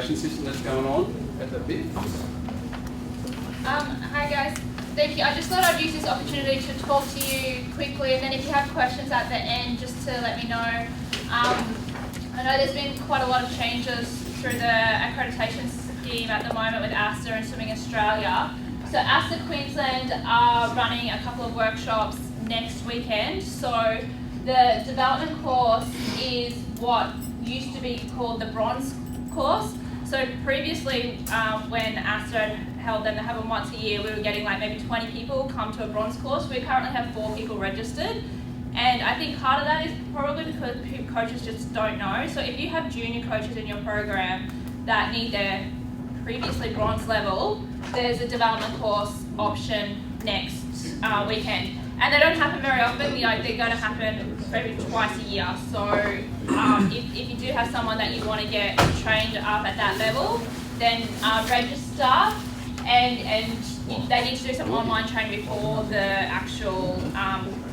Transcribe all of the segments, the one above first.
System that's going on at the bit. Hi guys, thank you. I just thought I'd use this opportunity to talk to you quickly, and then if you have questions at the end, just to let me know. I know there's been quite a lot of changes through the accreditation scheme at the moment with ASTA and Swimming Australia. So ASTA Queensland are running a couple of workshops next weekend. So the development course is what used to be called the bronze course. So previously, when ASTA held them, they have them once a year, we were getting like maybe 20 people come to a bronze course. We currently have 4 people registered. And I think part of that is probably because coaches just don't know. So if you have junior coaches in your program that need their previously bronze level, there's a development course option next weekend. And they don't happen very often, they're going to happen maybe twice a year. So if you do have someone that you want to get trained up at that level, then register, and they need to do some online training before the actual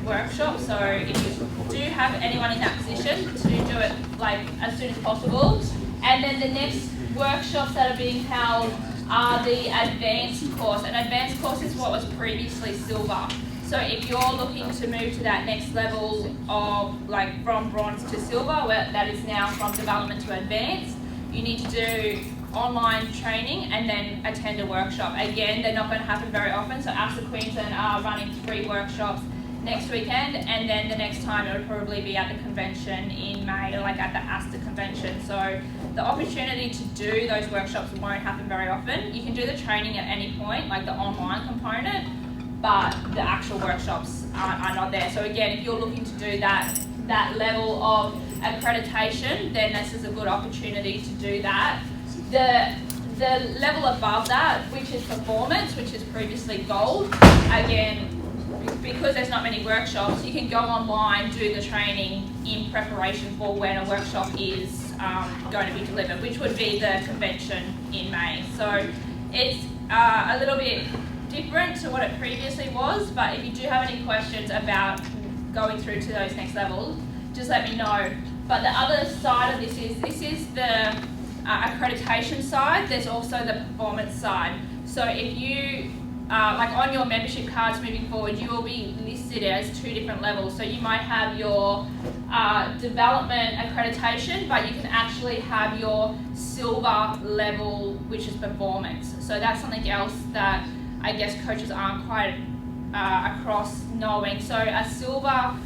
workshop. So if you do have anyone in that position, to do it like as soon as possible. And then the next workshops that are being held are the advanced course. An advanced course is what was previously silver. So if you're looking to move to that next level of like from bronze to silver, where that is now from development to advanced, you need to do online training and then attend a workshop. Again, they're not going to happen very often. So ASTA Queensland are running 3 workshops next weekend, and then the next time it would probably be at the convention in May, like at the ASTA convention. So the opportunity to do those workshops won't happen very often. You can do the training at any point, like the online component, but the actual workshops are not there. So again, if you're looking to do that level of accreditation, then this is a good opportunity to do that. The level above that, which is performance, which is previously gold, again, because there's not many workshops, you can go online, do the training in preparation for when a workshop is going to be delivered, which would be the convention in May. So it's a little bit different to what it previously was, but if you do have any questions about going through to those next levels, just let me know. But the other side of this is the accreditation side. There's also the performance side. So if you like on your membership cards moving forward, you will be listed as 2 different levels. So you might have your development accreditation, but you can actually have your silver level, which is performance. So that's something else that I guess coaches aren't quite across knowing. So a silver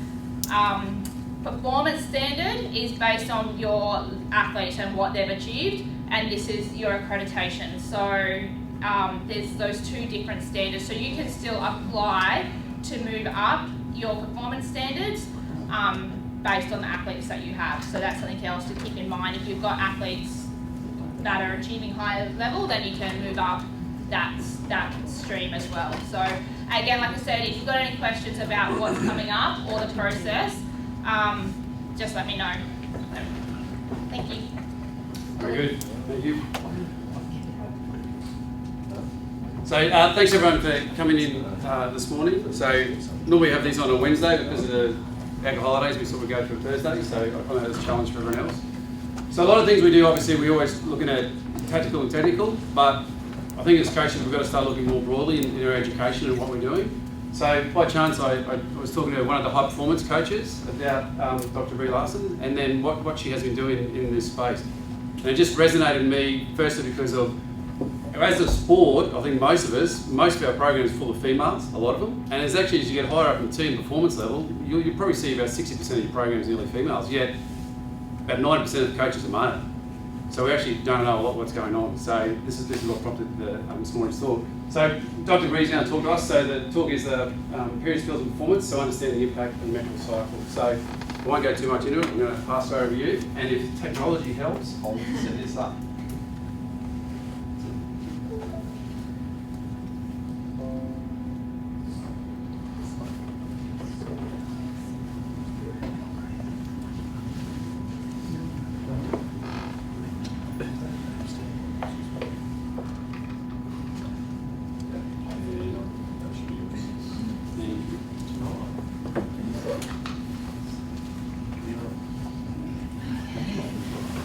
performance standard is based on your athlete and what they've achieved, and this is your accreditation. So there's those 2 different standards. So you can still apply to move up your performance standards based on the athletes that you have. So that's something else to keep in mind. If you've got athletes that are achieving higher level, then you can move up that stream as well. So again, like I said, if you've got any questions about what's coming up or the process, just let me know. So, thank you. Very good. Thank you. So thanks everyone for coming in this morning. So normally we have these on a Wednesday, because of the bank holidays we sort of go for Thursday, so I find that as a challenge for everyone else. So a lot of things we do, obviously we're always looking at tactical and technical, but I think as coaches we've got to start looking more broadly in our education and what we're doing. So by chance I was talking to one of the high performance coaches about Dr Brianna Larsen, and then what she has been doing in this space. And it just resonated with me, firstly because of, as a sport, I think most of our programs are full of females, a lot of them, and as you get higher up in team performance level, you'll probably see about 60% of your programs nearly females, yet about 90% of the coaches are male. So we actually don't know a lot what's going on. So this is what prompted this morning's talk. So Dr. Bree's going to talk to us. So the talk is period, skills and performance, so understanding the impact of the menstrual cycle. So I won't go too much into it. I'm going to pass it over to you. And if technology helps, I'll set this up.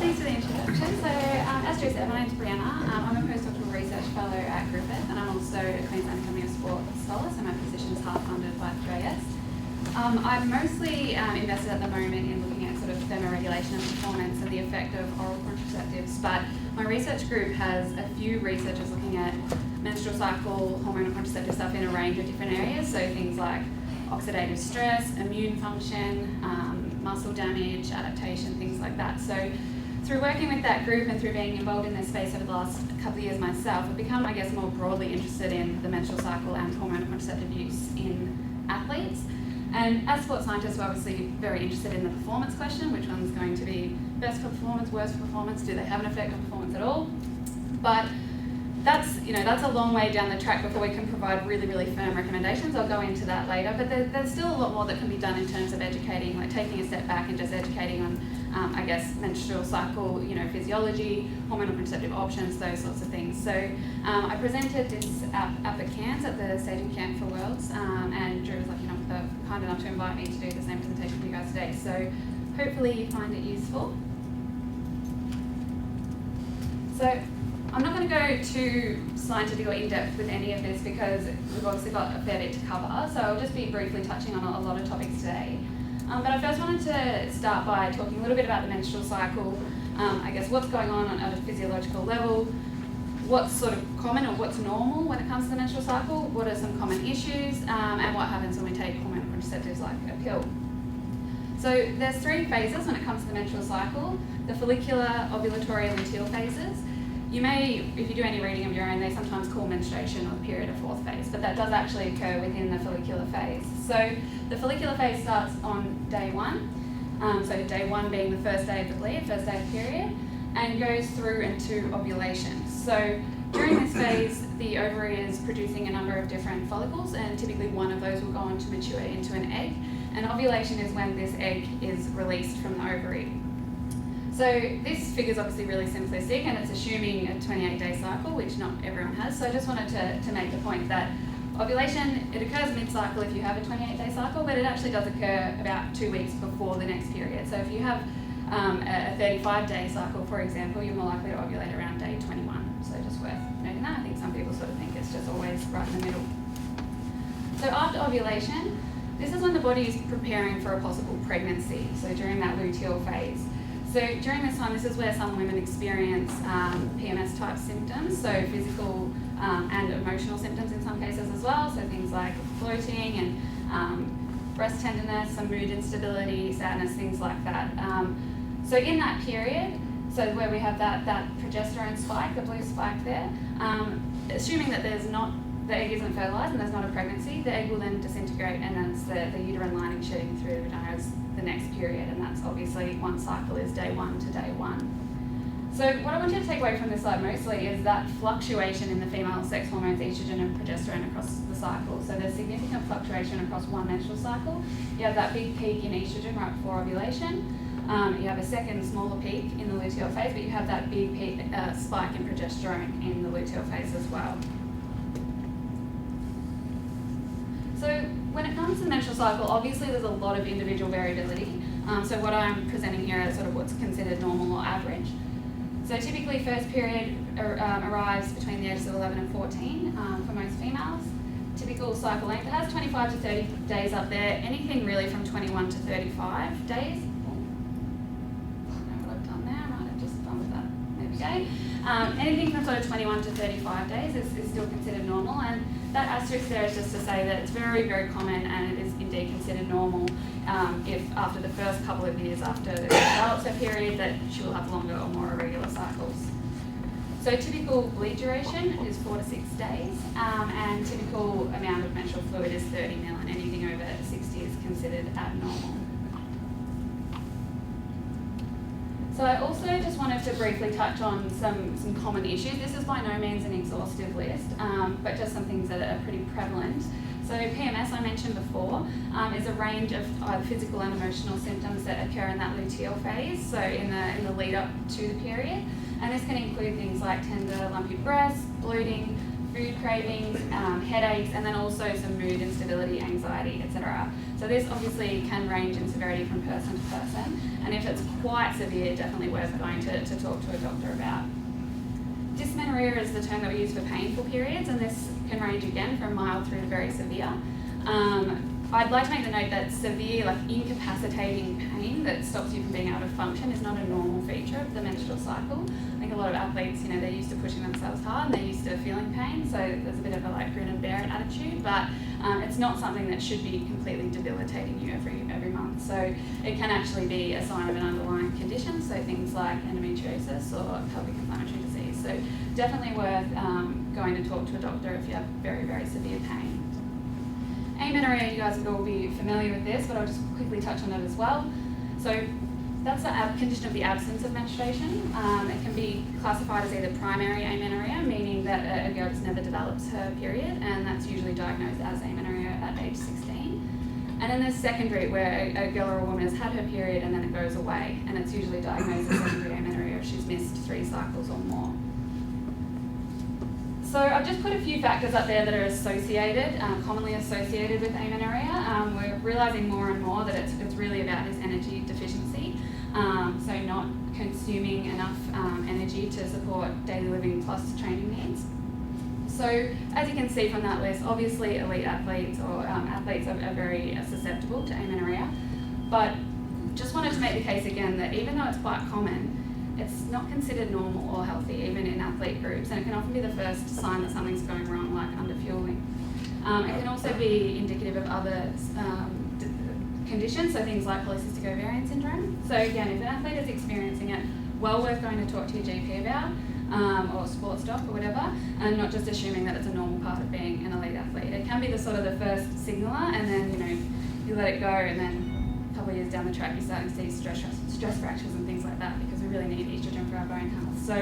Thanks for the introduction. So as Drew said, my name's name's Brianna. I'm a postdoctoral research fellow at Griffith, and I'm also a Queensland Academy of Sport scholar, so my position is half funded by 3AS. I'm mostly invested at the moment in looking at sort of thermoregulation and performance and the effect of oral contraceptives, but my research group has a few researchers looking at menstrual cycle, hormonal contraceptive stuff in a range of different areas, so things like oxidative stress, immune function, muscle damage, adaptation, things like that. So through working with that group and through being involved in this space over the last couple of years myself, I've become, I guess, more broadly interested in the menstrual cycle and hormonal contraceptive use in athletes. And as sports scientists, we're obviously very interested in the performance question, which one's going to be best for performance, worst for performance, do they have an effect on performance at all? But that's a long way down the track before we can provide really, really firm recommendations. I'll go into that later, but there's still a lot more that can be done in terms of educating, like taking a step back and just educating on, I guess, menstrual cycle, physiology, hormonal contraceptive options, those sorts of things. So I presented this up at Cairns at the Staging Camp for Worlds, and Drew was kind enough to invite me to do the same presentation for you guys today. So hopefully you find it useful. So I'm not going to go too scientific or in-depth with any of this because we've obviously got a fair bit to cover, so I'll just be briefly touching on a lot of topics today. But I first wanted to start by talking a little bit about the menstrual cycle, I guess what's going on at a physiological level, what's sort of common or what's normal when it comes to the menstrual cycle, what are some common issues, and what happens when we take hormonal contraceptives like a pill. So there's 3 phases when it comes to the menstrual cycle: the follicular, ovulatory, and luteal phases. You may, if you do any reading of your own, they sometimes call menstruation or the period a 4th phase, but that does actually occur within the follicular phase. So the follicular phase starts on day 1, so day 1 being the first day of the bleed, first day of period, and goes through into ovulation. So during this phase, the ovary is producing a number of different follicles, and typically one of those will go on to mature into an egg, and ovulation is when this egg is released from the ovary. So this figure is obviously really simplistic, and it's assuming a 28-day cycle, which not everyone has. So I just wanted to make the point that ovulation, it occurs mid-cycle if you have a 28-day cycle, but it actually does occur about 2 weeks before the next period. So if you have a 35-day cycle, for example, you're more likely to ovulate around day 21. So just worth noting that. I think some people sort of think it's just always right in the middle. So after ovulation, this is when the body is preparing for a possible pregnancy, so during that luteal phase. So during this time, this is where some women experience PMS-type symptoms, so physical and emotional symptoms in some cases as well, so things like bloating and breast tenderness, some mood instability, sadness, things like that. So in that period, so where we have that progesterone spike, the blue spike there, assuming that the egg isn't fertilised and there's not a pregnancy, the egg will then disintegrate, and then it's the uterine lining shooting through the vagina as the next period, and that's obviously one cycle is day 1 to day 1. So what I want you to take away from this slide mostly is that fluctuation in the female sex hormones, estrogen and progesterone across the cycle. So there's significant fluctuation across one menstrual cycle. You have that big peak in estrogen right before ovulation. You have a second smaller peak in the luteal phase, but you have that big peak, spike in progesterone in the luteal phase as well. So when it comes to the menstrual cycle, obviously there's a lot of individual variability. So what I'm presenting here is sort of what's considered normal or average. So typically first period arrives between the ages of 11 and 14 for most females. Typical cycle length, it has 25 to 30 days up there, anything really from 21 to 35 days. I don't know what I've done there, I might have just done with that. There we go. Anything from sort of 21 to 35 days is still considered normal, and that asterisk there is just to say that it's very, very common, and it is indeed considered normal if after the first couple of years after the develops her period that she will have longer or more irregular cycles. So typical bleed duration is 4 to 6 days, and typical amount of menstrual fluid is 30 ml, and anything over 60 is considered abnormal. So I also just wanted to briefly touch on some common issues. This is by no means an exhaustive list, but just some things that are pretty prevalent. So PMS, I mentioned before, is a range of either physical and emotional symptoms that occur in that luteal phase, so in the lead up to the period. And this can include things like tender, lumpy breasts, bloating, food cravings, headaches, and then also some mood instability, anxiety, etc. So this obviously can range in severity from person to person, and if it's quite severe, definitely worth going to talk to a doctor about. dysmenorrhea is the term that we use for painful periods, and this can range again from mild through to very severe. I'd like to make the note that severe, like incapacitating pain that stops you from being able to function is not a normal feature of the menstrual cycle. I think a lot of athletes, they're used to pushing themselves hard and they're used to feeling pain, so there's a bit of a like grin and bear it attitude, but it's not something that should be completely debilitating you every month. So it can actually be a sign of an underlying condition, so things like endometriosis or pelvic inflammatory disease. So definitely worth going to talk to a doctor if you have very, very severe pain. Amenorrhea, you guys would all be familiar with this, but I'll just quickly touch on it as well. So that's the condition of the absence of menstruation. It can be classified as either primary amenorrhea, meaning that a girl just never develops her period, and that's usually diagnosed as amenorrhea at age 16. And then there's secondary, where a girl or a woman has had her period and then it goes away, and it's usually diagnosed as secondary amenorrhea if she's missed 3 cycles or more. So I've just put a few factors up there that are associated, commonly associated with amenorrhea. We're realising more and more that it's really about this energy deficiency, so not consuming enough energy to support daily living plus training needs. So as you can see from that list, obviously elite athletes or athletes are very susceptible to amenorrhea, but just wanted to make the case again that even though it's quite common, it's not considered normal or healthy, even in athlete groups, and it can often be the first sign that something's going wrong, like underfueling. It can also be indicative of other conditions, so things like polycystic ovarian syndrome. So again, if an athlete is experiencing it, well worth going to talk to your GP about, or sports doc or whatever, and not just assuming that it's a normal part of being an elite athlete. It can be the sort of the first signaler, and then you let it go, and then a couple of years down the track you're starting to see stress fractures and things like that, because we really need estrogen for our bone health. So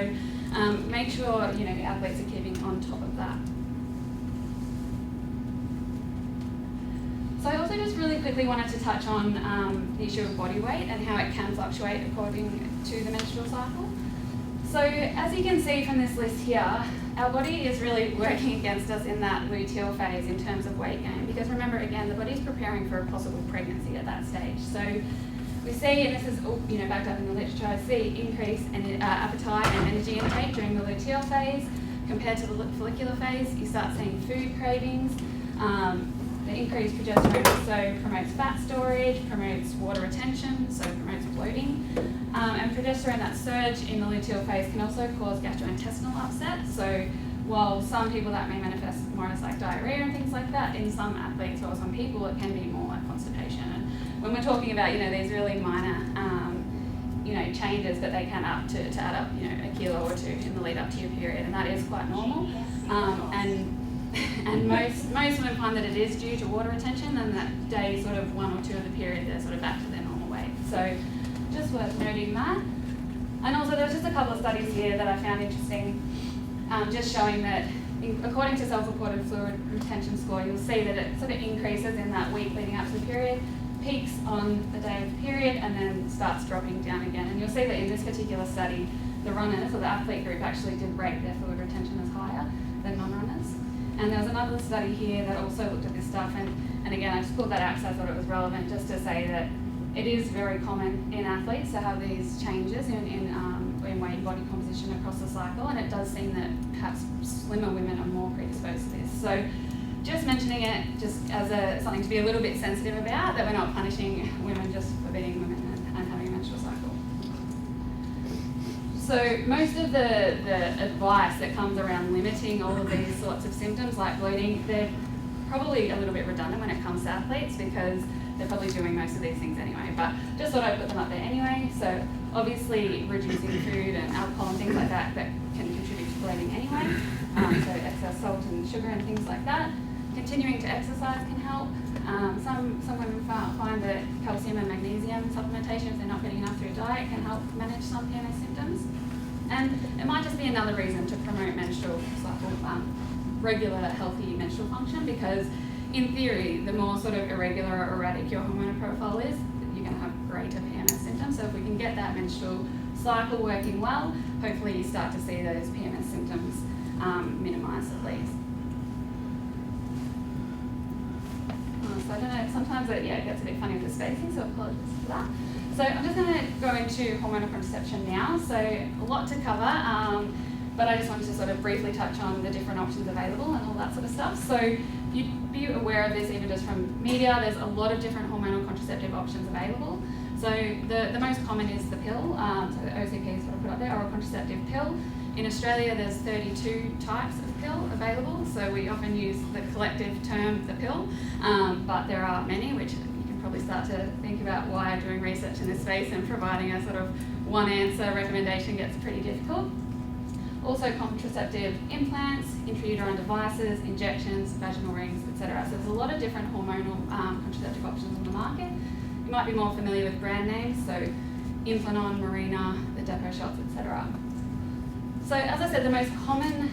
make sure athletes are keeping on top of that. So I also just really quickly wanted to touch on the issue of body weight and how it can fluctuate according to the menstrual cycle. So as you can see from this list here, our body is really working against us in that luteal phase in terms of weight gain, because remember again, the body's preparing for a possible pregnancy at that stage. So we see, and this is backed up in the literature, I see increase in appetite and energy intake during the luteal phase compared to the follicular phase. You start seeing food cravings. The increased progesterone also promotes fat storage, promotes water retention, so promotes bloating. And progesterone, that surge in the luteal phase, can also cause gastrointestinal upset. So while some people that may manifest more as like diarrhea and things like that, in some athletes or some people it can be more like constipation. And when we're talking about these really minor changes, that they can add up a kilo or 2 in the lead up to your period, and that is quite normal. And most women find that it is due to water retention, and that day sort of 1 or 2 of the period they're sort of back to their normal weight. So just worth noting that. And also there's just a couple of studies here that I found interesting, just showing that according to self-reported fluid retention score, you'll see that it sort of increases in that week leading up to the period, peaks on the day of the period, and then starts dropping down again. And you'll see that in this particular study, the runners or the athlete group actually did rate their fluid retention as higher than non-runners. And there was another study here that also looked at this stuff, and again, I just pulled that out because I thought it was relevant, just to say that it is very common in athletes to have these changes in weight and body composition across the cycle, and it does seem that perhaps slimmer women are more predisposed to this. So just mentioning it just as something to be a little bit sensitive about, that we're not punishing women just for being women and having a menstrual cycle. So most of the advice that comes around limiting all of these sorts of symptoms like bloating, they're probably a little bit redundant when it comes to athletes, because they're probably doing most of these things anyway, but just thought I'd put them up there anyway. So obviously reducing food and alcohol and things like that can contribute to bloating anyway, so excess salt and sugar and things like that. Continuing to exercise can help. Some women find that calcium and magnesium supplementation, if they're not getting enough through diet, can help manage some PMS symptoms. And it might just be another reason to promote menstrual cycle, regular healthy menstrual function, because in theory, the more sort of irregular or erratic your hormonal profile is, you're going to have greater PMS symptoms. So if we can get that menstrual cycle working well, hopefully you start to see those PMS symptoms minimised at least. So I don't know, sometimes it gets a bit funny with the spacing, so apologies for that. So I'm just going to go into hormonal contraception now. So a lot to cover. but I just wanted to sort of briefly touch on the different options available and all that sort of stuff. So you'd be aware of this even just from media. There's a lot of different hormonal contraceptive options available. So the most common is the pill, so the OCP is what I put up there, oral contraceptive pill. In Australia, there's 32 types of pill available, so we often use the collective term, the pill, but there are many, which you can probably start to think about why doing research in this space and providing a sort of one answer recommendation gets pretty difficult. Also contraceptive implants, intrauterine devices, injections, vaginal rings, etc. So there's a lot of different hormonal contraceptive options on the market. You might be more familiar with brand names, so Implanon, Mirena, the depot shots, etc. So as I said, the most common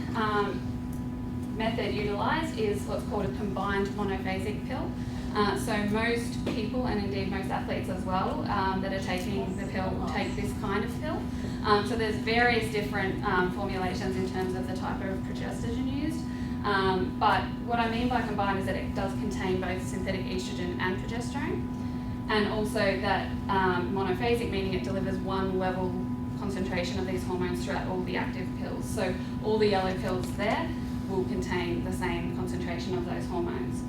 method utilised is what's called a combined monophasic pill. So most people, and indeed most athletes as well, that are taking the pill will take this kind of pill. So there's various different formulations in terms of the type of progestogen used. But what I mean by combined is that it does contain both synthetic estrogen and progesterone. And also that monophasic, meaning it delivers one level concentration of these hormones throughout all the active pills. So all the yellow pills there will contain the same concentration of those hormones.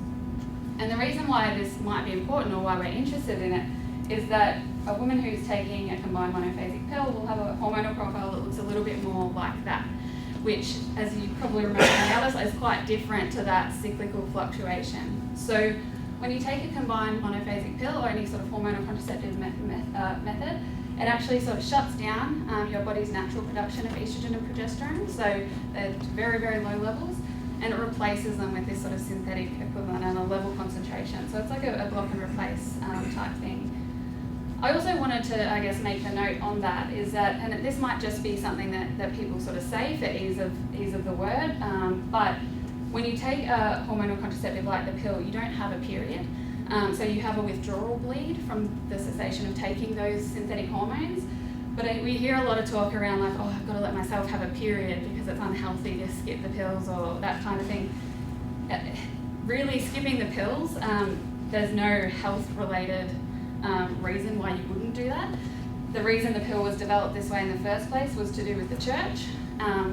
And the reason why this might be important, or why we're interested in it, is that a woman who's taking a combined monophasic pill will have a hormonal profile that looks a little bit more like that, which, as you probably remember from the other side, is quite different to that cyclical fluctuation. So when you take a combined monophasic pill or any sort of hormonal contraceptive method, it actually sort of shuts down your body's natural production of estrogen and progesterone, so they're very, very low levels, and it replaces them with this sort of synthetic equivalent and a level concentration. So it's like a block and replace type thing. I also wanted to, I guess, make a note on that, is that, and this might just be something that people sort of say for ease of the word, but when you take a hormonal contraceptive like the pill, you don't have a period. So you have a withdrawal bleed from the cessation of taking those synthetic hormones. But we hear a lot of talk around like, oh, I've got to let myself have a period because it's unhealthy to skip the pills or that kind of thing. Really skipping the pills, there's no health-related reason why you wouldn't do that. The reason the pill was developed this way in the first place was to do with the church,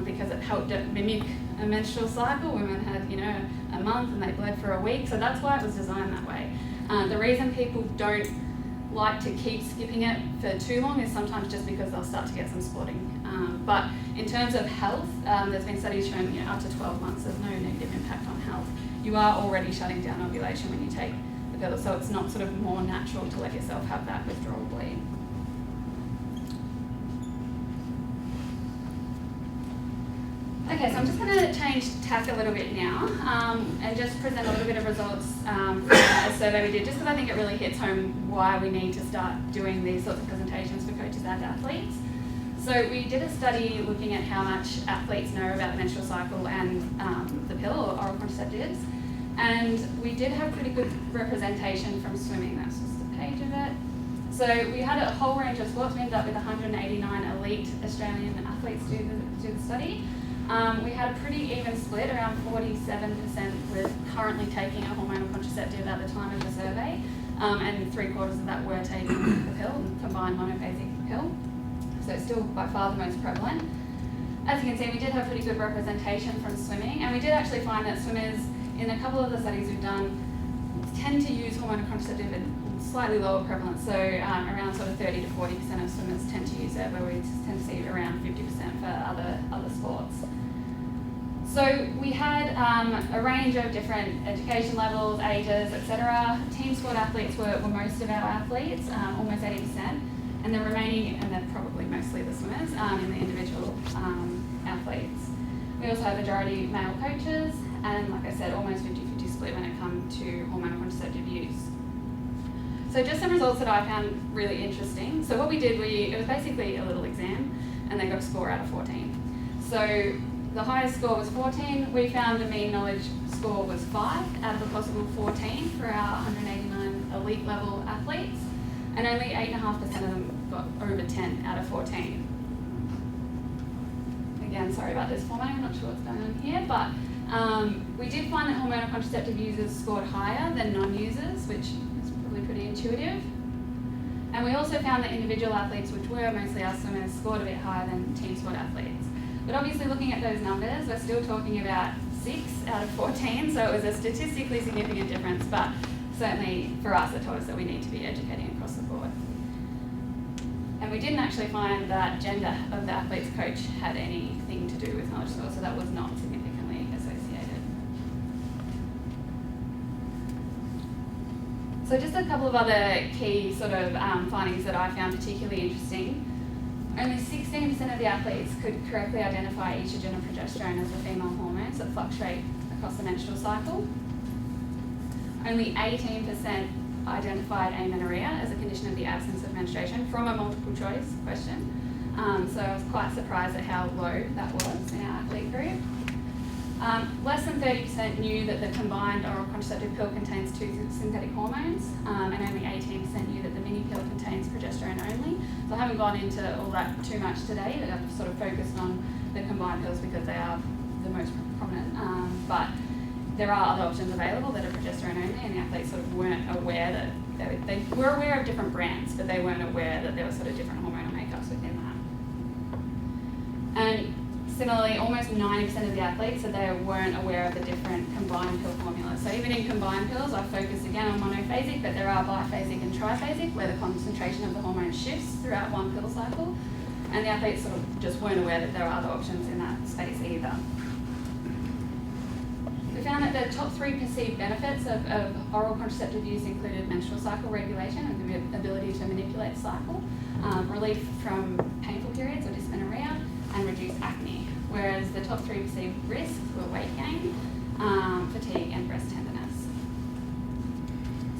because it helped it mimic a menstrual cycle. Women had, a month and they bled for a week, so that's why it was designed that way. The reason people don't like to keep skipping it for too long is sometimes just because they'll start to get some spotting. But in terms of health, there's been studies showing up to 12 months there's no negative impact on health. You are already shutting down ovulation when you take the pill, so it's not sort of more natural to let yourself have that withdrawal bleed. Okay, so I'm just going to change tack a little bit now and just present a little bit of results from a survey we did, just because I think it really hits home why we need to start doing these sorts of presentations for coaches and athletes. So we did a study looking at how much athletes know about the menstrual cycle and the pill or oral contraceptives, and we did have pretty good representation from swimming. That's just a page of it. So we had a whole range of sports. We ended up with 189 elite Australian athletes do the study. We had a pretty even split, around 47% were currently taking a hormonal contraceptive at the time of the survey, and 3/4 of that were taking the pill, combined monophasic pill. So it's still by far the most prevalent. As you can see, we did have pretty good representation from swimming, and we did actually find that swimmers, in a couple of the studies we've done, tend to use hormonal contraceptive at slightly lower prevalence, so around sort of 30 to 40% of swimmers tend to use it, where we tend to see around 50% for other sports. So we had a range of different education levels, ages, etc. Team sport athletes were most of our athletes, almost 80%, and the remaining, and then probably mostly the swimmers, in the individual athletes. We also have majority male coaches, and like I said, almost 50-50 split when it comes to hormonal contraceptive use. So just some results that I found really interesting. So what we did, it was basically a little exam, and they got a score out of 14. So the highest score was 14. We found the mean knowledge score was 5 out of a possible 14 for our 189 elite level athletes, and only 8.5% of them got over 10 out of 14. Again, sorry about this formatting, I'm not sure what's going on here, but we did find that hormonal contraceptive users scored higher than non-users, which is probably pretty intuitive. And we also found that individual athletes, which were mostly our swimmers, scored a bit higher than team sport athletes. But obviously looking at those numbers, we're still talking about 6 out of 14, so it was a statistically significant difference, but certainly for us it told us that we need to be educating across the board. And we didn't actually find that gender of the athlete's coach had anything to do with knowledge score, so that was not significantly associated. So just a couple of other key sort of findings that I found particularly interesting. Only 16% of the athletes could correctly identify estrogen or progesterone as the female hormones that fluctuate across the menstrual cycle. Only 18% identified amenorrhea as a condition of the absence of menstruation from a multiple choice question. So I was quite surprised at how low that was in our athlete group. Less than 30% knew that the combined oral contraceptive pill contains 2 synthetic hormones, and only 18% knew that the mini pill contains progesterone only. So I haven't gone into all that too much today, but I've sort of focused on the combined pills because they are the most prominent. But there are other options available that are progesterone only, and the athletes sort of weren't aware that they were aware of different brands, but they weren't aware that there were sort of different hormonal makeups within that. And similarly, almost 90% of the athletes said they weren't aware of the different combined pill formulas. So even in combined pills, I focus again on monophasic, but there are biphasic and triphasic, where the concentration of the hormone shifts throughout one pill cycle. And the athletes sort of just weren't aware that there are other options in that space either. We found that the top 3 perceived benefits of oral contraceptive use included menstrual cycle regulation and the ability to manipulate the cycle, relief from painful periods or dysmenorrhea, and reduced acne, whereas the top 3 perceived risks were weight gain, fatigue, and breast tenderness.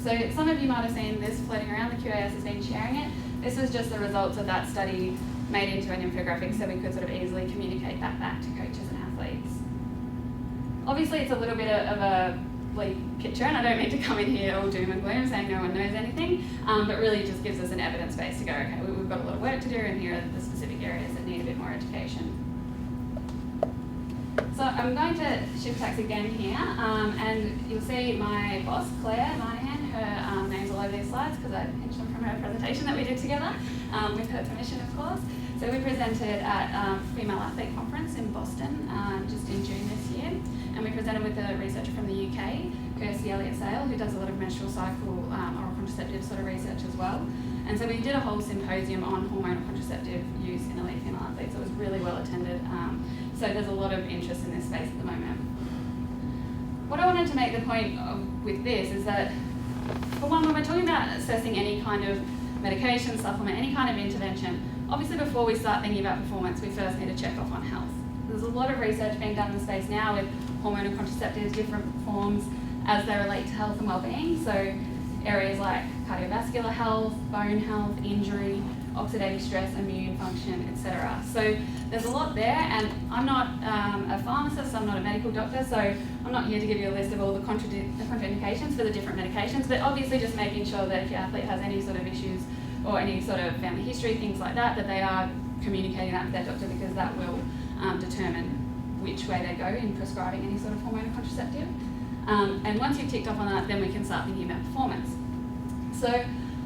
So some of you might have seen this floating around, the QAS has been sharing it. This was just the results of that study made into an infographic so we could sort of easily communicate that back to coaches and athletes. Obviously it's a little bit of a bleak picture, and I don't mean to come in here all doom and gloom saying no one knows anything, but really just gives us an evidence base to go, okay, we've got a lot of work to do, and here are the specific areas that need a bit more education. So I'm going to shift tacks again here, and you'll see my boss, Claire Moynihan, her name's all over these slides because I pinched them from her presentation that we did together, with her permission, of course. So we presented at Female Athlete Conference in Boston just in June this year, and we presented with a researcher from the UK, Kirsty Elliott-Sale, who does a lot of menstrual cycle oral contraceptive sort of research as well. And so we did a whole symposium on hormonal contraceptive use in elite female athletes. It was really well attended. So there's a lot of interest in this space at the moment. What I wanted to make the point of with this is that, for one, when we're talking about assessing any kind of medication, supplement, any kind of intervention, obviously before we start thinking about performance, we first need to check off on health. There's a lot of research being done in the space now with hormonal contraceptives, different forms as they relate to health and well-being. So areas like cardiovascular health, bone health, injury, oxidative stress, immune function, etc. So there's a lot there, and I'm not a pharmacist, I'm not a medical doctor, so I'm not here to give you a list of all the contraindications for the different medications, but obviously just making sure that if your athlete has any sort of issues or any sort of family history, things like that, that they are communicating that with their doctor, because that will determine which way they go in prescribing any sort of hormonal contraceptive. And once you've ticked off on that, then we can start thinking about performance. So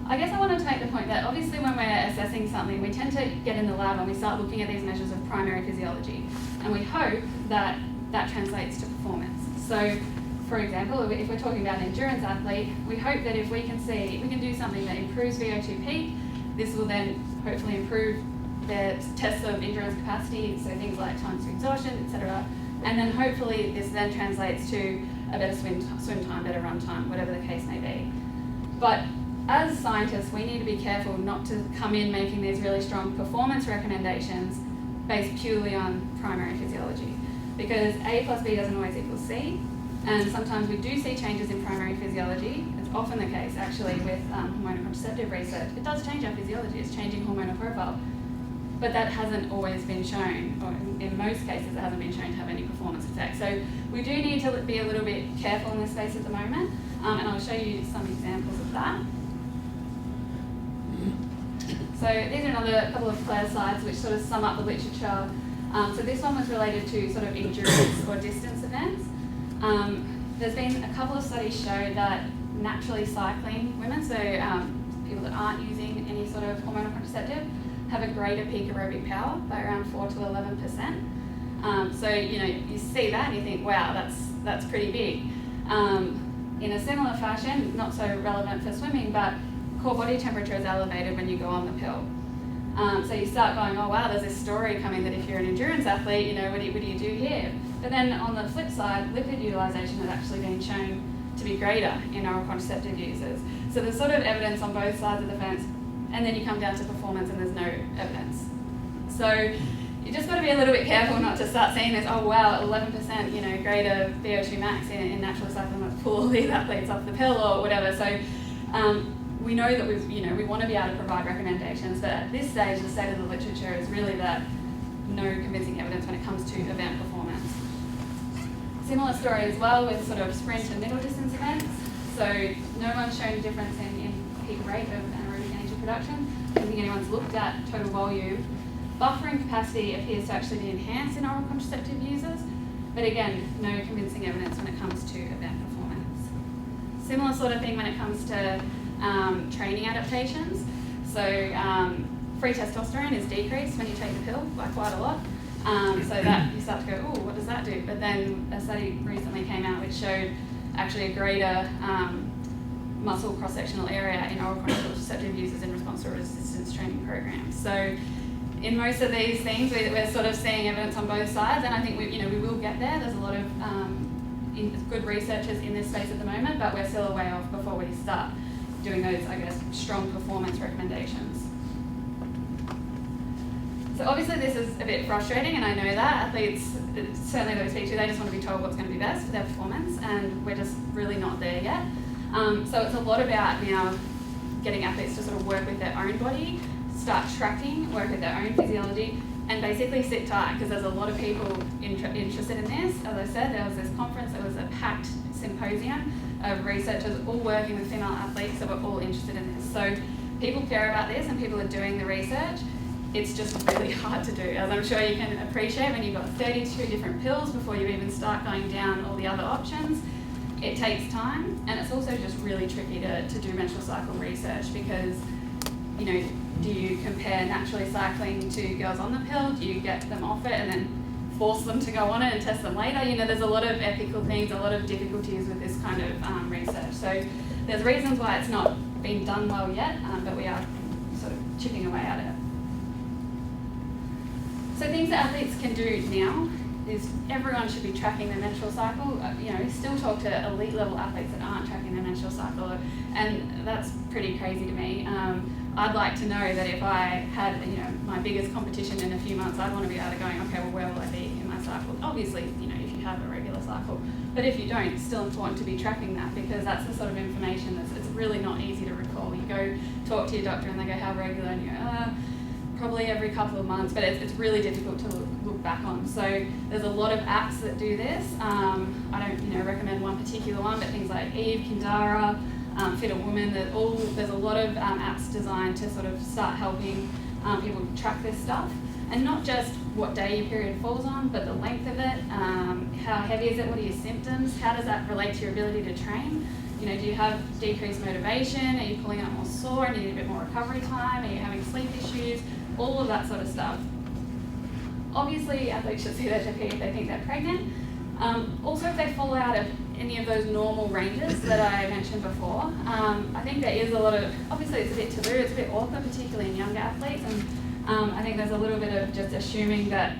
I guess I want to make the point that obviously when we're assessing something, we tend to get in the lab and we start looking at these measures of primary physiology, and we hope that that translates to performance. So for example, if we're talking about an endurance athlete, we hope that if we can do something that improves VO2 peak, this will then hopefully improve their tests of endurance capacity, so things like time to exhaustion, etc. And then hopefully this then translates to a better swim time, better run time, whatever the case may be. But as scientists, we need to be careful not to come in making these really strong performance recommendations based purely on primary physiology, because A plus B doesn't always equal C, and sometimes we do see changes in primary physiology. It's often the case actually with hormonal contraceptive research. It does change our physiology, it's changing hormonal profile, but that hasn't always been shown, or in most cases it hasn't been shown to have any performance effect. So we do need to be a little bit careful in this space at the moment, and I'll show you some examples of that. So these are another couple of Claire's slides which sort of sum up the literature. So this one was related to sort of endurance or distance events. There's been a couple of studies show that naturally cycling women, so people that aren't using any sort of hormonal contraceptive, have a greater peak aerobic power by around 4 to 11%. So, you see that and you think, wow, that's pretty big. In a similar fashion, not so relevant for swimming, but core body temperature is elevated when you go on the pill. So you start going, oh wow, there's this story coming that if you're an endurance athlete, what do you do here? But then on the flip side, lipid utilisation has actually been shown to be greater in oral contraceptive users. So there's sort of evidence on both sides of the fence, and then you come down to performance and there's no evidence. So you just got to be a little bit careful not to start seeing this, oh wow, 11% greater VO2 max in naturally cycling, let's pull all these athletes off the pill or whatever. So we know that we want to be able to provide recommendations, but at this stage, the state of the literature is really that no convincing evidence when it comes to event performance. Similar story as well with sort of sprint and middle distance events. So no one's shown a difference in peak rate of anaerobic energy production. I don't think anyone's looked at total volume. Buffering capacity appears to actually be enhanced in oral contraceptive users, but again, no convincing evidence when it comes to event performance. Similar sort of thing when it comes to training adaptations. So free testosterone is decreased when you take the pill by quite a lot. So that you start to go, oh, what does that do? But then a study recently came out which showed actually a greater muscle cross-sectional area in oral contraceptive users in response to a resistance training program. So in most of these things, we're sort of seeing evidence on both sides, and I think we will get there. There's a lot of good researchers in this space at the moment, but we're still a way off before we start doing those, I guess, strong performance recommendations. So obviously this is a bit frustrating, and I know that athletes, certainly that we speak to, they just want to be told what's going to be best for their performance, and we're just really not there yet. So it's a lot about now getting athletes to sort of work with their own body, start tracking, work with their own physiology, and basically sit tight, because there's a lot of people interested in this. As I said, there was this conference, there was a packed symposium of researchers all working with female athletes that were all interested in this. So people care about this and people are doing the research. It's just really hard to do, as I'm sure you can appreciate when you've got 32 different pills before you even start going down all the other options. It takes time, and it's also just really tricky to do menstrual cycle research because, do you compare naturally cycling to girls on the pill? Do you get them off it and then force them to go on it and test them later? There's a lot of ethical things, a lot of difficulties with this kind of research. So there's reasons why it's not been done well yet, but we are sort of chipping away at it. So things that athletes can do now is everyone should be tracking their menstrual cycle. Still talk to elite level athletes that aren't tracking their menstrual cycle, and that's pretty crazy to me. I'd like to know that if I had, my biggest competition in a few months, I'd want to be able to go, okay, well, where will I be in my cycle? Obviously, if you have a regular cycle, but if you don't, it's still important to be tracking that because that's the sort of information it's really not easy to recall. You go talk to your doctor and they go, how regular? And you go, probably every couple of months, but it's really difficult to look back on. So there's a lot of apps that do this. I don't recommend one particular one, but things like Eve, Kindara, Fit a Woman, there's a lot of apps designed to sort of start helping people track this stuff. And not just what day your period falls on, but the length of it, how heavy is it, what are your symptoms, how does that relate to your ability to train? Do you have decreased motivation? Are you pulling out more sore and need a bit more recovery time? Are you having sleep issues? All of that sort of stuff. Obviously, athletes should see their GP if they think they're pregnant. Also, if they fall out of any of those normal ranges that I mentioned before, I think there is a lot of, obviously it's a bit taboo, it's a bit awkward, particularly in younger athletes, and I think there's a little bit of just assuming that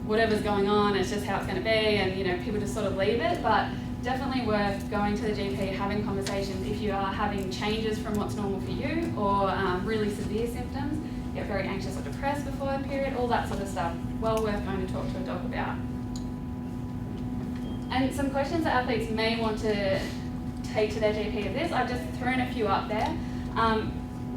whatever's going on, it's just how it's going to be, and people just sort of leave it, but definitely worth going to the GP, having conversations if you are having changes from what's normal for you or really severe symptoms, get very anxious or depressed before the period, all that sort of stuff. Well worth going to talk to a doc about. And some questions that athletes may want to take to their GP of this, I've just thrown a few up there.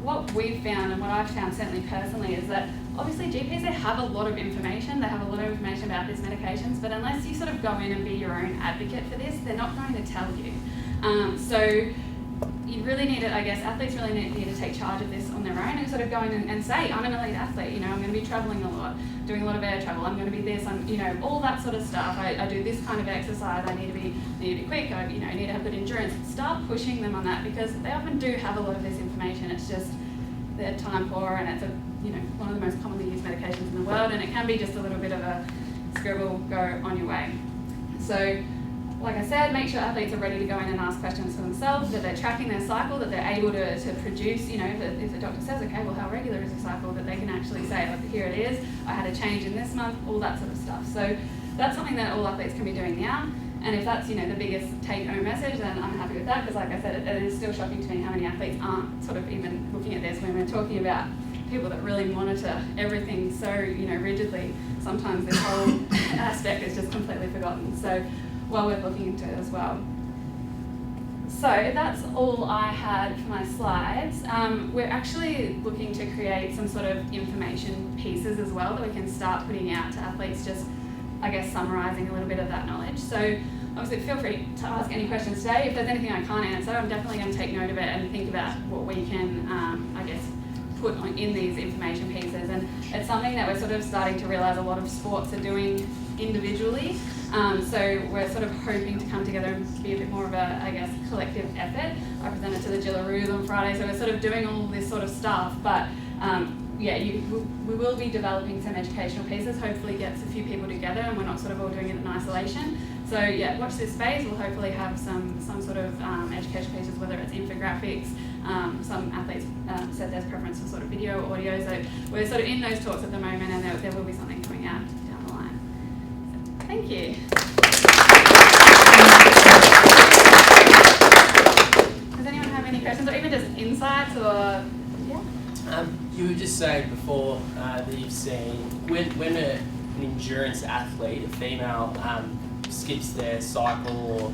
What we've found and what I've found certainly personally is that obviously GPs, they have a lot of information, they have a lot of information about these medications, but unless you sort of go in and be your own advocate for this, they're not going to tell you. So you really need to, I guess, athletes really need to take charge of this on their own and sort of go in and say, I'm an elite athlete, I'm going to be traveling a lot, doing a lot of air travel, I'm going to be this, I'm, all that sort of stuff. I do this kind of exercise, I need to be quick, I need to have good endurance. Start pushing them on that because they often do have a lot of this information. It's just they're time poor and it's one of the most commonly used medications in the world, and it can be just a little bit of a scribble, go on your way. So, like I said, make sure athletes are ready to go in and ask questions for themselves, that they're tracking their cycle, that they're able to produce, if the doctor says, okay, well, how regular is your cycle, that they can actually say, oh, here it is, I had a change in this month, all that sort of stuff. So that's something that all athletes can be doing now. And if that's, the biggest take-home message, then I'm happy with that, because like I said, it is still shocking to me how many athletes aren't sort of even looking at this when we're talking about people that really monitor everything so, rigidly. Sometimes this whole aspect is just completely forgotten. So well worth looking into it as well. So that's all I had for my slides. We're actually looking to create some sort of information pieces as well that we can start putting out to athletes, just, I guess, summarising a little bit of that knowledge. So obviously feel free to ask any questions today. If there's anything I can't answer, I'm definitely going to take note of it and think about what we can, put in these information pieces. And it's something that we're sort of starting to realise a lot of sports are doing individually. So we're sort of hoping to come together and be a bit more of a, collective effort. I presented to the Gillaroos on Friday, so we're sort of doing all this sort of stuff, but we will be developing some educational pieces, hopefully gets a few people together and we're not sort of all doing it in isolation. So watch this space. We'll hopefully have some sort of educational pieces, whether it's infographics. Some athletes said there's preference for sort of video, audio. So we're sort of in those talks at the moment, and there will be something coming out down the line. So, thank you. Does anyone have any questions, or even just insights, or You were just saying before that you've seen when an endurance athlete, a female, skips their cycle, or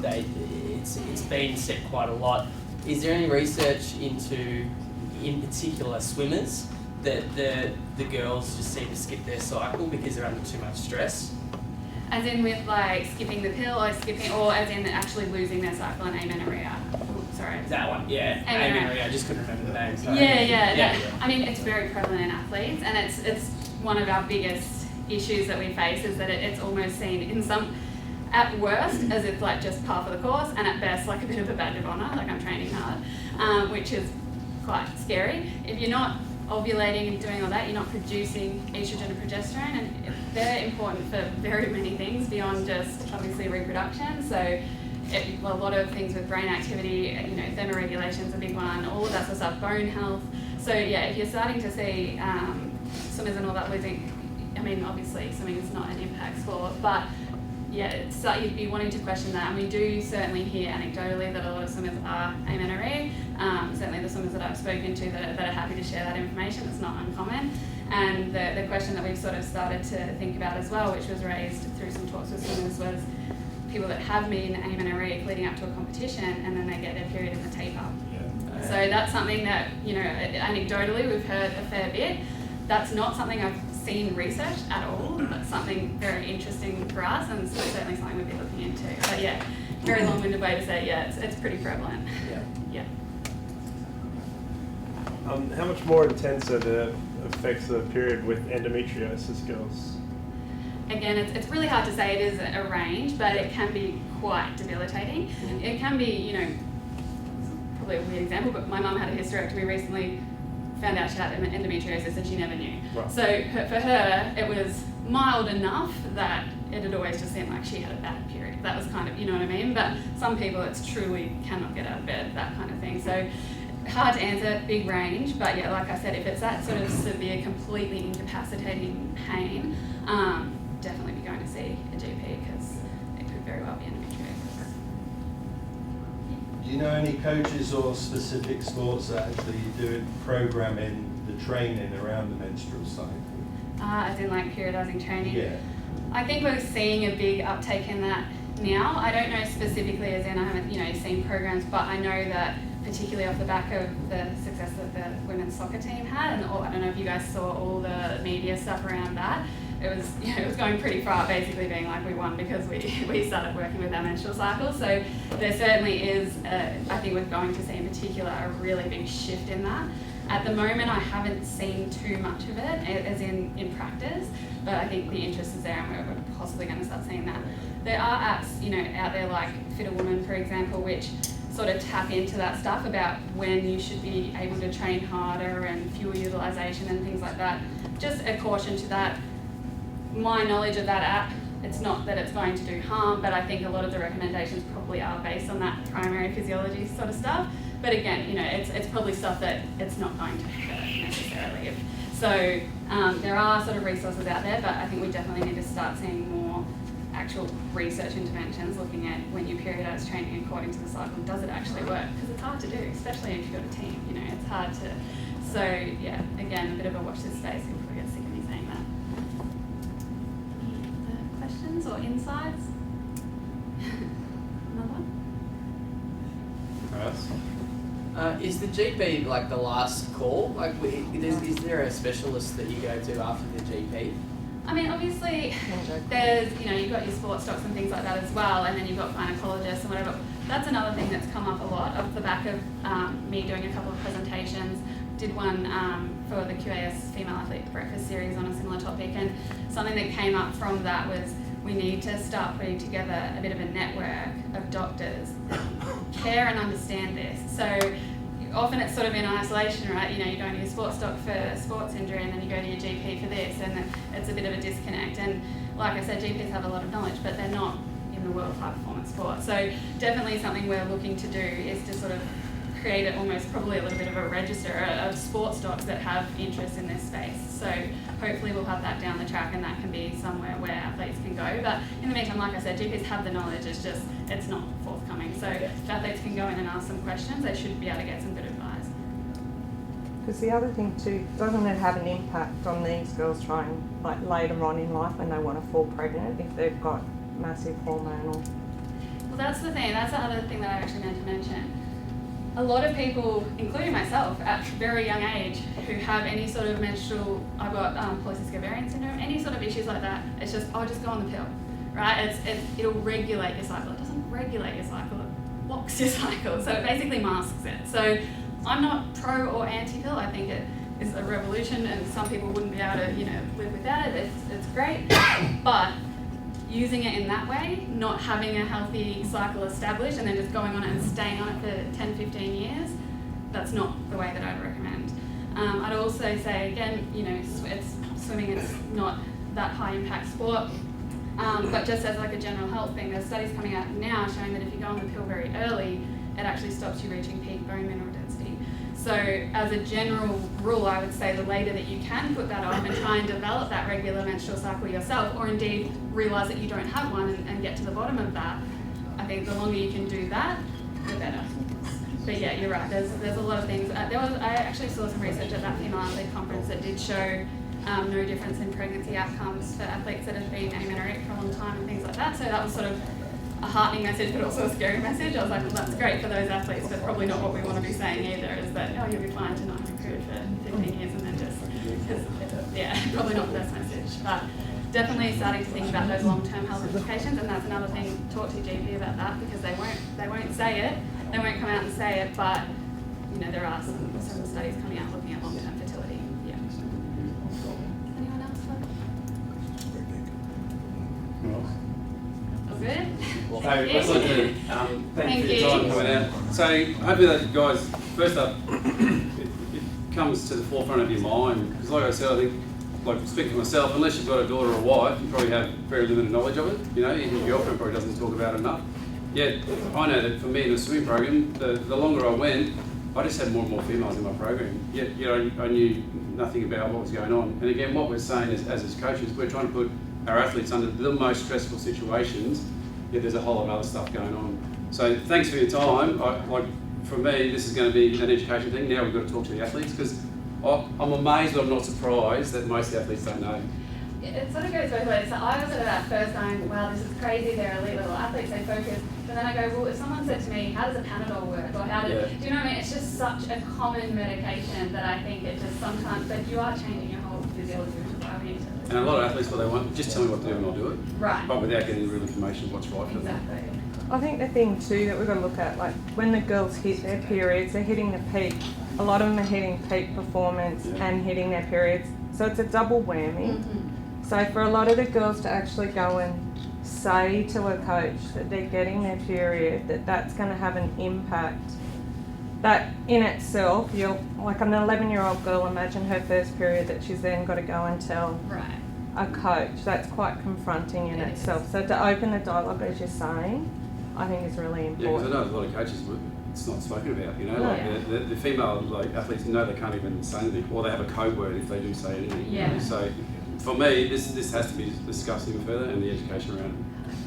it's been said quite a lot. Is there any research into, in particular, swimmers, that the girls just seem to skip their cycle because they're under too much stress? As in with like skipping the pill, or as in actually losing their cycle and amenorrhea? Sorry. That one, yeah. Amenorrhea. I just couldn't remember the name. Sorry. Yeah. I mean, it's very prevalent in athletes, and it's one of our biggest issues that we face, is that it's almost seen in some, at worst, as it's like just par for the course, and at best like a bit of a badge of honour, like I'm training hard, which is quite scary. If you're not ovulating and doing all that, you're not producing estrogen and progesterone, and they're important for very many things beyond just obviously reproduction. So a lot of things with brain activity, thermoregulation is a big one, all of that sort of stuff, bone health. So if you're starting to see swimmers and all that losing, I mean, obviously swimming is not an impact sport, but you'd be wanting to question that. And we do certainly hear anecdotally that a lot of swimmers are amenorrhea. Certainly the swimmers that I've spoken to that are happy to share that information, it's not uncommon. And the question that we've sort of started to think about as well, which was raised through some talks with swimmers, was people that have been amenorrheic leading up to a competition, and then they get their period in the taper. Yeah. So that's something that, anecdotally we've heard a fair bit. That's not something I've seen researched at all, but something very interesting for us, and certainly something we'd be looking into. But very long-winded way to say, it's pretty prevalent. Yeah. How much more intense are the effects of the period with endometriosis girls? Again, it's really hard to say. It is a range, but it can be quite debilitating. Mm-hmm. It can be, probably a weird example, but my mum had a hysterectomy recently, found out she had endometriosis and she never knew. Right. So for her, it was mild enough that it had always just seemed like she had a bad period. That was kind of, you know what I mean? But some people, it's truly cannot get out of bed, that kind of thing. So hard to answer, big range, but like I said, if it's that sort of severe, completely incapacitating pain, definitely be going to see a GP, because it could very well be endometriosis. Do you know any coaches or specific sports that actually do programming the training around the menstrual cycle? As in like periodizing training? Yeah. I think we're seeing a big uptake in that now. I don't know specifically, as in I haven't seen programs, but I know that particularly off the back of the success that the women's soccer team had, and I don't know if you guys saw all the media stuff around that. It was going pretty far, basically being like we won because we started working with our menstrual cycle. So there certainly is, I think we're going to see in particular a really big shift in that. At the moment, I haven't seen too much of it, as in practice, but I think the interest is there, and we're possibly going to start seeing that. There are apps, out there like Fit a Woman, for example, which sort of tap into that stuff about when you should be able to train harder and fuel utilization and things like that. Just a caution to that. my knowledge of that app, it's not that it's going to do harm, but I think a lot of the recommendations probably are based on that primary physiology sort of stuff. But again, it's probably stuff that it's not going to hurt necessarily. So there are sort of resources out there, but I think we definitely need to start seeing more actual research interventions looking at when you periodise training according to the cycle, does it actually work? Because it's hard to do, especially if you've got a team, it's hard to. So yeah, again, a bit of a watch this space if we get sick of me saying that. Any other questions or insights? Another one? Is the GP like the last call? Like, is there a specialist that you go to after the GP? I mean, obviously, there's, you've got your sports docs and things like that as well, and then you've got gynecologists and whatever. That's another thing that's come up a lot off the back of me doing a couple of presentations. Did one for the QAS Female Athlete Breakfast Series on a similar topic, and something that came up from that was we need to start putting together a bit of a network of doctors that care and understand this. So often it's sort of in isolation, right? You're going to your sports doc for sports injury and then you go to your GP for this, and it's a bit of a disconnect. And like I said, GPs have a lot of knowledge, but they're not in the world of high performance sport. So definitely something we're looking to do is to sort of create almost probably a little bit of a register of sports docs that have interest in this space. So hopefully we'll have that down the track, and that can be somewhere where athletes can go. But in the meantime, like I said, GPs have the knowledge, it's not forthcoming. So if athletes can go in and ask some questions, they should be able to get some good advice. Because the other thing too, doesn't it have an impact on these girls trying like later on in life when they want to fall pregnant if they've got massive hormonal? Well, that's the thing. That's the other thing that I actually meant to mention. A lot of people, including myself, at a very young age, who have any sort of menstrual, I've got polycystic ovarian syndrome, any sort of issues like that, it's just, I'll just go on the pill, right? It'll regulate your cycle. It doesn't regulate your cycle, it blocks your cycle. So it basically masks it. So I'm not pro or anti-pill. I think it is a revolution, and some people wouldn't be able to, live without it. It's great, but using it in that way, not having a healthy cycle established and then just going on it and staying on it for 10, 15 years, that's not the way that I'd recommend. I'd also say, again, swimming is not that high impact sport, but just as like a general health thing, there's studies coming out now showing that if you go on the pill very early, it actually stops you reaching peak bone mineral density. So as a general rule, I would say the later that you can put that on and try and develop that regular menstrual cycle yourself, or indeed realise that you don't have one and get to the bottom of that, I think the longer you can do that, the better. But yeah, you're right, there's a lot of things. I actually saw some research at that female athlete conference that did show no difference in pregnancy outcomes for athletes that have been amenorrheic for a long time and things like that. So that was sort of a heartening message, but also a scary message. I was like, well, that's great for those athletes, but probably not what we want to be saying either, is that, you'll be fine to not have a period for 15 years and then just, probably not the best message. But definitely starting to think about those long-term health implications, and that's another thing, talk to your GP about that, because they won't say it, they won't come out and say it, but there are some studies coming out looking at long-term fertility. Yeah. Anyone else? All good? So I'd like to thank you for your time coming out. So hopefully that, guys, first up, it comes to the forefront of your mind, because like I said, I think, like speaking for myself, unless you've got a daughter or a wife, you probably have very limited knowledge of it. Even your girlfriend probably doesn't talk about it enough. Yet I know that for me in the swimming program, the longer I went, I just had more and more females in my program. Yet I knew nothing about what was going on. And again, what we're saying is, as coaches, we're trying to put our athletes under the most stressful situations, yet there's a whole lot of other stuff going on. So thanks for your time. For me, this is going to be an education thing. Now we've got to talk to the athletes, because I'm amazed, but I'm not surprised that most athletes don't know. It sort of goes both ways. So I was at that first going, wow, this is crazy, they're elite little athletes, they focus. But then I go, well, if someone said to me, how does a Panadol work? Or how do you know what I mean? It's just such a common medication that I think it just sometimes, but you are changing your whole physiology, which is why we need to. And a lot of athletes, what they want, just tell me what to do and I'll do it. Right. But without getting the real information of what's right for them. Exactly. I think the thing too that we've got to look at, like when the girls hit their periods, they're hitting the peak. A lot of them are hitting peak performance and hitting their periods. So it's a double whammy. Mm-hmm. So for a lot of the girls to actually go and say to a coach that they're getting their period, that's going to have an impact. That in itself, like an 11-year-old girl, imagine her first period that she's then got to go and tell. Right. a coach, that's quite confronting in itself. So to open the dialogue, as you're saying, I think is really Yeah, because important. I know a lot of coaches, it's not spoken about, you know, No. like the female like athletes know they can't even say anything, or they have a code word if they do say anything. You know? Yeah. So for me, this has to be discussed even further, and the education around it.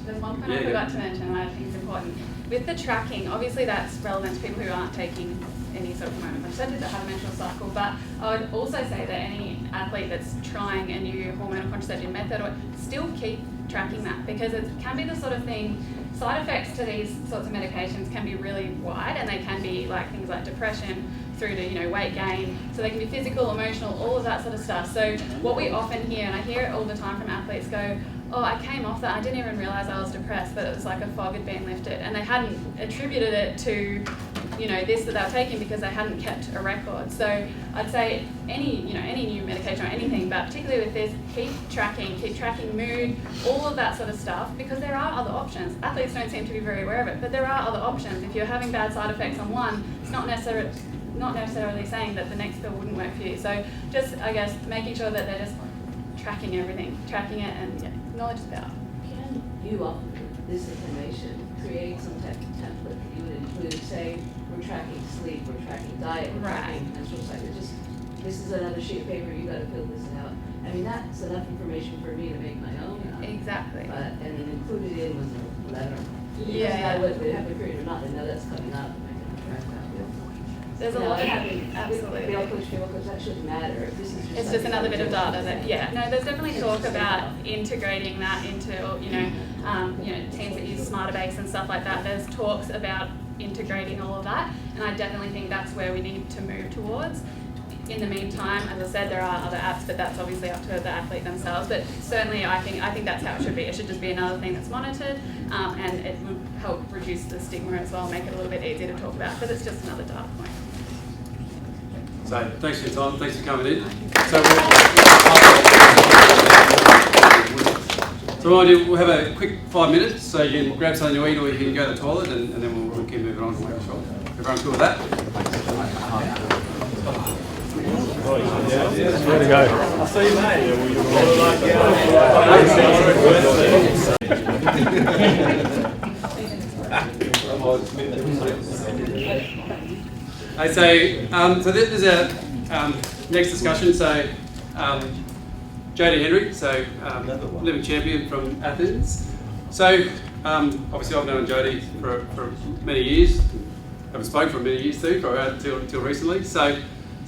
There's one point Yeah, I yeah. forgot to mention and I think is important. With the tracking, obviously that's relevant to people who aren't taking any sort of hormonal contraceptive that have a menstrual cycle, but I would also say that any athlete that's trying a new hormonal contraceptive method or still keep tracking that, because it can be the sort of thing, side effects to these sorts of medications can be really wide, and they can be like things like depression through to, you know, weight gain, so they can be physical, emotional, all of that sort of stuff. So what we often hear, and I hear it all the time from athletes, go, oh, I came off that, I didn't even realise I was depressed, but it was like a fog had been lifted, and they hadn't attributed it to, you know, this that they were taking because they hadn't kept a record. So I'd say any new medication or anything, but particularly with this, keep tracking mood, all of that sort of stuff, because there are other options. Athletes don't seem to be very aware of it, but there are other options. If you're having bad side effects on one, it's not necessarily saying that the next pill wouldn't work for you. So just, I guess, making sure that they're just tracking everything, tracking it, and yeah, knowledge is power. Can you, off of this information, create some type of template that you would include, say, we're tracking sleep, we're tracking diet, we're Right. tracking menstrual cycle, just, this is another sheet of paper, you gotta fill this out. I mean, that's enough information for me to make my own. Exactly. But, and then included in was a letter. Yeah. Whether they have a period or not, they know that's coming up, and I can track that. There's a You know, lot of having absolutely. Male coach, female coach, that shouldn't matter. This is just. It's just another bit of data that, yeah, no, there's definitely talk about integrating that into, teams that use Smarter Base and stuff like that. There's talks about integrating all of that, and I definitely think that's where we need to move towards. In the meantime, as I said, there are other apps, but that's obviously up to the athlete themselves. But certainly, I think that's how it should be. It should just be another thing that's monitored, and it would help reduce the stigma as well, make it a little bit easier to talk about, because it's just another data point. So thanks for your time, thanks for coming in. So what we'll have a quick 5 minutes, so you can grab something to eat or you can go to the toilet, and then we'll keep moving on. Everyone cool with that? Way to go. I'll see you, mate. So this is a next discussion. So Jodie Henry, so living champion from Athens. So obviously I've known Jodie for many years. Haven't spoken for many years too, until recently. So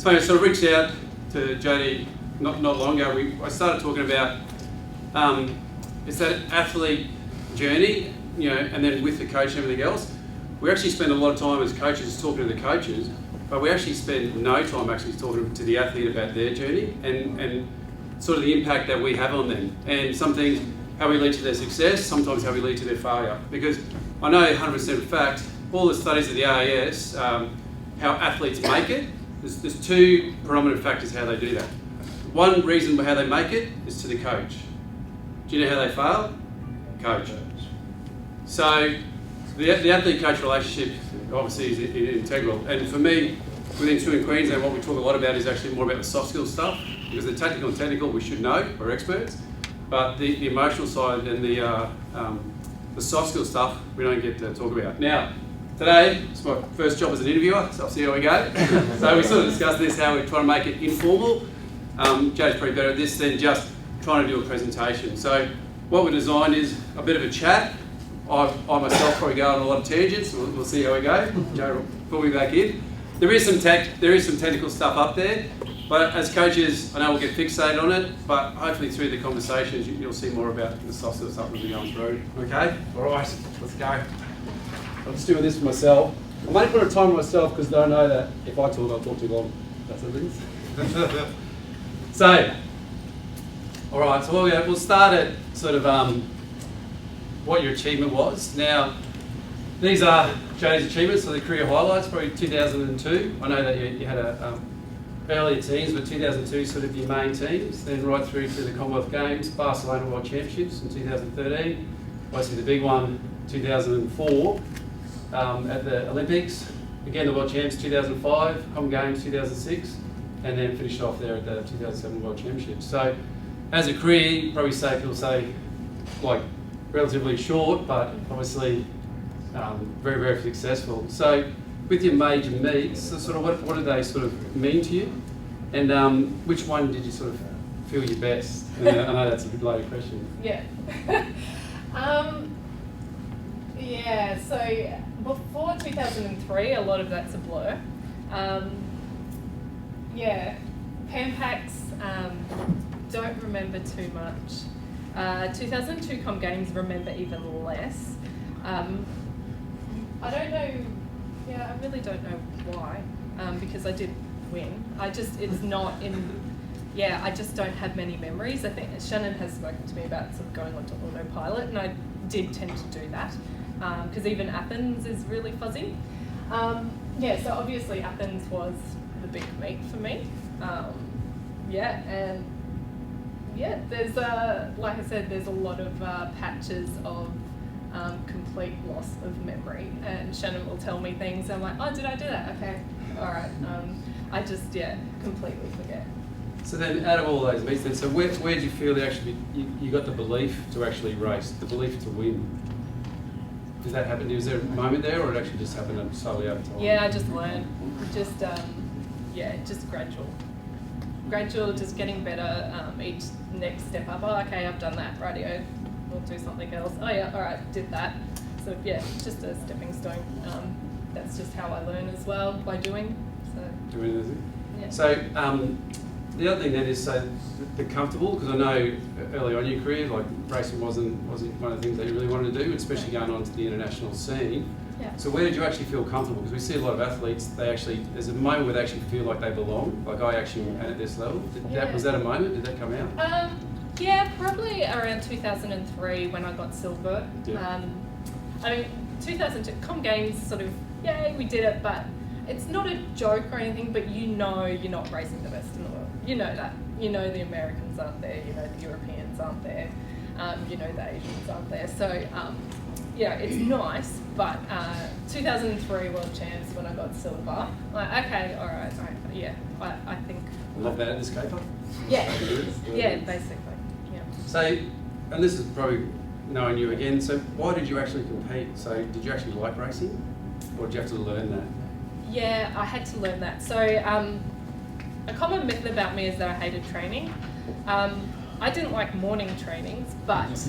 I sort of reached out to Jodie not long ago. I started talking about it's that athlete journey, you know, and then with the coach and everything else. We actually spend a lot of time as coaches talking to the coaches, but we actually spend no time actually talking to the athlete about their journey and sort of the impact that we have on them, and some things, how we lead to their success, sometimes how we lead to their failure. Because I know 100% fact, all the studies of the AAS, how athletes make it, there's two predominant factors how they do that. One reason how they make it is to the coach. Do you know how they fail? Coach. So the athlete-coach relationship obviously is integral. And for me, within Swimming Queensland, what we talk a lot about is actually more about the soft skill stuff, because the tactical and technical we should know, we're experts, but the emotional side and the soft skill stuff we don't get to talk about. Now, today, it's my first job as an interviewer, so I'll see how we go. So we sort of discussed this, how we're trying to make it informal. Joe's probably better at this than just trying to do a presentation. So what we designed is a bit of a chat. I myself probably go on a lot of tangents. We'll see how we go. Joe will pull me back in. There is some technical stuff up there, but as coaches, I know we'll get fixated on it, but hopefully through the conversations you'll see more about the soft skill stuff we'll be going through. Okay? All right, let's go. I'm just doing this for myself. I might put a timer on myself because I know that if I talk, I'll talk too long. That's what it is. So, all right, so we'll start at sort of what your achievement was. Now, these are Jodie's achievements, so the career highlights, probably 2002. I know that you had earlier teams, but 2002 sort of your main teams, then right through to the Commonwealth Games, Barcelona World Championships in 2013, obviously the big one, 2004 at the Olympics, again the World Champs 2005, Comm Games 2006, and then finished off there at the 2007 World Championships. So as a career, you probably say, people say, like, relatively short, but obviously very, very successful. So with your major meets, so sort of what do they sort of mean to you? And which one did you sort of feel your best? And I know that's a bit loaded question. Yeah. Yeah, so before 2003, a lot of that's a blur. Yeah, Pampacks, don't remember too much. 2002 Com Games, remember even less. I don't know, yeah, I really don't know why, because I did win. It's not in, yeah, I just don't have many memories. I think Shannon has spoken to me about sort of going onto autopilot, and I did tend to do that, because even Athens is really fuzzy. Yeah, so obviously Athens was the big meet for me. Yeah, and yeah, there's like I said, there's a lot of patches of complete loss of memory, and Shannon will tell me things. I'm like, oh, did I do that? Okay, all right. I just completely forget. So then, out of all those meets, then, so where did you feel you got the belief to actually race, the belief to win? Did that happen? Was there a moment there, or it actually just happened slowly over time? Yeah, I just learned. Just just gradual. Just getting better. Each next step up. Oh, okay, I've done that. Rightio, we'll do something else. Oh yeah, all right, did that. So yeah, just a stepping stone. That's just how I learn as well, by doing. So. Doing anything. Yeah. So the other thing then is the comfortable, because I know early on in your career, like racing wasn't one of the things that you really wanted to do, especially going on to the international scene. Yeah. So where did you actually feel comfortable? Because we see a lot of athletes, there's a moment where they actually feel like they belong, like I actually am at this level. Was that a moment? Did that come out? Yeah, probably around 2003 when I got silver. Yeah. I mean, 2002, Com Games sort of, yay, we did it, but it's not a joke or anything, but you know you're not racing the best in the world. You know that. You know the Americans aren't there, you know the Europeans aren't there, you know the Asians aren't there. So, yeah, it's nice, but 2003 World Champs when I got silver, like, okay, all right, yeah, I think... Not bad at the skate park? Yeah, yeah, basically, yeah. So, and this is probably knowing you again, so why did you actually compete? So did you actually like racing, or did you have to learn that? Yeah, I had to learn that. So a common myth about me is that I hated training. I didn't like morning trainings, but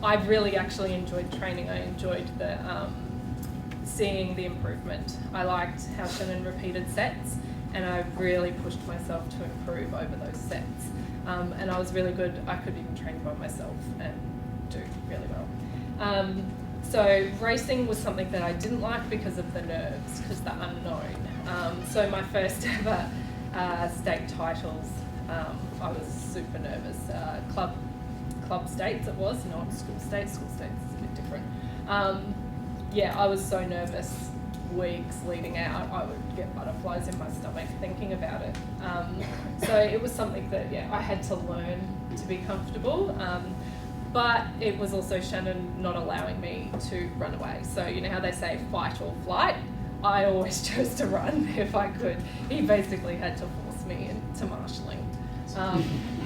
I really actually enjoyed training. I enjoyed the seeing the improvement. I liked how Shannon repeated sets, and I really pushed myself to improve over those sets. And I was really good. I could even train by myself and do really well. So racing was something that I didn't like because of the nerves, because the unknown. So my first ever state titles, I was super nervous. Club states it was, not school states. School states is a bit different. Yeah, I was so nervous weeks leading out. I would get butterflies in my stomach thinking about it. So it was something that, yeah, I had to learn to be comfortable. But it was also Shannon not allowing me to run away. So you know how they say fight or flight? I always chose to run if I could. He basically had to force me into marshalling.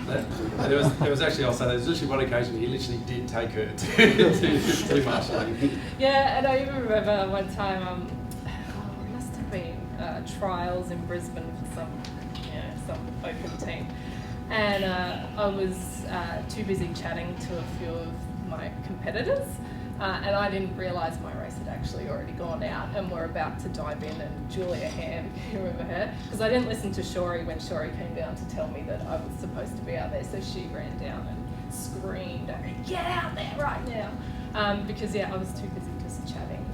There was actually, I'll say, there was literally one occasion he literally did take her to marshalling. Yeah, and I even remember one time, it must have been trials in Brisbane for some open team. And I was too busy chatting to a few of my competitors, and I didn't realise my race had actually already gone out and we're about to dive in. And Julia Ham, you remember her? Because I didn't listen to Shori when Shori came down to tell me that I was supposed to be out there, so she ran down and screamed at me, "Get out there right now!" Because yeah, I was too busy just chatting.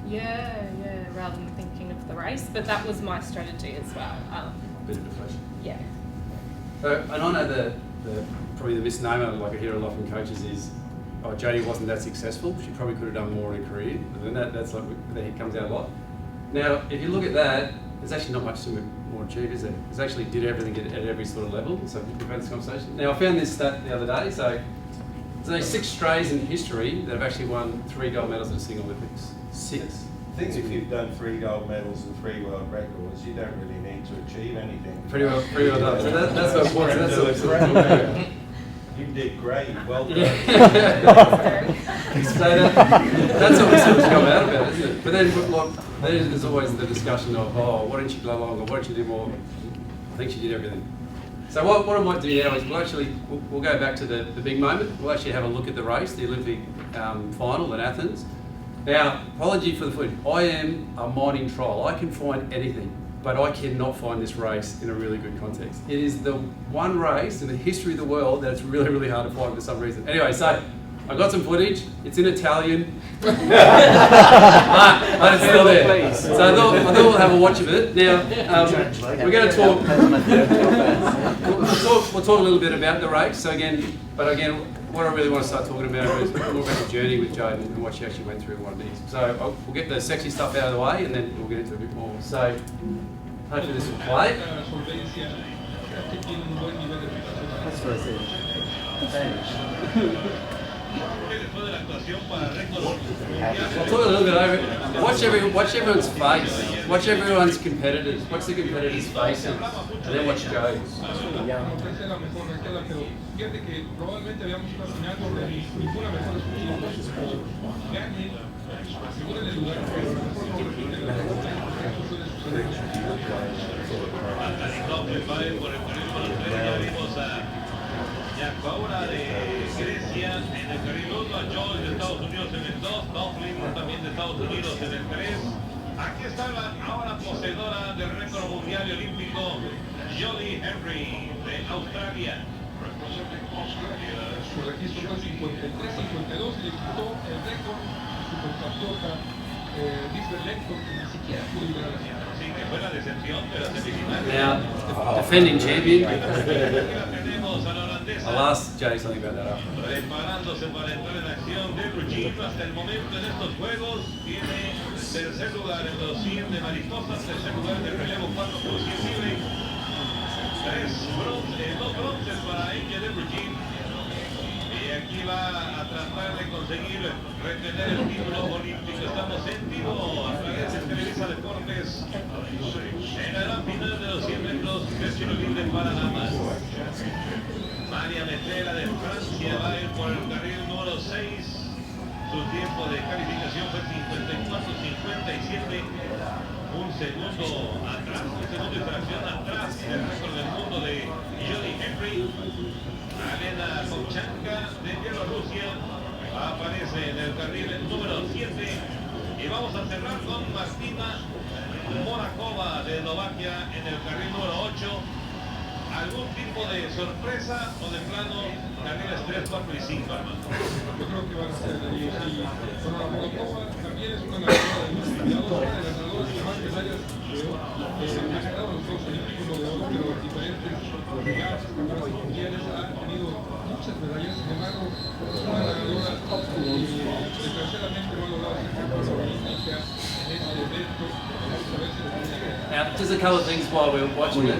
Yeah, rather than thinking of the race. But that was my strategy as well. Bit of deflation. Yeah. And I know probably the misnomer, like I hear a lot from coaches, is, oh, Jodie wasn't that successful. She probably could have done more in her career. And that's like, that comes out a lot. Now, if you look at that, there's actually not much more achieved, is there? It's actually did everything at every sort of level. So we've had this conversation. Now, I found this stat the other day. So there's only 6 strays in history that have actually won 3 gold medals at a single Olympics. 6. think if you've done 3 gold medals and 3 world records, you don't really need to achieve anything. Pretty well done. So that's what important. That's what we're talking about. You did great. Well done. So that's what we sort of come out about, isn't it? But then, like, then there's always the discussion of, oh, why didn't you go longer? Why didn't you do more? I think she did everything. So what I might do now is we'll go back to the big moment. We'll actually have a look at the race, the Olympic final in Athens. Now, apology for the footage. I am a mining troll. I can find anything, but I cannot find this race in a really good context. It is the one race in the history of the world that it's really, really hard to find for some reason. Anyway, so I got some footage. It's in Italian, but it's still there. So I thought we'll have a watch of it. Now, we're going to talk. We'll talk a little bit about the race. So again, what I really want to start talking about is more about the journey with Jodie and what she actually went through and what it is. So we'll get the sexy stuff out of the way and then we'll get into a bit more. So hopefully this will play. That's what I said. I'll talk a little bit over it. Watch everyone's face. Watch everyone's competitors. Watch the competitors' faces. And then watch Jodie's. Ahora de Grecia en el carril 1, a Joel de Estados Unidos en el 2, Coughlin también de Estados Unidos en el 3. Aquí está la ahora poseedora del récord mundial y olímpico, Jodie Henry de Australia. Su registro fue 53-52 y le quitó el récord su compatriota Lisbeth Lector, que ni siquiera pudo llegar a la final. Sí, que fue la decepción de la semifinal. Now, defending champion. Tenemos a la holandesa. I'll ask Jodie something about that after. Preparándose para entrar en acción de Brugin. Hasta el momento en estos juegos tiene tercer lugar en los 100 de mariposas, tercer lugar de relevo 4 por 100 libre. 2 bronces para ella de Brugin. Y aquí va a tratar de conseguir retener el título olímpico. Estamos en vivo a través de Televisa Deportes en la gran final de los 100 metros de tiro libre para damas. María Metela de Francia va a ir por el carril número 6. Su tiempo de calificación fue 54-57. Un segundo de fracción atrás del récord del mundo de Jodie Henry. Alena Kovchanka de Bielorrusia aparece en el carril número 7 y vamos a cerrar con Martina Morakova de Eslovaquia en el carril número 8. ¿Algún tipo de sorpresa o de plano carriles 3, 4 y 5, hermano? Yo creo que van a ser de ellos. Y bueno, la Morakova también es una ganadora de muchas medallas, de las ganadoras de más medallas. Ha ganado los Juegos Olímpicos de oro, pero diferentes campeonatos mundiales, ha tenido muchas medallas. Sin embargo, es una ganadora y desgraciadamente no ha logrado ser campeona olímpica en este evento. Vamos a ver si lo consigue. Now, just a couple of things while we're watching it.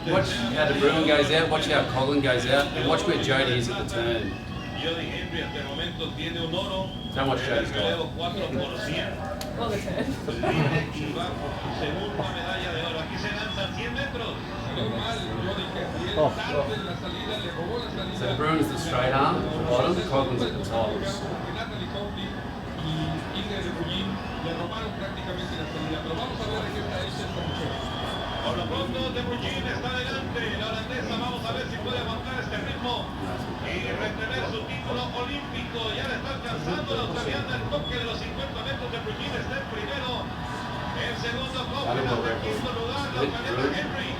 Watch how De Bruin goes out, watch how Colin goes out, and watch where Jodie is at the turn. Jodie Henry hasta el momento tiene un oro. Don't watch Jodie's Relevo goal. 4 por 100. Well, the turn. Y va por segunda medalla de oro. Aquí se lanzan 100 metros. Salió mal, Jodie Henry. Tarde en la salida, le robó la salida. So De Bruin is the straight arm at the bottom, Colin's at the top. Natalie Coughlin y Ingrid de Brugin le robaron prácticamente la salida. Pero vamos a ver de qué está hecha esta mujer. Por lo pronto, De Brugin está adelante. La holandesa, vamos a ver si puede aguantar este ritmo y retener su título olímpico. Ya le está alcanzando la australiana el toque de los 50 metros. De Brugin está en primero. En segundo, Coughlin hasta el quinto lugar. La australiana Henry.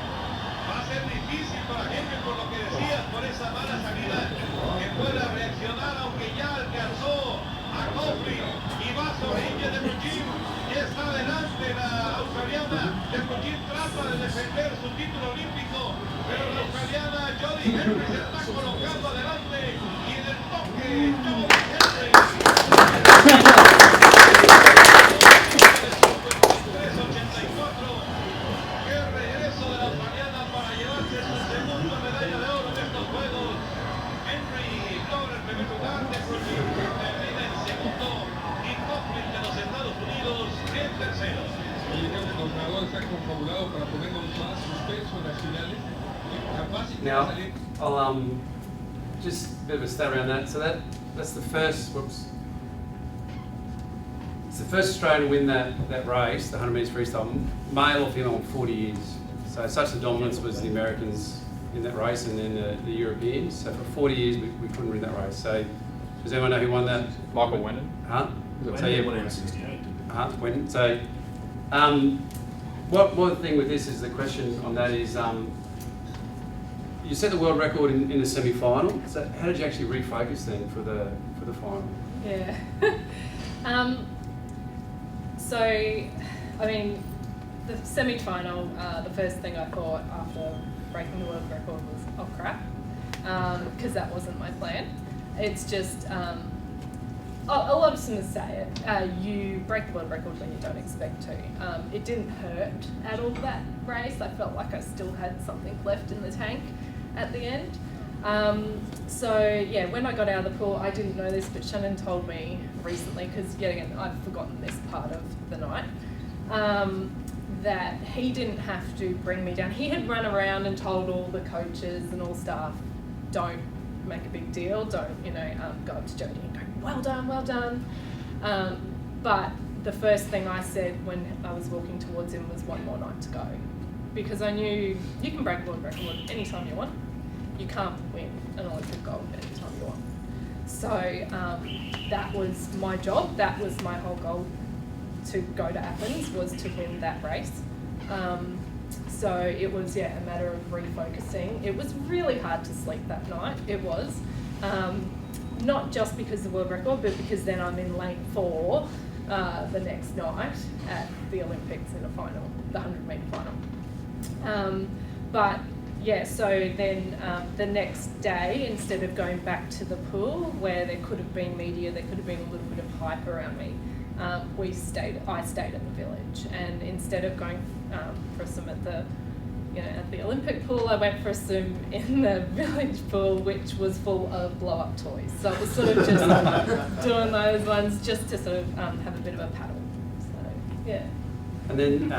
Va a ser difícil para Henry por lo que decías, por esa mala salida, que pueda reaccionar, aunque ya alcanzó a Coughlin y va sobre ella De Brugin. Ya está adelante la australiana. De Brugin trata de defender su título olímpico, pero la australiana Jodie Henry se está colocando adelante y en el toque Jodie Henry. 3.84. Qué regreso de la australiana para llevarse su segunda medalla de oro en estos juegos. Henry logra el primer lugar. De Brugin termina en segundo y Coughlin de los Estados Unidos. Qué Now, I'll just a bit of a stat around that. So that's the first. It's the first Australian to win that race, the 100 metres freestyle, male or female, in 40 years. So such the dominance was the Americans in that race, and then the Europeans. So for 40 years we couldn't win that race. So does anyone know who won that? Michael Wennon. Huh? So yeah, won in 68. Wennon. So one thing with this is the question on that is you set the world record in the semi-final. So how did you actually refocus then for the final? Yeah. So, I mean, the semi-final, the first thing I thought after breaking the world record was, oh crap, because that wasn't my plan. It's just, a lot of swimmers say it, you break the world record when you don't expect to. It didn't hurt at all that race. I felt like I still had something left in the tank at the end. So yeah, when I got out of the pool, I didn't know this, but Shannon told me recently, because yet again, I've forgotten this part of the night, that he didn't have to bring me down. He had run around and told all the coaches and all staff, don't make a big deal, don't, go up to Jodie and go, well done, well done. But the first thing I said when I was walking towards him was one more night to go. Because I knew you can break world record anytime you want. You can't win an Olympic gold anytime you want. So that was my job. That was my whole goal to go to Athens, was to win that race. So it was, a matter of refocusing. It was really hard to sleep that night. It was. Not just because of the world record, but because then I'm in lane 4 the next night at the Olympics in a final, the 100 metre final. So then the next day, instead of going back to the pool where there could have been media, there could have been a little bit of hype around me, I stayed at the village, and instead of going for a swim at the Olympic pool, I went for a swim in the village pool, which was full of blow-up toys. So it was sort of just doing those ones just to sort of have a bit of a paddle. So yeah. And then,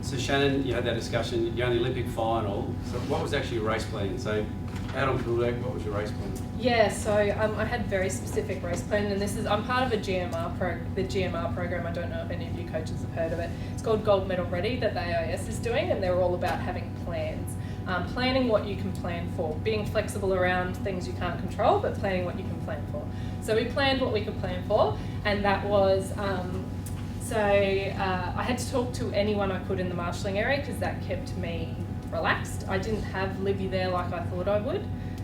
so Shannon, you had that discussion. You're in the Olympic final. So what was actually your race plan? So out on pool deck, what was your race plan? Yeah, so I had a very specific race plan, and I'm part of the GMR program. I don't know if any of you coaches have heard of it. It's called Gold Medal Ready, that the AIS is doing, and they're all about having plans. Planning what you can plan for, being flexible around things you can't control, but planning what you can plan for. So we planned what we could plan for, and that was, I had to talk to anyone I could in the marshalling area, because that kept me relaxed. I didn't have Libby there like I thought I would.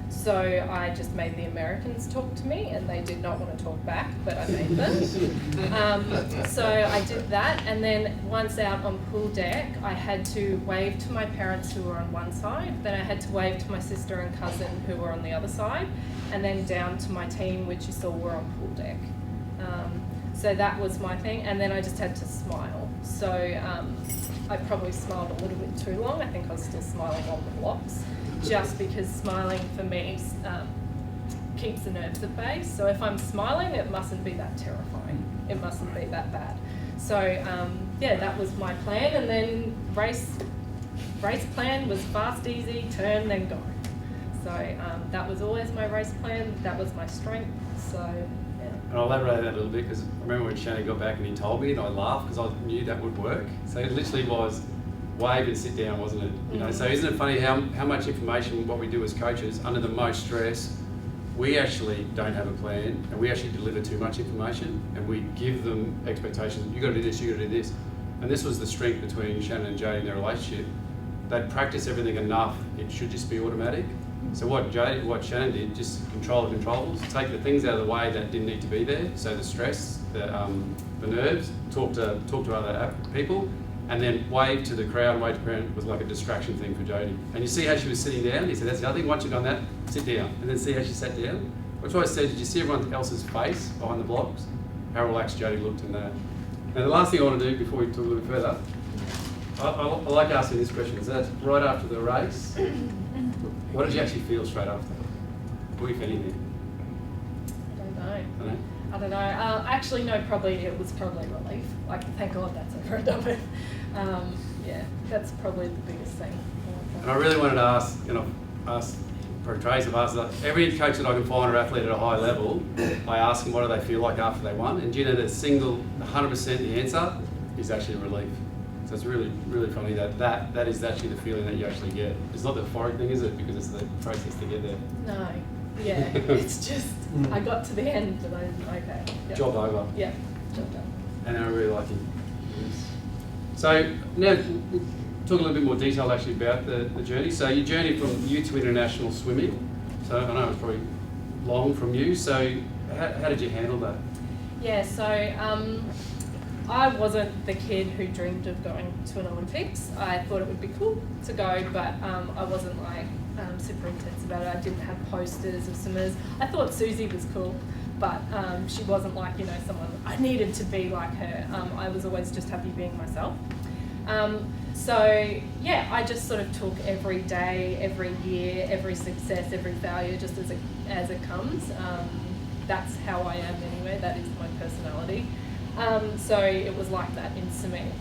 So I just made the Americans talk to me, and they did not want to talk back, but I made them. So I did that, and then once out on pool deck, I had to wave to my parents who were on one side, then I had to wave to my sister and cousin who were on the other side, and then down to my team, which you saw were on pool deck. So that was my thing, and then I just had to smile. So I probably smiled a little bit too long. I think I was still smiling on the blocks, just because smiling for me keeps the nerves at bay. So if I'm smiling, it mustn't be that terrifying. It mustn't be that bad. So that was my plan. And then race plan was fast, easy, turn, then go. So that was always my race plan. That was my strength. So yeah. And I'll elaborate on that a little bit, because I remember when Shannon got back and he told me, and I laughed because I knew that would work. So it literally was wave and sit down, wasn't it? So isn't it funny how much information, what we do as coaches, under the most stress, we actually don't have a plan, and we actually deliver too much information, and we give them expectations. You got to do this, you got to do this. And this was the strength between Shannon and Jodie in their relationship. They'd practice everything enough, it should just be automatic. So what Shannon did, just control the controllables, take the things out of the way that didn't need to be there. So the stress, the nerves, talk to other people, and then wave to the crowd. Wave to the crowd was like a distraction thing for Jodie. And you see how she was sitting down? He said, that's the other thing, once you've done that, sit down. And then see how she sat down? Which I said, did you see everyone else's face behind the blocks? How relaxed Jodie looked in that. Now the last thing I want to do before we talk a little bit further, I like asking this question. So that's right after the race. What did you actually feel straight after? What if anything? I don't know. Actually, no, it was probably relief. Like, thank God that's over and done with. That's probably the biggest thing. And I really wanted to ask, for Trace, I've asked every coach that I can find or athlete at a high level, I ask them what do they feel like after they won, and do you know that 100% the answer is actually relief. So it's really, really funny that is actually the feeling that you actually get. It's not the euphoric thing, is it? Because it's the process to get there. No. Yeah. It's just I got to the end and I'm okay. Yep. Job over. Yeah. Job done. And I'm really lucky. So now we'll talk a little bit more detail actually about the journey. So your journey from youth to international swimming. So I know it was probably long from you. So how did you handle that? Yeah. So I wasn't the kid who dreamed of going to an Olympics. I thought it would be cool to go, but I wasn't like super intense about it. I didn't have posters of swimmers. I thought Susie was cool, but she wasn't like, someone I needed to be like her. I was always just happy being myself. So yeah, I just sort of took every day, every year, every success, every failure just as it comes. That's how I am anyway. That is my personality. So it was like that in swimming.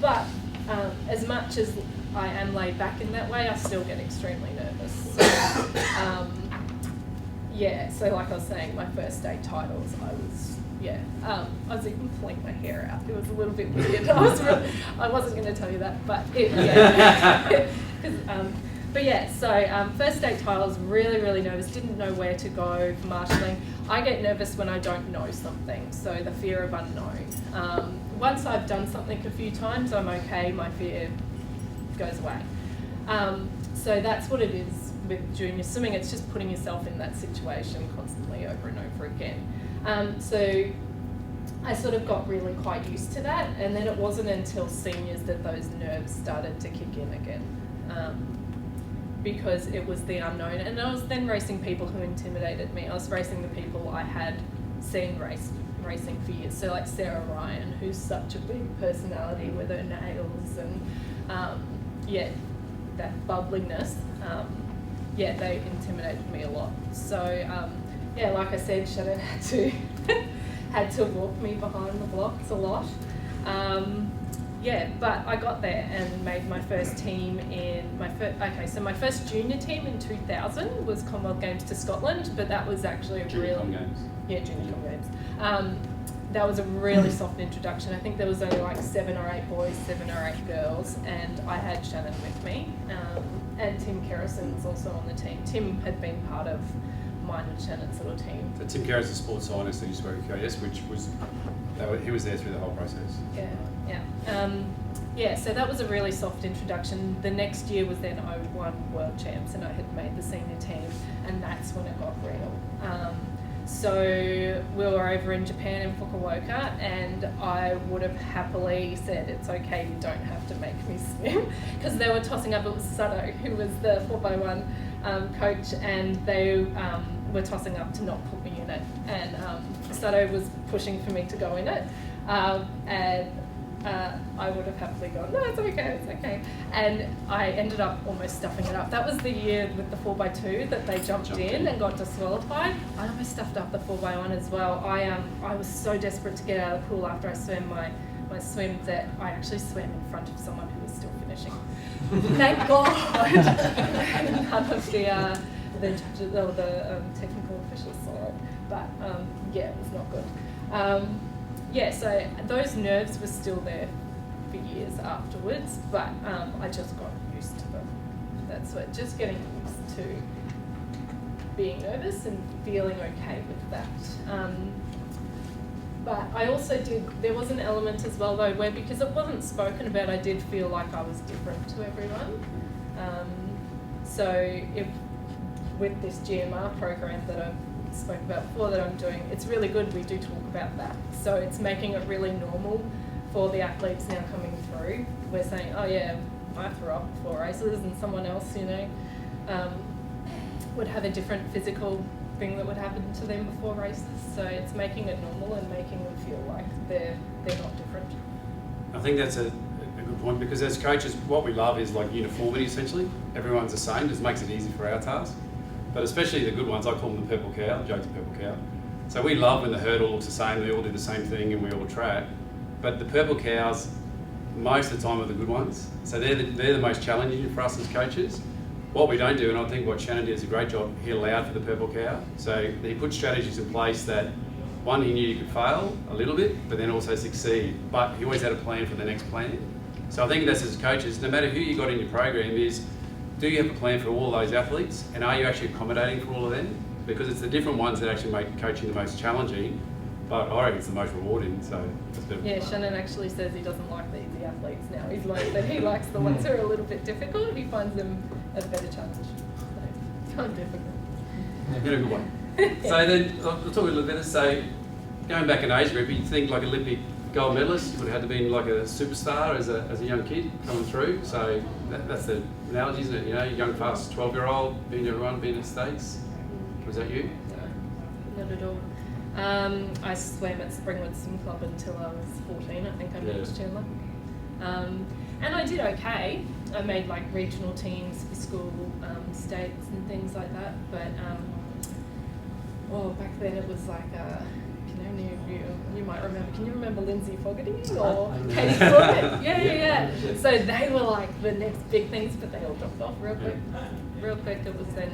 But as much as I am laid back in that way, I still get extremely nervous. So, yeah, so like I was saying, my first day titles, I was even pulling my hair out. It was a little bit weird. I wasn't going to tell you that, but yeah. But yeah, so first day titles, really, really nervous. Didn't know where to go for marshalling. I get nervous when I don't know something, so the fear of unknown. Once I've done something a few times, I'm okay, my fear goes away. So that's what it is with junior swimming. It's just putting yourself in that situation constantly over and over again. So I sort of got really quite used to that, and then it wasn't until seniors that those nerves started to kick in again. Because it was the unknown, and I was then racing people who intimidated me. I was racing the people I had seen racing for years. So like Sarah Ryan, who's such a big personality with her nails and that bubbliness. They intimidated me a lot. So like I said, Shannon had to walk me behind the blocks a lot. But I got there and made my first team in my first junior team in 2000 was Commonwealth Games to Scotland, but that was actually a Junior Com Games. Yeah, Junior Com Games. That was a really soft introduction. I think there was only like 7 or 8 boys, 7 or 8 girls, and I had Shannon with me. And Tim Kerrison was also on the team. Tim had been part of mine and Shannon's little team. So Tim Kerrison is a sports scientist that used to work at KS, he was there through the whole process. So that was a really soft introduction. The next year was then 01 World Champs, and I had made the senior team, and that's when it got real. So we were over in Japan in Fukuoka, and I would have happily said, it's okay, you don't have to make me swim, because they were tossing up. It was Sato, who was the 4x1 coach, and they were tossing up to not put me in it. And Sato was pushing for me to go in it, I would have happily gone, no, it's okay. And I ended up almost stuffing it up. That was the year with the 4x2 that they jumped in and got disqualified. I almost stuffed up the 4x1 as well. I was so desperate to get out of the pool after I swam my swim that I actually swam in front of someone who was still finishing. Thank God! None of the judges or the technical officials saw it. But it was not good. So those nerves were still there for years afterwards, but I just got used to them. That's what, just getting used to being nervous and feeling okay with that. But I also there was an element as well though where, because it wasn't spoken about, I did feel like I was different to everyone. With this GMR program that I've spoke about before that I'm doing, it's really good we do talk about that. So it's making it really normal for the athletes now coming through. We're saying, oh yeah, I threw up before races, and someone else, would have a different physical thing that would happen to them before races. So it's making it normal and making them feel like they're not different. I think that's a good point, because as coaches, what we love is like uniformity essentially. Everyone's the same, just makes it easy for our task. But especially the good ones, I call them the purple cow, joke's the purple cow. So we love when the herd all looks the same, they all do the same thing and we all track. But the purple cows, most of the time are the good ones. So they're the most challenging for us as coaches. What we don't do, and I think what Shannon did is a great job, he allowed for the purple cow. So he put strategies in place that, one, he knew you could fail a little bit, but then also succeed. But he always had a plan for the next plan. So I think that's as coaches, no matter who you got in your program, is do you have a plan for all those athletes, and are you actually accommodating for all of them? Because it's the different ones that actually make coaching the most challenging, but I reckon it's the most rewarding. So it's a bit Yeah, Shannon actually says he doesn't like the easy athletes now. He's like that he likes the ones who are a little bit difficult. He finds them a better challenge. So, kind of difficult. in a good way. So then, I'll talk a little bit. So going back in age group, you'd think like Olympic gold medalist, you would have had to be like a superstar as a young kid coming through. So that's the analogy, isn't it? You know, young, fast 12-year-old, being everyone, being in the States. Was that you? No, not at all. I swam at Springwood Swim Club until I was 14, I think I moved to Chandler. And I did okay. I made like regional teams for school, states and things like that. But back then it was like, you might remember, can you remember Lindsay Fogarty or Katie Corbett? Yeah. So they were like the next big things, but they all dropped off real quick. Real quick, it was then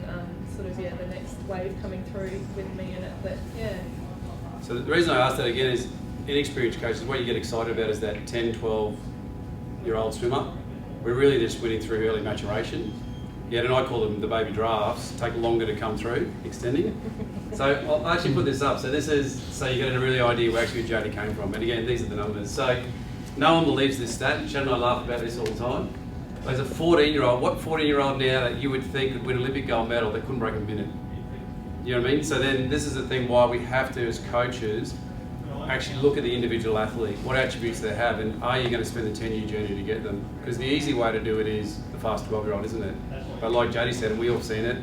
the next wave coming through with me in it. But yeah. So the reason I asked that again is, inexperienced coaches, what you get excited about is that 10, 12-year-old swimmer. We're really just winning through early maturation. Yeah, and I call them the baby drafts, take longer to come through, extending. So I'll actually put this up. So this is, so you get a really idea where actually Jodie came from. And again, these are the numbers. So no one believes this stat. Shannon and I laugh about this all the time. There's a 14-year-old, what 14-year-old now that you would think could win an Olympic gold medal that couldn't break a minute? You know what I mean? So then this is the thing why we have to, as coaches, actually look at the individual athlete, what attributes they have, and are you going to spend the 10-year journey to get them? Because the easy way to do it is the fast 12-year-old, isn't it? But like Jodie said, and we all have seen it,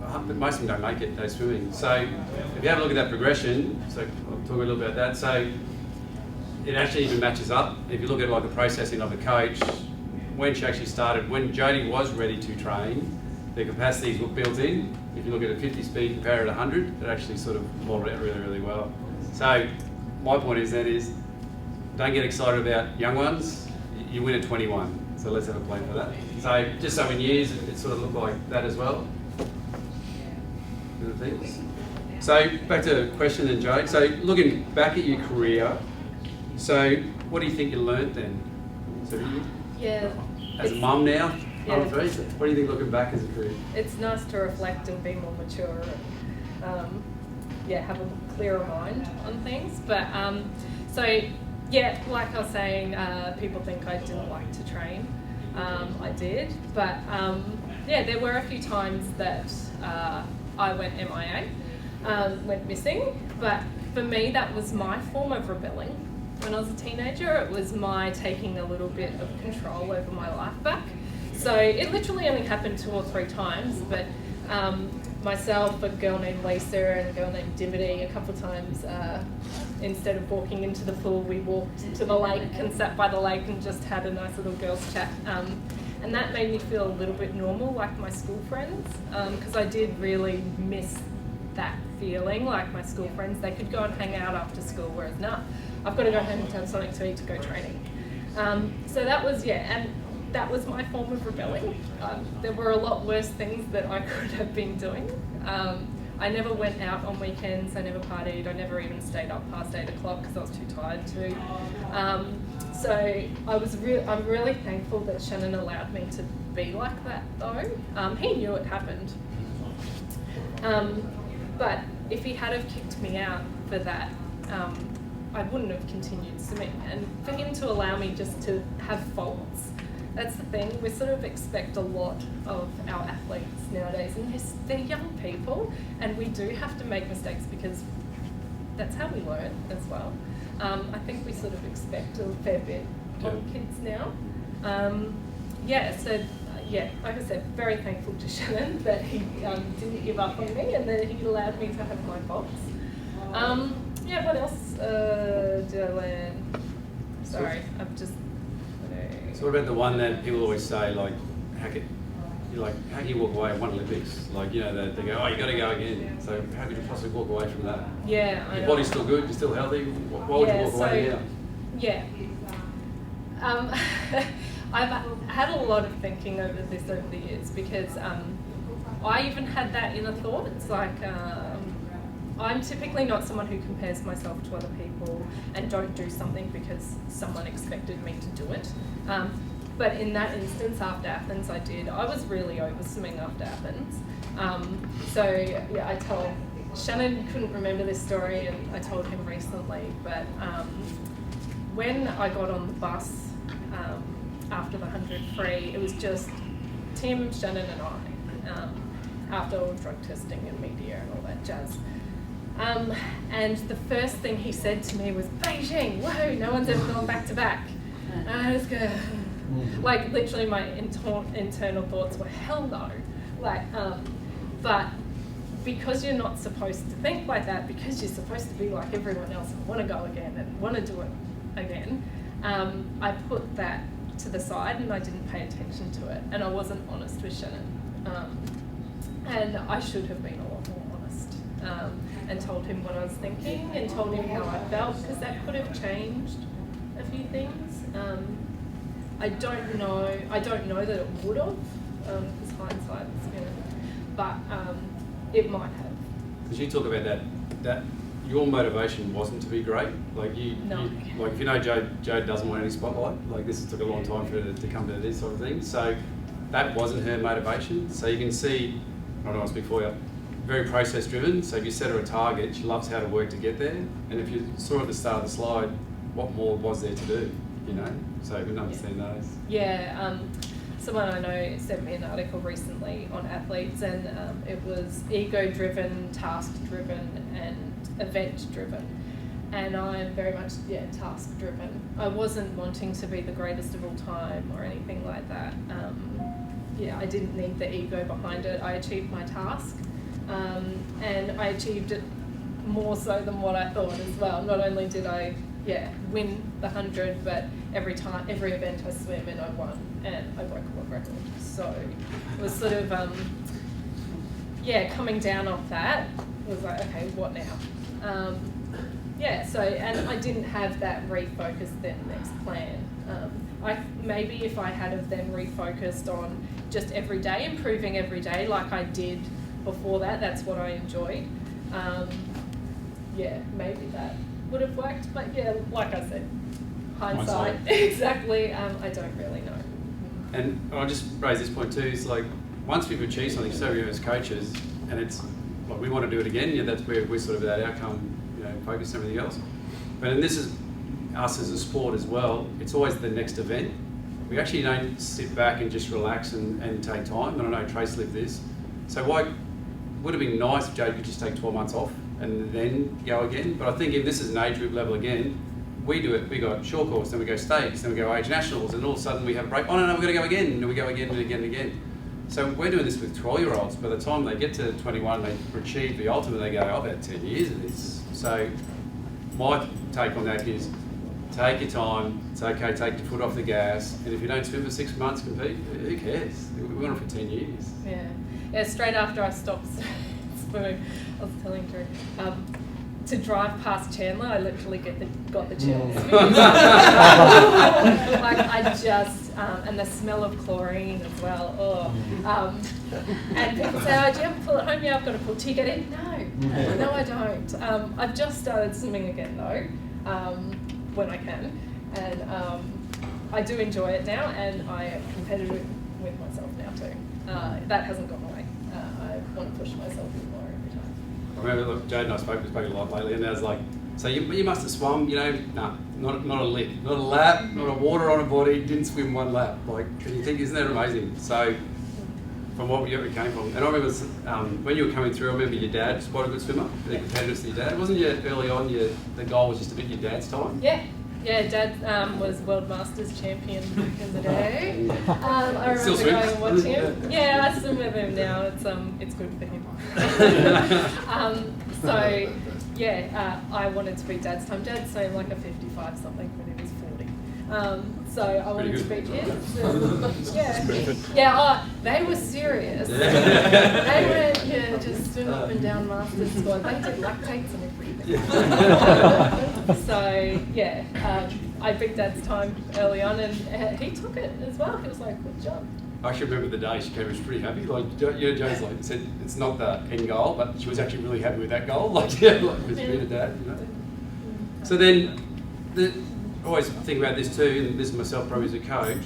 but most of them don't make it, they're swimming. So if you have a look at that progression, so I'll talk a little bit about that. So it actually even matches up. If you look at like the processing of a coach, when she actually started, when Jodie was ready to train, the capacities were built in. If you look at a 50 speed, compare it to 100, it actually sort of modeled out really, really well. So my point is don't get excited about young ones. You win at 21, so let's have a plan for that. So just so in years, it sort of looked like that as well. Good things. So back to the question then, Jade. So looking back at your career, so what do you think you learnt then? So as a mum now, mum three, so what do you think looking back as a career? It's nice to reflect and be more mature and have a clearer mind on things. But like I was saying, people think I didn't like to train. I did, but there were a few times that I went MIA, went missing. But for me, that was my form of rebelling. When I was a teenager, it was my taking a little bit of control over my life back. So it literally only happened 2 or 3 times, but myself, a girl named Lisa and a girl named Dimity, a couple of times, instead of walking into the pool, we walked to the lake and sat by the lake and just had a nice little girls' chat. And that made me feel a little bit normal, like my school friends, because I did really miss that feeling, like my school friends. They could go and hang out after school, whereas I've got to go home and have something to eat to go training. So that was, and that was my form of rebelling. There were a lot worse things that I could have been doing. I never went out on weekends, I never partied, I never even stayed up past 8 o'clock because I was too tired to. So I'm really thankful that Shannon allowed me to be like that though. He knew it happened. But if he had have kicked me out for that, I wouldn't have continued swimming. And for him to allow me just to have faults, that's the thing. We sort of expect a lot of our athletes nowadays, and they're young people, and we do have to make mistakes because that's how we learn as well. I think we sort of expect a fair bit of kids now. Like I said, very thankful to Shannon that he didn't give up on me and that he allowed me to have my faults. What else did I learn? Sorry, I've just... So what about the one that people always say, like, how can you walk away at one Olympics? Like, you know, they go, oh, you got to go again. So how could you possibly walk away from that? Yeah, I know. Your body's still good, you're still healthy. Why would you walk away now? Yeah. I've had a lot of thinking over this over the years because I even had that inner thought. It's like I'm typically not someone who compares myself to other people and don't do something because someone expected me to do it. But in that instance, after Athens, I did. I was really over swimming after Athens. So yeah, I told Shannon couldn't remember this story, and I told him recently. But when I got on the bus after the 100 free, it was just Tim, Shannon, and I. After all drug testing and media and all that jazz. And the first thing he said to me was, "Beijing, whoa, no one's ever gone back to back." And I was going, like, literally my internal thoughts were, hell no. Like, but because you're not supposed to think like that, because you're supposed to be like everyone else and want to go again and want to do it again, I put that to the side and I didn't pay attention to it, and I wasn't honest with Shannon. And I should have been a lot more honest, and told him what I was thinking and told him how I felt, because that could have changed a few things. I don't know that it would have, because hindsight is, but it might have. Because you talk about that your motivation wasn't to be great. Like like if you know Jode doesn't want any spotlight. Like this took a long time for her to come to this sort of thing. So that wasn't her motivation. So you can see, I don't know, I'll speak for you, very process driven. So if you set her a target, she loves how to work to get there. And if you saw at the start of the slide, what more was there to do? So we can understand those. Yeah, someone I know sent me an article recently on athletes, and it was ego-driven, task-driven, and event-driven. And I'm very much, task-driven. I wasn't wanting to be the greatest of all time or anything like that. I didn't need the ego behind it. I achieved my task, and I achieved it more so than what I thought as well. Not only did I win the 100, but every event I swam in, I won, and I broke a world record. So it was sort of, coming down off that, was like, okay, what now? And I didn't have that refocus then next plan. Maybe if I had of them refocused on just every day, improving every day like I did before that, that's what I enjoyed. Maybe that would have worked, but like I said, hindsight. Exactly, I don't really know. And I'll just raise this point too, is like, once we've achieved something, so we as coaches, and it's like we want to do it again, that's where we're sort of that outcome, focus and everything else. But and this is us as a sport as well, it's always the next event. We actually don't sit back and just relax and take time, and I know Trace lived this. So would have been nice if Jade could just take 12 months off and then go again. But I think if this is an age group level again, we do it, we got short course, then we go states, then we go age nationals, and all of a sudden we have a break. Oh no, we're going to go again, and we go again and again and again. So we're doing this with 12-year-olds. By the time they get to 21, they achieve the ultimate, they go, I've had 10 years of this. So my take on that is, take your time, it's okay, take your foot off the gas, and if you don't swim for 6 months, compete, who cares? We went on for 10 years. Yeah, straight after I stopped swimming, I was telling Drew, to drive past Chandler, I literally got the chills. And the smell of chlorine as well. And people say, do you have a pool at home? Yeah, I've got a pool. Do you get in? No, I don't. I've just started swimming again though, when I can. And I do enjoy it now, and I am competitive with myself now too. That hasn't gone away. I want to push myself even more every time. I remember Jade and I spoke a lot lately, and I was like, so you must have swum, nah, not a lick, not a lap, not a water on a body, didn't swim one lap. Like, and you think, isn't that amazing? So, from what we came from, and I remember when you were coming through, I remember your dad was quite a good swimmer, the competitors to your dad. Wasn't you early on, the goal was just to beat your dad's time? Yeah, Dad was World Masters champion back in the day. I Still remember going swims? and watching him. Yeah, I swim with him now. It's good for him. I wanted to beat Dad's time. Dad swam like a 55 something when he was 40. So I wanted to beat his. They were serious. They weren't just swim up and down Masters squad. They did lactates and everything. I beat Dad's time early on, and he took it as well. He was like, good job. I actually remember the day she came, she was pretty happy. Like, Joe's like said, it's not the end goal, but she was actually really happy with that goal. Like, yeah, like with being a dad, you know. So then, I always think about this too, and this is myself probably as a coach.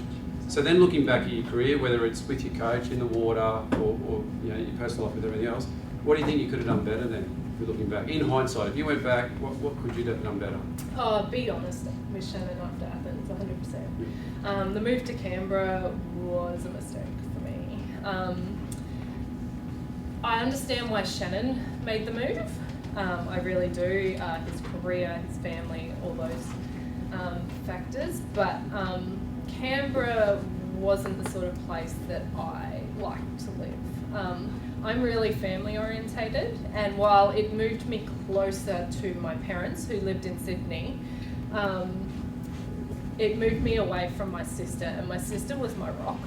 So then looking back at your career, whether it's with your coach, in the water, or you know, your personal life with everything else, what do you think you could have done better then, if you're looking back? In hindsight, if you went back, what could you have done better? Oh, be honest with Shannon after Athens, 100%. The move to Canberra was a mistake for me. I understand why Shannon made the move. I really do. His career, his family, all those factors. But Canberra wasn't the sort of place that I like to live. I'm really family orientated, and while it moved me closer to my parents who lived in Sydney, it moved me away from my sister, and my sister was my rock.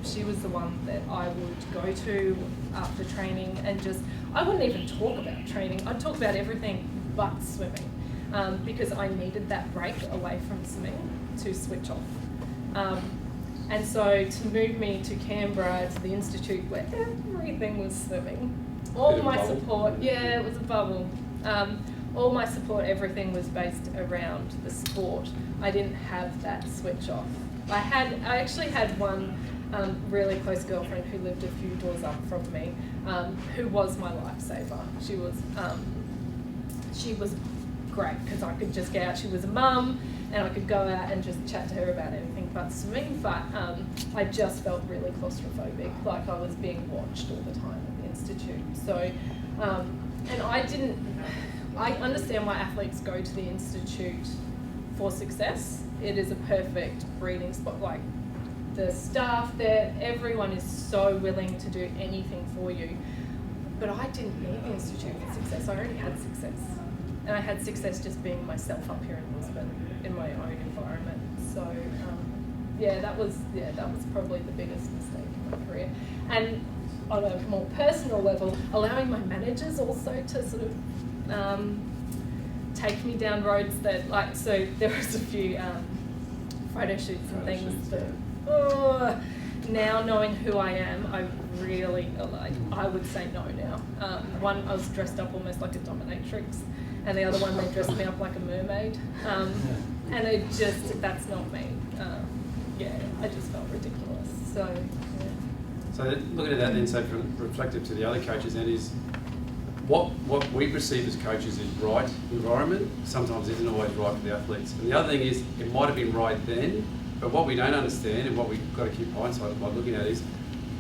She was the one that I would go to after training, and I wouldn't even talk about training. I'd talk about everything but swimming, because I needed that break away from swimming to switch off. And so to move me to Canberra, to the institute where everything was swimming, all my support, yeah, it was a bubble. All my support, everything was based around the sport. I didn't have that switch off. I actually had one really close girlfriend who lived a few doors up from me, who was my lifesaver. She was great because I could just get out. She was a mum, and I could go out and just chat to her about anything but swimming. But I just felt really claustrophobic, like I was being watched all the time at the institute. So, and I understand why athletes go to the institute for success. It is a perfect breeding spot. Like, the staff there, everyone is so willing to do anything for you. But I didn't need the institute for success. I already had success. And I had success just being myself up here in Brisbane in my own environment. So that was probably the biggest mistake in my career. And on a more personal level, allowing my managers also to sort of take me down roads that, like, so there was a few photo shoots and things that, now knowing who I am, I really, I would say no now. One, I was dressed up almost like a dominatrix, and the other one, they dressed me up like a mermaid. And that's not me. I just felt ridiculous. So, yeah. So looking at that then, so reflective to the other coaches then is, what we perceive as coaches is right environment sometimes isn't always right for the athletes. And the other thing is, it might have been right then, but what we don't understand and what we've got to keep hindsight by looking at is,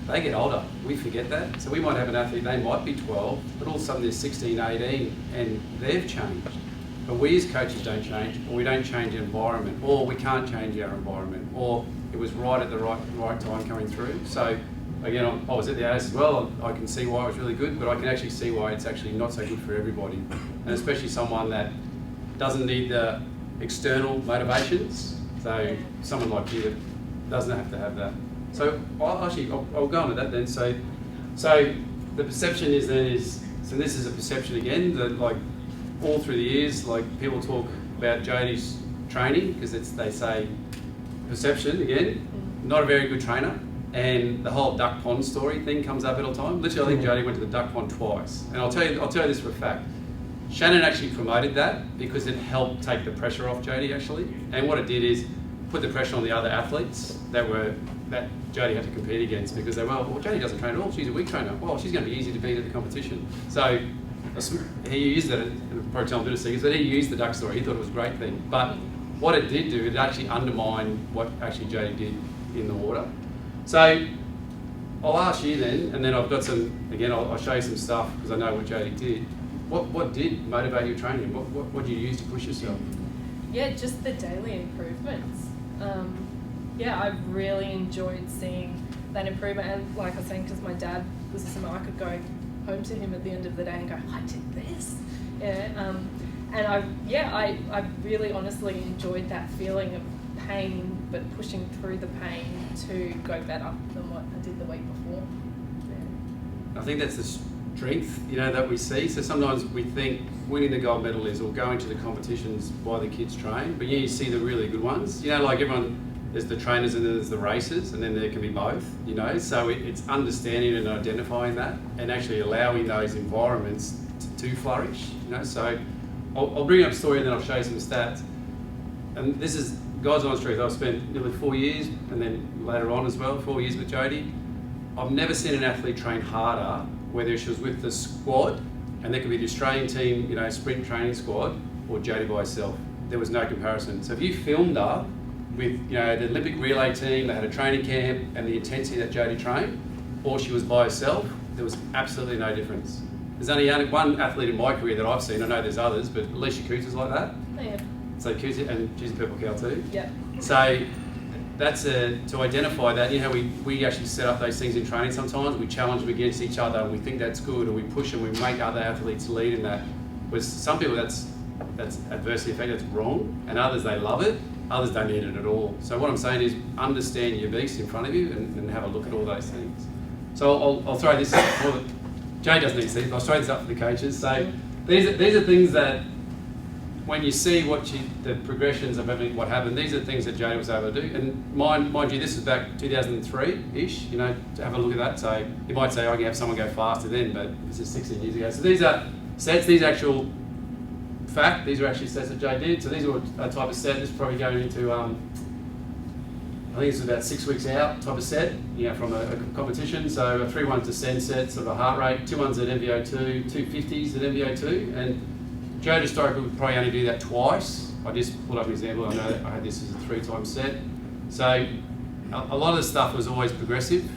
they get older. We forget that. So we might have an athlete, they might be 12, but all of a sudden they're 16, 18, and they've changed. But we as coaches don't change, or we don't change the environment, or we can't change our environment, or it was right at the right time coming through. So again, I was at the AS as well. I can see why it was really good, but I can actually see why it's actually not so good for everybody, and especially someone that doesn't need the external motivations. So someone like you that doesn't have to have that. So I'll go on to that then. So the perception is so this is a perception again, that like all through the years, like people talk about Jodie's training because they say perception again, not a very good trainer. And the whole duck pond story thing comes up all the time. Literally, I think Jodie went to the duck pond twice. And I'll tell you this for a fact. Shannon actually promoted that because it helped take the pressure off Jodie actually. And what it did is put the pressure on the other athletes that Jodie had to compete against, because they were, well, Jodie doesn't train at all. She's a weak trainer. Well, she's going to be easy to beat at the competition. So he used that, probably tell him a bit of secrets, but he used the duck story. He thought it was a great thing. But what it did do, it actually undermined what actually Jodie did in the water. So I'll ask you then, and then I've got some, again, I'll show you some stuff because I know what Jodie did. What did motivate your training? What did you use to push yourself? Yeah, just the daily improvements. I really enjoyed seeing that improvement. And like I was saying, because my dad was a swimmer, I could go home to him at the end of the day and go, I did this. And I really honestly enjoyed that feeling of pain, but pushing through the pain to go better than what I did the week before. Yeah. I think that's the strength, that we see. So sometimes we think winning the gold medal is, or going to the competitions while the kids train, but you see the really good ones. You know, like everyone, there's the trainers and then there's the racers, and then there can be both, you know. So it's understanding and identifying that and actually allowing those environments to flourish, you know. So I'll bring up a story and then I'll show you some stats. And this is God's honest truth. I've spent nearly 4 years, and then later on as well, 4 years with Jodie. I've never seen an athlete train harder, whether she was with the squad, and there could be the Australian team, you know, sprint training squad, or Jodie by herself. There was no comparison. So if you filmed her with, you know, the Olympic relay team, they had a training camp and the intensity that Jodie trained, or she was by herself, there was absolutely no difference. There's only one athlete in my career that I've seen. I know there's others, but Alicia Coutts like that. Oh, yeah. So Coutts, and she's a purple cow too. Yeah. So that's to identify that. You know, we actually set up those things in training sometimes. We challenge them against each other, and we think that's good, or we push them, we make other athletes lead in that. With some people that's adversely affected, that's wrong, and others they love it, others don't need it at all. So what I'm saying is understand your beast in front of you and have a look at all those things. So I'll throw this, Jay doesn't need to see, I'll throw this up for the coaches. So these are things that when you see the progressions of everything, what happened, these are the things that Jodie was able to do. And mind you, this is back 2003-ish, you know, to have a look at that. So you might say, I can have someone go faster then, but this is 16 years ago. So these are sets, these are actual fact, these are actually sets that Jay did. So these are a type of set, this is probably going into, I think it's about 6 weeks out type of set, you know, from a competition. So a 3-1 descent set, sort of a heart rate, 2-1s at MVO2, 250s at MVO2, and Joe historically would probably only do that twice. I just pulled up an example. I know that I had this as a 3-time set. So a lot of the stuff was always progressive.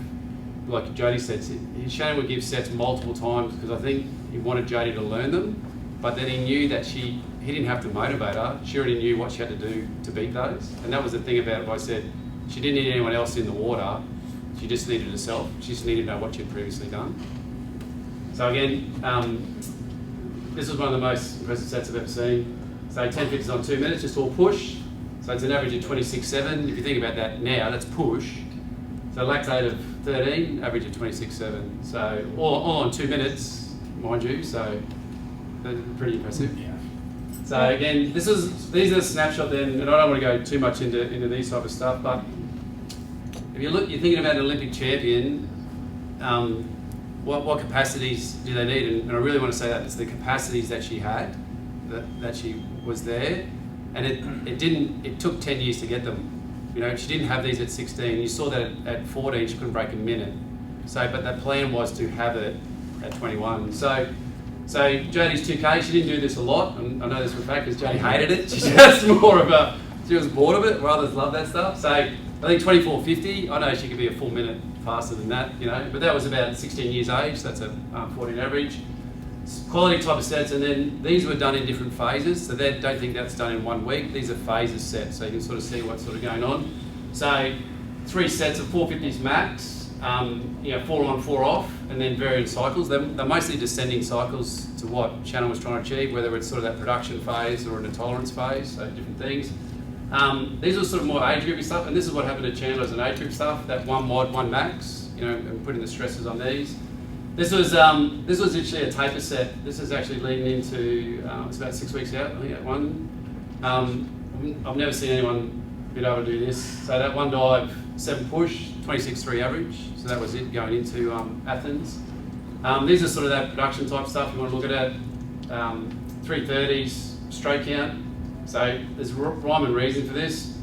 Like Jodie said, Shannon would give sets multiple times because I think he wanted Jodie to learn them. But then he knew that he didn't have to motivate her. She already knew what she had to do to beat those. And that was the thing about it. I said she didn't need anyone else in the water. She just needed herself. She just needed to know what she had previously done. So again, this was one of the most impressive sets I've ever seen. So 10 50s on 2 minutes, just all push. So it's an average of 26.7. If you think about that now, that's push. So lactate of 13, average of 26.7. So all on 2 minutes, mind you. So they're pretty impressive. Yeah. So again, these are the snapshot then, and I don't want to go too much into these type of stuff, but if you look, you're thinking about an Olympic champion. What capacities do they need? And I really want to say that it's the capacities that she had, that she was there, and it took 10 years to get them. You know, she didn't have these at 16. You saw that at 14 she couldn't break a minute. So, but that plan was to have it at 21. So Jodie's 2K, she didn't do this a lot, and I know this for a fact because Jodie hated it. She's just more of she was bored of it, where others love that stuff. So I think 24.50, I know she could be a full minute faster than that, you know, but that was about 16 years age, so that's a 14 average. Quality type of sets, and then these were done in different phases, so they don't think that's done in 1 week. These are phases set, so you can sort of see what's sort of going on. So 3 sets of 450s max, you know, 4 on, 4 off, and then varying cycles. They're mostly descending cycles to what Shannon was trying to achieve, whether it's sort of that production phase or an intolerance phase, so different things. These are sort of more age groupy stuff, and this is what happened to Chandler's and age group stuff, that 1 mod, 1 max, you know, and putting the stresses on these. This was actually a taper set. This is actually leading into, it's about 6 weeks out, I think, at one. I've never seen anyone be able to do this. So that 1 dive, 7 push, 26.3 average. So that was it going into Athens. These are sort of that production type stuff you want to look at. 330s, straight count. So there's rhyme and reason for this.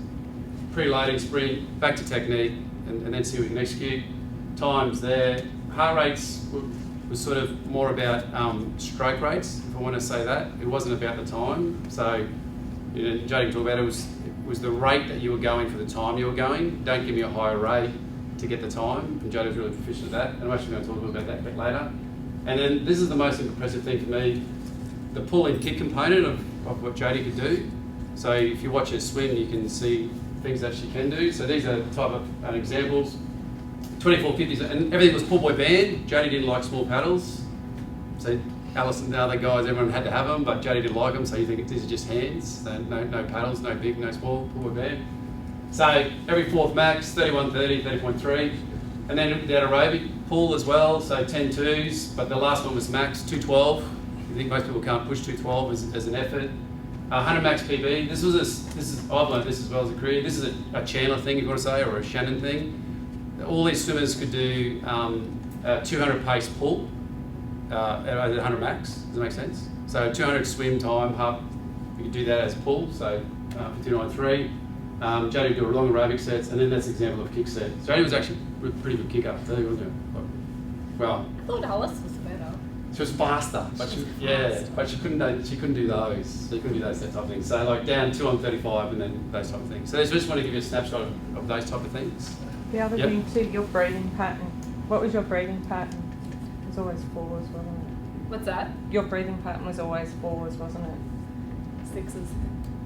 Pre-loading sprint, back to technique, and then see what we can execute. Times there. Heart rates was sort of more about stroke rates, if I want to say that. It wasn't about the time. So, you know, Jodie can talk about it, was the rate that you were going for the time you were going. Don't give me a higher rate to get the time. And Jodie was really proficient at that. And I'm actually going to talk a little bit about that a bit later. And then this is the most impressive thing for me, the pull and kick component of what Jodie could do. So if you watch her swim, you can see things that she can do. So these are type of examples. 24.50s, and everything was pull by band. Jodie didn't like small paddles. So Alison and the other guys, everyone had to have them, but Jodie didn't like them, so you think these are just hands. So no paddles, no big, no small, pull by band. So every 4th max, 31.30, 30.3. And then the aerobic pull as well, so 10 twos, but the last one was max, 212. You think most people can't push 212 as an effort. 100 max PB. I've learned this as well as a career. This is a Chandler thing, if you want to say, or a Shannon thing. All these swimmers could do a 200 pace pull at 100 max. Does that make sense? So 200 swim time, half. You could do that as pull. So for 293. Jodie would do a long aerobic sets, and then that's an example of a kick set. Jodie was actually a pretty good kicker too, wasn't it? Well, I thought Alice was better. she was faster, but she couldn't do those. She couldn't do those that type of things. So like down 2 on 35, and then those type of things. So I just want to give you a snapshot of those type of things. The other thing too, your breathing pattern. What was your breathing pattern? It was always 4s, wasn't it? What's that? Your breathing pattern was always 4s, wasn't it? 6s.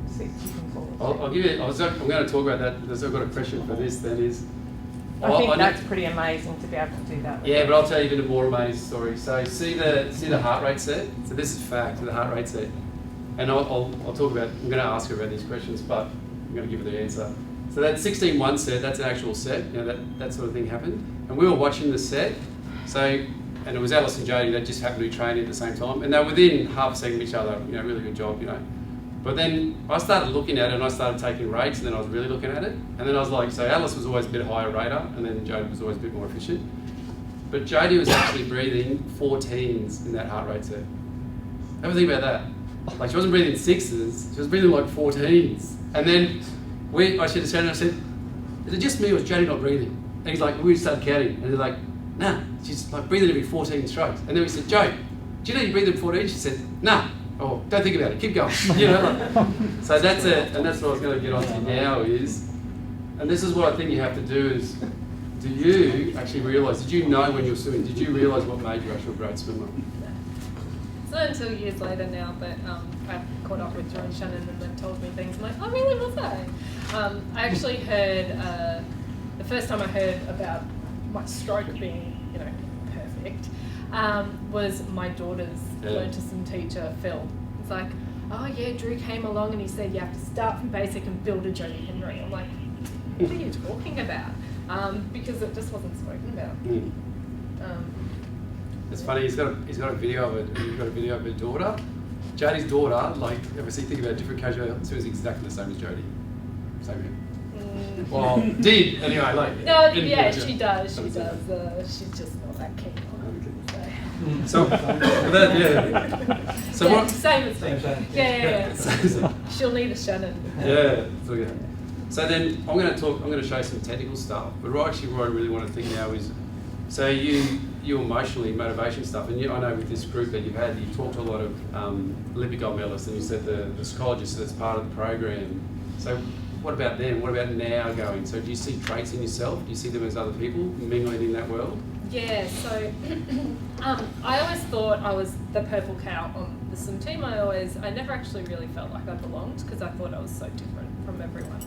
6s and 4s. I'll give you. I'm going to talk about that because I've got a question for this. That is. I think that's pretty amazing to be able to do that. Yeah, but I'll tell you even a more amazing story. So see the heart rate set. So this is fact, the heart rate set, and I'll talk about. I'm going to ask her about these questions, but I'm going to give her the answer. So that 16-1 set, that's an actual set. You know, that sort of thing happened, and we were watching the set. So, and it was Alice and Jodie that just happened to be training at the same time, and they were within half a second of each other. You know, really good job. You know. But then I started looking at it and I started taking rates, and then I was really looking at it. And then I was like, so Alice was always a bit higher rater, and then Jodie was always a bit more efficient. But Jodie was actually breathing 14s in that heart rate set. Have a think about that. Like she wasn't breathing 6s, she was breathing like 14s. And then I said to Shannon, I said, is it just me or is Jodie not breathing? And he's like, we started counting. And they're like, nah, she's like breathing every 14 strokes. And then we said, Jo, do you know you breathe every 14? She said, nah. Oh, don't think about it, keep going. You know, like, so that's it, and that's what I was going to get onto now is, and this is what I think you have to do is, do you actually realise, did you know when you're swimming, did you realise what made you actually a great swimmer? It's not until years later now that I caught up with Joe and Shannon and they've told me things. I'm like, oh really, was I? I actually heard, the first time I heard about my stroke being, you know, perfect, was my daughter's learn-to-swim teacher, Phil. It's like, oh yeah, Drew came along and he said you have to start from basic and build a Jodie Henry. I'm like, what are you talking about? Because it just wasn't spoken about. It's funny, he's got a video of it. He's got a video of her daughter. Jodie's daughter, like, obviously think about different casual swimmers exactly the same as Jodie. Same here. Well, did anyway. Like no, yeah, she does. She does. She's just not that keen on it. So that, yeah. So yeah, what? Same as me. Yeah. She'll need a Shannon. Yeah. So then I'm going to show some technical stuff. But actually, what I really want to think now is, so you emotionally motivation stuff, and I know with this group that you've had, you've talked to a lot of Olympic gold medalists, and you said the psychologists that's part of the program. So what about them? What about now going? So do you see traits in yourself? Do you see them as other people mingling in that world? Yeah, so I always thought I was the purple cow on the swim team. I never actually really felt like I belonged because I thought I was so different from everyone.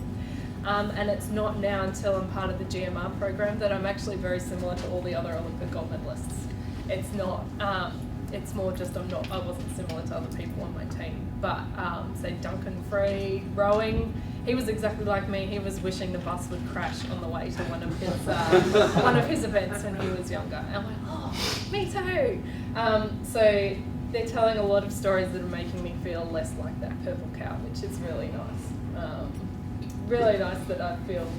And it's not now until I'm part of the GMR program that I'm actually very similar to all the other Olympic gold medalists. It's not, it's more just I wasn't similar to other people on my team. But say Duncan Free, rowing, he was exactly like me. He was wishing the bus would crash on the way to one of his events when he was younger. And I'm like, oh, me too. So they're telling a lot of stories that are making me feel less like that purple cow, which is really nice. Really nice that I feel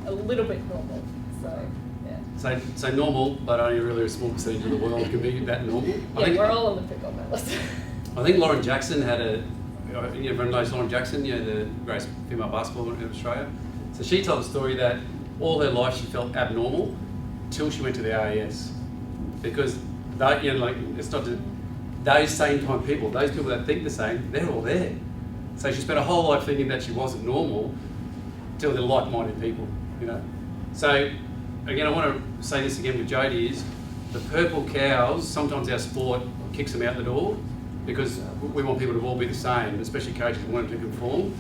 a little bit normal. So yeah. So normal, but only really a small percentage of the world can be that normal. Yeah, we're all Olympic gold medalists. I think Lauren Jackson had everyone knows Lauren Jackson, the greatest female basketballer in Australia. So she told a story that all her life she felt abnormal till she went to the AAS, because it's not just those same kind of people, those people that think the same, they're all there. So she spent a whole life thinking that she wasn't normal till they're like-minded people, So again, I want to say this again with Jodie is the purple cows. Sometimes our sport kicks them out the door, because we want people to all be the same, especially coaches who want them to conform.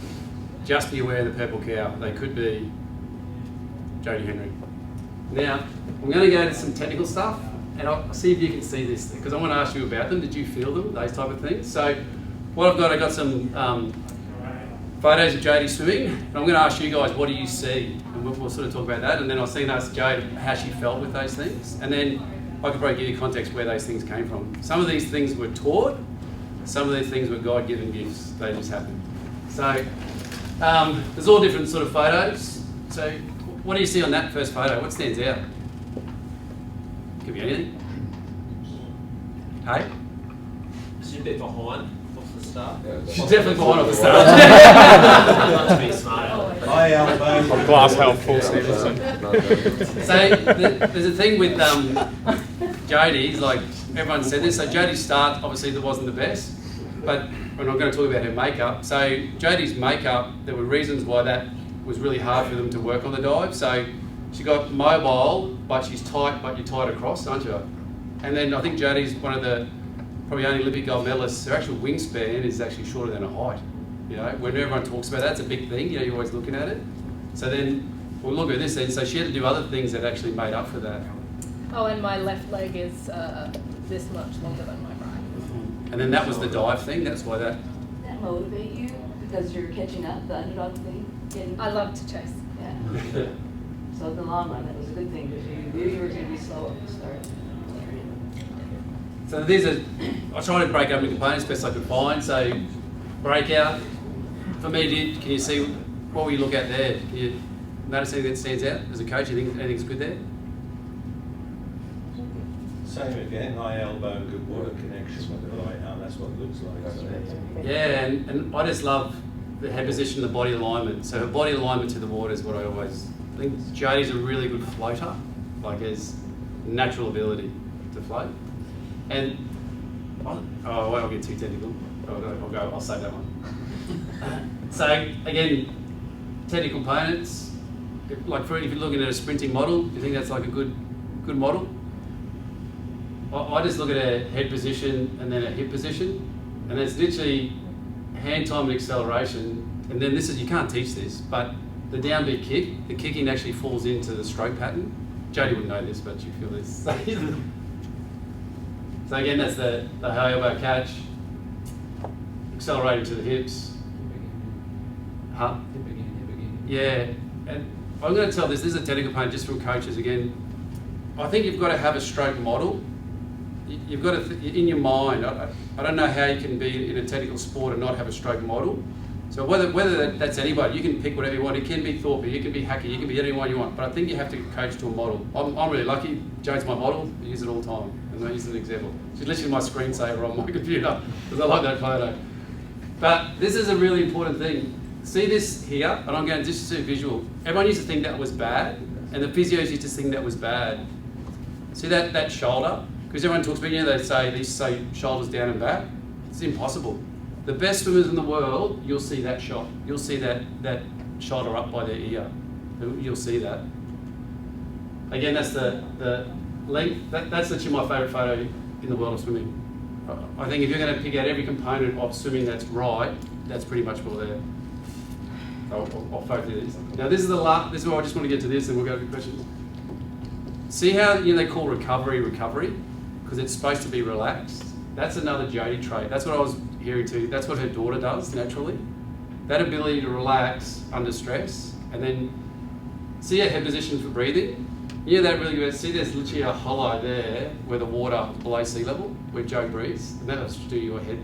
Just be aware of the purple cow. They could be Jodie Henry. Now, I'm going to go to some technical stuff, and I'll see if you can see this, because I want to ask you about them. Did you feel them, those type of things? So what I've got some photos of Jodie swimming, and I'm going to ask you guys, what do you see? And we'll sort of talk about that, and then I'll ask Jodie how she felt with those things, and then I could probably give you context where those things came from. Some of these things were taught, some of these things were God-given gifts. They just happened. So there's all different sort of photos. So what do you see on that first photo? What stands out? Could be anything. Hey? She's a bit behind off the start. She's definitely behind off the start. Must be smart. High elbow. Glass half full, Stevenson. So there's a thing with Jodie's, like everyone said this. So Jodie's start obviously that wasn't the best, but we're not going to talk about her makeup. So Jodie's makeup, there were reasons why that was really hard for them to work on the dive. So she got mobile, but she's tight, but you're tight across, aren't you? And then I think Jodie's one of the probably only Olympic gold medalists. Her actual wingspan is actually shorter than her height. You know, when everyone talks about that, it's a big thing. You know, you're always looking at it. So then we'll look at this then. So she had to do other things that actually made up for that. Oh, and my left leg is this much longer than my right. And then that was the dive thing. That's why that. That motivate you because you're catching up, the underdog thing? I love to chase. Yeah. So in the long run, that was a good thing because you knew you were going to be slow at the start. So these are, I tried to break up into components best I could find. So breakout, for me, can you see what we look at there? Can you notice anything that stands out as a coach? You think anything's good there? Same again, high elbow and good water connection with the right arm. That's what it looks like. So. Yeah, and I just love the head position, the body alignment. So her body alignment to the water is what I always think. Jodie's a really good floater, like has natural ability to float. And I'll get too technical. I'll save that one. So again, technical components. Like if you're looking at a sprinting model, do you think that's like a good model? I just look at a head position and then a hip position, and it's literally hand time and acceleration. And then this is, you can't teach this, but the downbeat kick, the kicking actually falls into the stroke pattern. Jodie wouldn't know this, but you feel this. So again, that's the high elbow catch, accelerating to the hips. Huh? Hip again. Yeah, and I'm going to tell this is a technical component just from coaches again. I think you've got to have a stroke model. You've got to, in your mind, I don't know how you can be in a technical sport and not have a stroke model. So whether that's anybody, you can pick whatever you want. It can be Thorpe, you can be Hacker, you can be anyone you want. But I think you have to coach to a model. I'm really lucky. Joan's my model. I use it all the time. And I use it as an example. She's literally my screensaver on my computer because I like that photo. But this is a really important thing. See this here, and I'm going just to visual. Everyone used to think that was bad, and the physios used to think that was bad. See that shoulder? Because everyone talks about, you know, they say shoulders down and back. It's impossible. The best swimmers in the world, you'll see that shot. You'll see that shoulder up by their ear. You'll see that. Again, that's the length. That's actually my favourite photo in the world of swimming. I think if you're going to pick out every component of swimming that's right, that's pretty much all there. I'll focus on this. Now this is the last. This is where I just want to get to this, and we'll go to questions. See how they call recovery because it's supposed to be relaxed. That's another Jodie trait. That's what I was hearing too. That's what her daughter does naturally. That ability to relax under stress, and then see her head position for breathing. Yeah, that really good. See, there's literally a hollow there where the water below sea level, where Joe breathes, and that'll do your head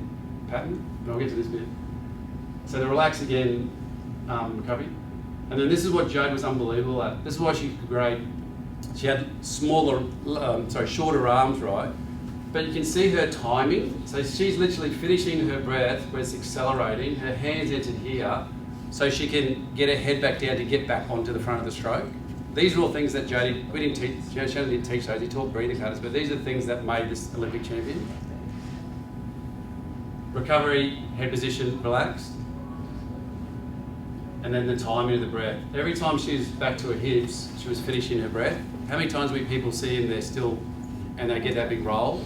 pattern. And I'll get to this bit. So the relax again, recovery, and then this is what Jode was unbelievable at. This is why she could grade. She had shorter arms, right? But you can see her timing. So she's literally finishing her breath where it's accelerating. Her hands entered here, so she can get her head back down to get back onto the front of the stroke. These are all things that Jodie, we didn't teach, Shannon didn't teach those, he taught breathing patterns, but these are the things that made this Olympic champion. Recovery, head position, relaxed. And then the timing of the breath. Every time she was back to her hips, she was finishing her breath. How many times we people see them, they're still, and they get that big roll?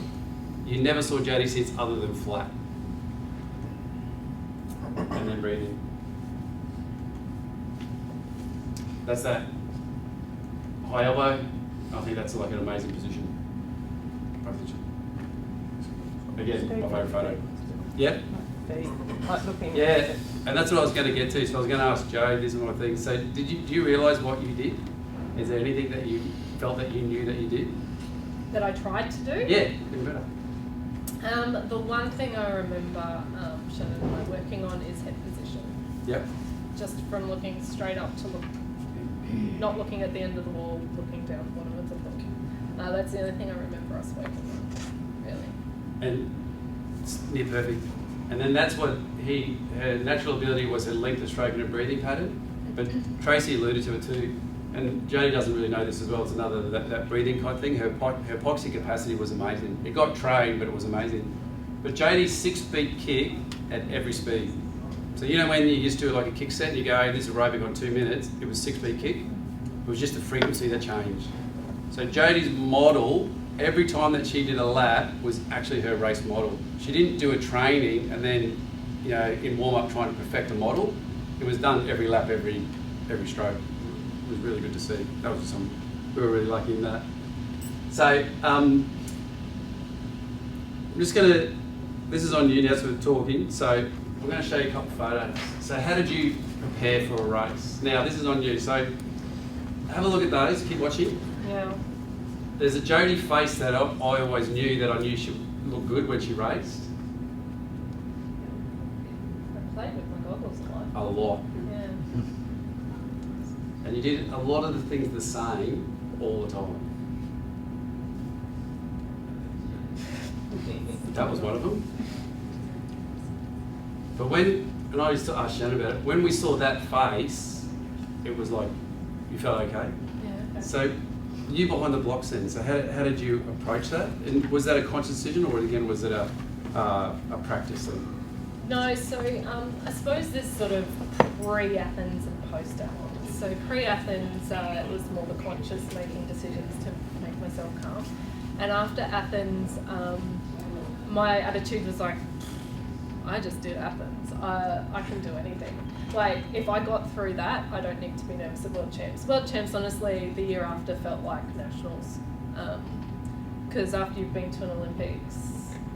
You never saw Jodie sits other than flat. And then breathing. That's that. High elbow. I think that's like an amazing position. Again, my favourite photo. Yep. Yeah, and that's what I was going to get to. So I was going to ask Joe, these are my things. So do you realise what you did? Is there anything that you felt that you knew that you did? That I tried to do? Yeah, even better. The one thing I remember Shannon and I working on is head position. Yep. Just from looking straight up to look, not looking at the end of the wall, looking down the bottom of the book. That's the only thing I remember us working on, really. And it's near perfect. And then that's what her natural ability was her length of stroke and her breathing pattern. But Tracy alluded to it too. And Jodie doesn't really know this as well. It's another, that breathing kind of thing. Her epoxy capacity was amazing. It got trained, but it was amazing. But Jodie's 6-beat kick at every speed. So you know when you used to do like a kick set and you go, this is aerobic on 2 minutes, it was 6-beat kick. It was just the frequency that changed. So Jodie's model, every time that she did a lap, was actually her race model. She didn't do a training and then, you know, in warm-up trying to perfect a model. It was done every lap, every stroke. It was really good to see. That was just we were really lucky in that. So I'm just going to, this is on you now as we're talking, so we're going to show you a couple of photos. So how did you prepare for a race? Now this is on you, so have a look at those, keep watching. Yeah. There's a Jodie face that I always knew she looked good when she raced. I played with my goggles a lot. A lot. Yeah. And you did a lot of the things the same all the time. That was one of them. But and I used to ask Shannon about it, when we saw that face, it was like, you felt okay? Yeah. Okay. So you behind the blocks then, so how did you approach that? And was that a conscious decision, or again, was it a practice thing? No, so I suppose there's sort of pre-Athens and post-Athens. So pre-Athens, it was more the conscious making decisions to make myself calm. And after Athens, my attitude was like, I just did Athens. I can do anything. Like, if I got through that, I don't need to be nervous at World Champs. World Champs, honestly, the year after felt like Nationals. Because after you've been to an Olympics,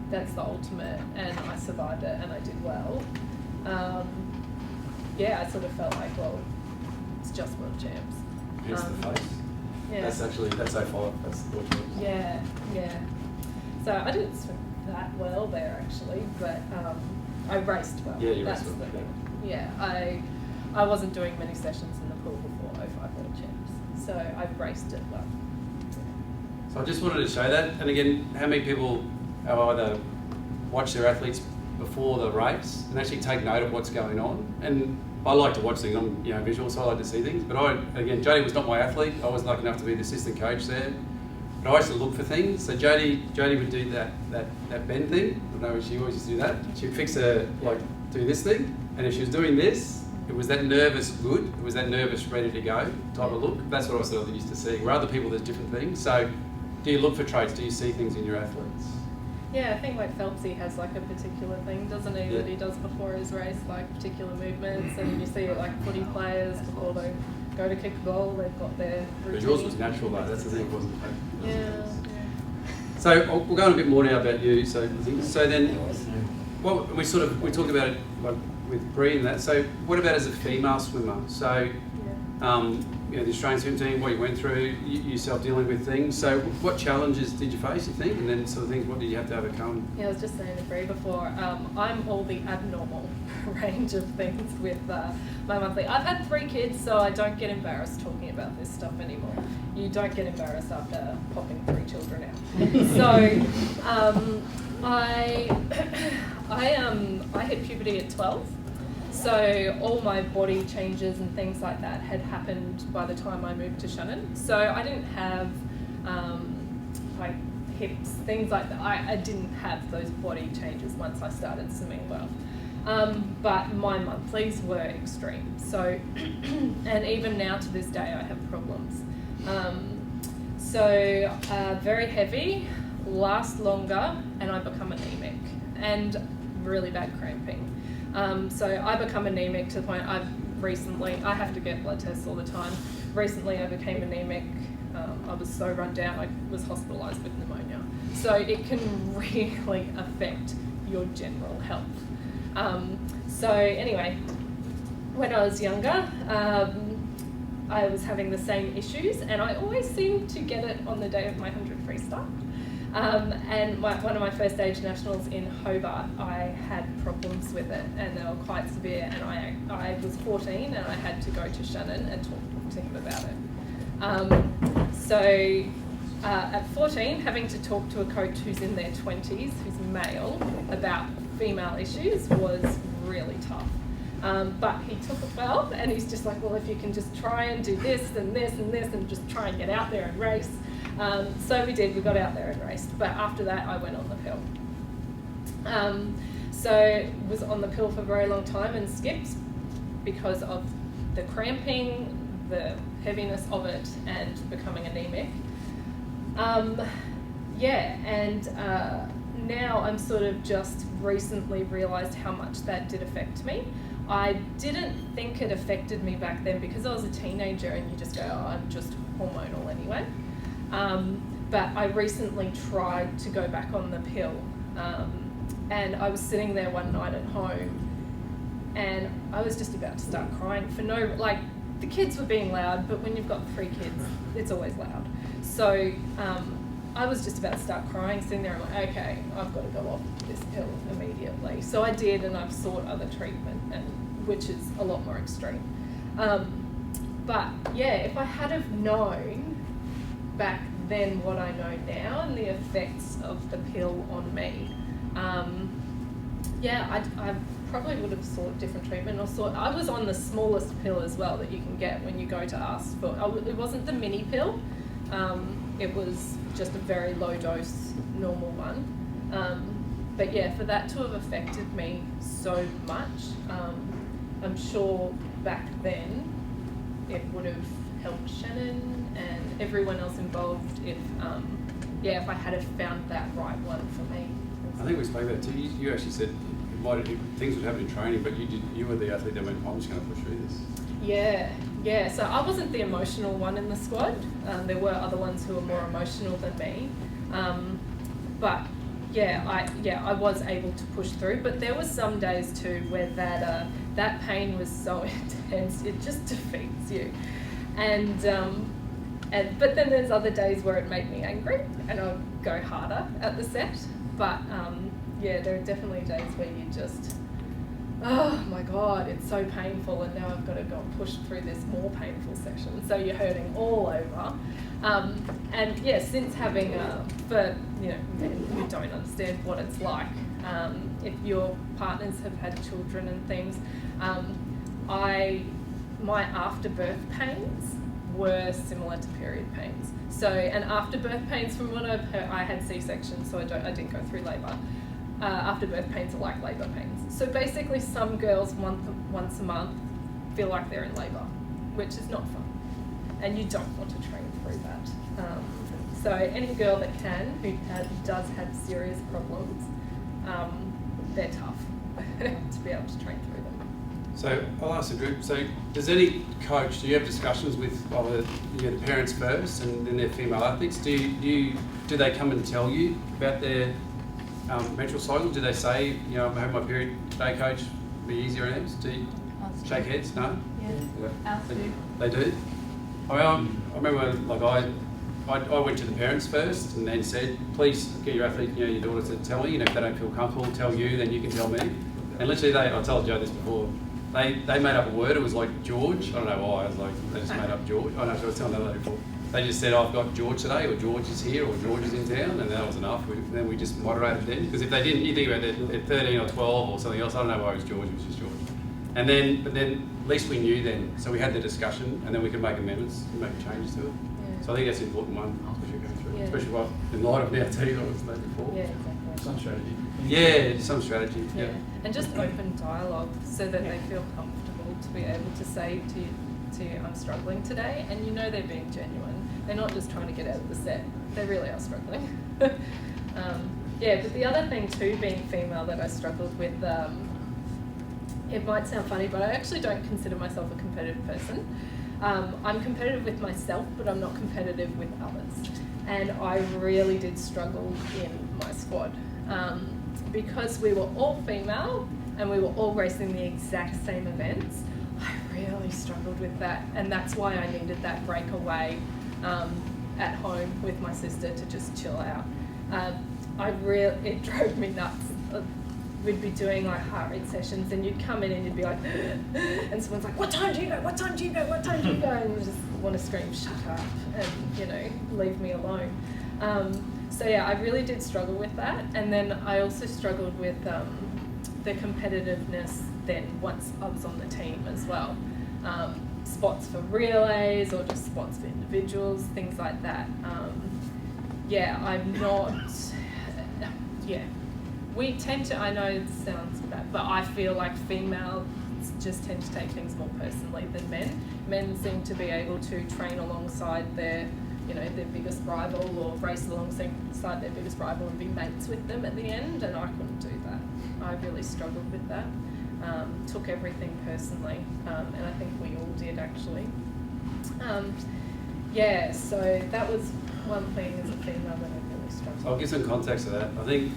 that's the ultimate, and I survived it and I did well. Yeah, I sort of felt like, well, it's just World Champs. Hence the face. Yeah. That's so far, that's the World Champs. Yeah, yeah. So I didn't swim that well there actually, but I raced well. Yeah, you That's raced well. the thing. Yeah, I wasn't doing many sessions in the pool before 05 World Champs, so I raced it well. So I just wanted to show that, and again, how many people have either watched their athletes before the race and actually take note of what's going on? And I like to watch things, I'm visual, so I like to see things. But again, Jodie was not my athlete. I wasn't lucky enough to be the assistant coach there. But I used to look for things. So Jodie would do that bend thing. I don't know, she always used to do that. She'd fix do this thing. And if she was doing this, it was that nervous good, it was that nervous ready to go type of look. That's what I sort of used to see. Where other people, there's different things. So do you look for traits? Do you see things in your athletes? Yeah, I think like Phelpsy has like a particular thing, doesn't he, Yeah. that he does before his race, like particular movements, and you see it like footy players before they go to kick a goal, they've got their routine. But yours was natural though, that's the thing, it wasn't. Yeah. So we'll go on a bit more now about you. So then, well, we talked about it like with Brie and that. So what about as a female swimmer? So the Australian swim team, what you went through, yourself dealing with things. So what challenges did you face, you think? And then sort of things, what did you have to overcome? Yeah, I was just saying to Brie before, I'm all the abnormal range of things with my monthly. I've had 3 kids, so I don't get embarrassed talking about this stuff anymore. You don't get embarrassed after popping 3 children out. So I hit puberty at 12. So all my body changes and things like that had happened by the time I moved to Shannon. So I didn't have like hips, things like that. I didn't have those body changes once I started swimming well. But my monthlies were extreme. So, and even now to this day I have problems. Very heavy, last longer, and I become anemic and really bad cramping. So I become anemic to the point I have to get blood tests all the time. Recently I became anemic. I was so run down, I was hospitalised with pneumonia. So it can really affect your general health. So anyway, when I was younger, I was having the same issues, and I always seemed to get it on the day of my 100 freestyle. And one of my first stage nationals in Hobart, I had problems with it, and they were quite severe. And I was 14, and I had to go to Shannon and talk to him about it. So at 14, having to talk to a coach who's in their 20s, who's male, about female issues was really tough. But he took it well, and he's just like, well, if you can just try and do this and this and this and just try and get out there and race. So we did, we got out there and raced. But after that, I went on the pill. So was on the pill for a very long time and skipped because of the cramping, the heaviness of it, and becoming anemic. Now I'm sort of just recently realised how much that did affect me. I didn't think it affected me back then because I was a teenager and you just go, oh, I'm just hormonal anyway. But I recently tried to go back on the pill, and I was sitting there one night at home and I was just about to start crying for no, like, the kids were being loud, but when you've got 3 kids, it's always loud. So I was just about to start crying, sitting there, I'm like, okay, I've got to go off this pill immediately. So I did, and I've sought other treatment, which is a lot more extreme. But yeah, if I had have known back then what I know now and the effects of the pill on me, I probably would have sought different treatment, or I was on the smallest pill as well that you can get when you go to ask for. It wasn't the mini pill. It was just a very low dose, normal one. But yeah, for that to have affected me so much, I'm sure back then it would have helped Shannon and everyone else involved if I had have found that right one for me. I think we spoke about it too. You actually said things would happen in training, but you were the athlete that went, I'm just going to push through this. Yeah. So I wasn't the emotional one in the squad. There were other ones who were more emotional than me. But I was able to push through. But there were some days too where that pain was so intense, it just defeats you. But then there's other days where it made me angry, and I'd go harder at the set. But there are definitely days where you just, oh my God, it's so painful, and now I've got to go and push through this more painful section. So you're hurting all over. Since having men who don't understand what it's like, if your partners have had children and things, my afterbirth pains were similar to period pains. So, and afterbirth pains, from what I've heard, I had C-section, so I didn't go through labour. Afterbirth pains are like labour pains. So basically, some girls once a month feel like they're in labour, which is not fun, and you don't want to train through that. So any girl that can, who does have serious problems, they're tough to be able to train through them. So I'll ask the group, so does any coach, do you have discussions with the parents first and then their female athletes? Do they come and tell you about their menstrual cycle? Do they say, I had my period today, coach, be easier or anything? Do you shake heads? No? Yeah, ours do. They do? I remember, I went to the parents first and then said, please get your athlete, your daughter to tell me, if they don't feel comfortable, tell you, then you can tell me. And literally I told Joe this before, they made up a word, it was like George, I don't know why, I was like, they just made up George. Oh no, I was telling that before. They just said, I've got George today, or George is here, or George is in town, and that was enough. Then we just moderated then, because if they didn't, you think about it, at 13 or 12 or something else, I don't know why it was George, it was just George. But then at least we knew then, so we had the discussion, and then we could make amendments and make changes to it. Yeah. So I think that's an important one, especially going through, especially in light of now too, like I was saying before. Yeah, exactly. Some strategy. Yeah, some strategy. Yeah. And just open dialogue so that they feel comfortable to be able to say to you, I'm struggling today, and they're being genuine. They're not just trying to get out of the set. They really are struggling. But the other thing too, being female, that I struggled with, it might sound funny, but I actually don't consider myself a competitive person. I'm competitive with myself, but I'm not competitive with others. And I really did struggle in my squad. Because we were all female and we were all racing the exact same events, I really struggled with that, and that's why I needed that breakaway at home with my sister to just chill out. It drove me nuts. We'd be doing like heart rate sessions, and you'd come in and you'd be like, and someone's like, "What time do you go? What time do you go? What time do you go?" And you just want to scream, "Shut up!" and leave me alone. So yeah, I really did struggle with that, and then I also struggled with the competitiveness. Then once I was on the team as well, spots for relays or just spots for individuals, things like that. I'm not. Yeah. We tend to, I know it sounds bad, but I feel like females just tend to take things more personally than men. Men seem to be able to train alongside their biggest rival, or race alongside their biggest rival and be mates with them at the end, and I couldn't do that. I really struggled with that. Took everything personally, and I think we all did actually. So that was one thing as a female that I really struggled with. So I'll give some context to that. I think,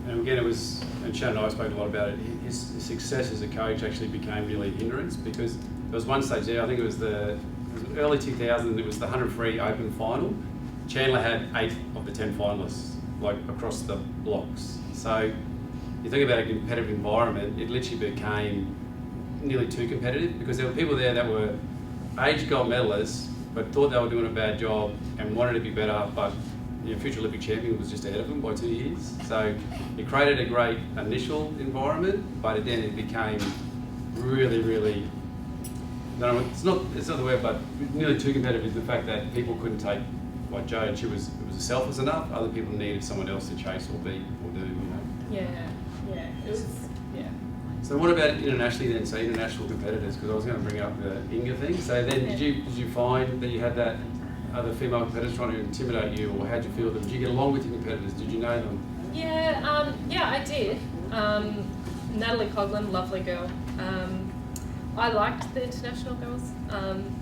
and again, and Shannon and I spoke a lot about it, his success as a coach actually became really a hindrance, because there was one stage there, I think it was early 2000, it was the 100 free open final. Chandler had 8 of the 10 finalists, like across the blocks. So you think about a competitive environment, it literally became nearly too competitive, because there were people there that were age gold medalists, but thought they were doing a bad job and wanted to be better, but your future Olympic champion was just ahead of them by 2 years. So it created a great initial environment, but then it became really, really, it's not the word, but nearly too competitive is the fact that people couldn't take, like Jodie, it was selfless enough, other people needed someone else to chase or be or do, Yeah, it was, So what about internationally then, so international competitors, because I was going to bring up the Inga thing. So then did you find that you had that other female competitors trying to intimidate you, or how'd you feel them? Did you get along with your competitors? Did you know them? Yeah, I did. Natalie Coughlin, lovely girl. I liked the international girls.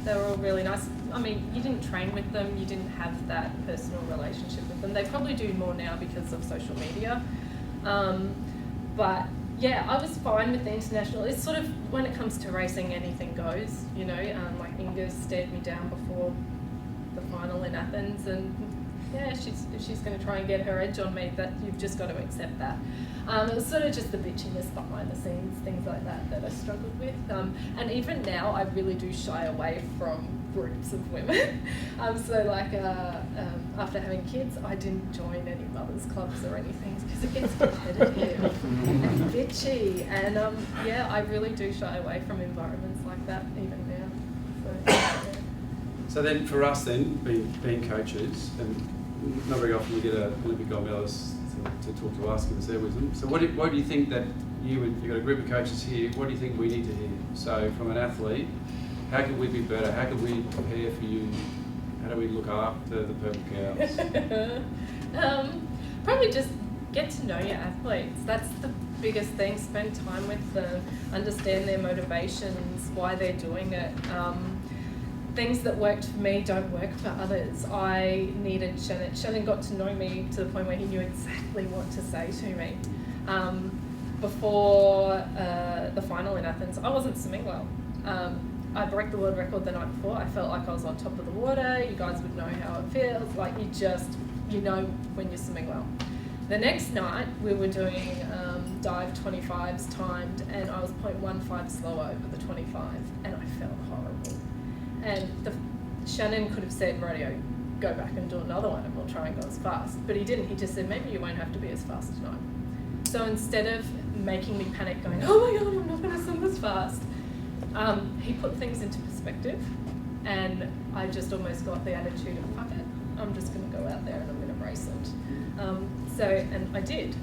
They were all really nice. I mean, you didn't train with them, you didn't have that personal relationship with them. They probably do more now because of social media. But yeah, I was fine with the international. It's sort of, when it comes to racing, anything goes, like Inga stared me down before the final in Athens, and yeah, if she's going to try and get her edge on me, that you've just got to accept that. It was sort of just the bitchiness behind the scenes, things like that I struggled with. And even now, I really do shy away from groups of women. So like after having kids, I didn't join any mothers clubs or anything, because it gets competitive and bitchy. And I really do shy away from environments like that even now. So then for us then, being coaches, and not very often we get an Olympic gold medalist to talk to us, give us their wisdom. So what do you think that you've got a group of coaches here, what do you think we need to hear? So from an athlete, how can we be better? How can we prepare for you? How do we look after the purple cows? Probably just get to know your athletes. That's the biggest thing. Spend time with them, understand their motivations, why they're doing it. Things that worked for me don't work for others. I needed Shannon. Shannon got to know me to the point where he knew exactly what to say to me. Before the final in Athens, I wasn't swimming well. I broke the world record the night before. I felt like I was on top of the water. You guys would know how it feels. Like you know when you're swimming well. The next night we were doing dive 25s timed, and I was 0.15 slower over the 25, and I felt horrible. And Shannon could have said, "Radio, go back and do another one, and we'll try and go as fast." But he didn't. He just said, "Maybe you won't have to be as fast tonight." So instead of making me panic, going, "Oh my God, I'm not going to swim as fast," he put things into perspective, and I just almost got the attitude of, "Fuck it, I'm just going to go out there and I'm going to race it." And I did.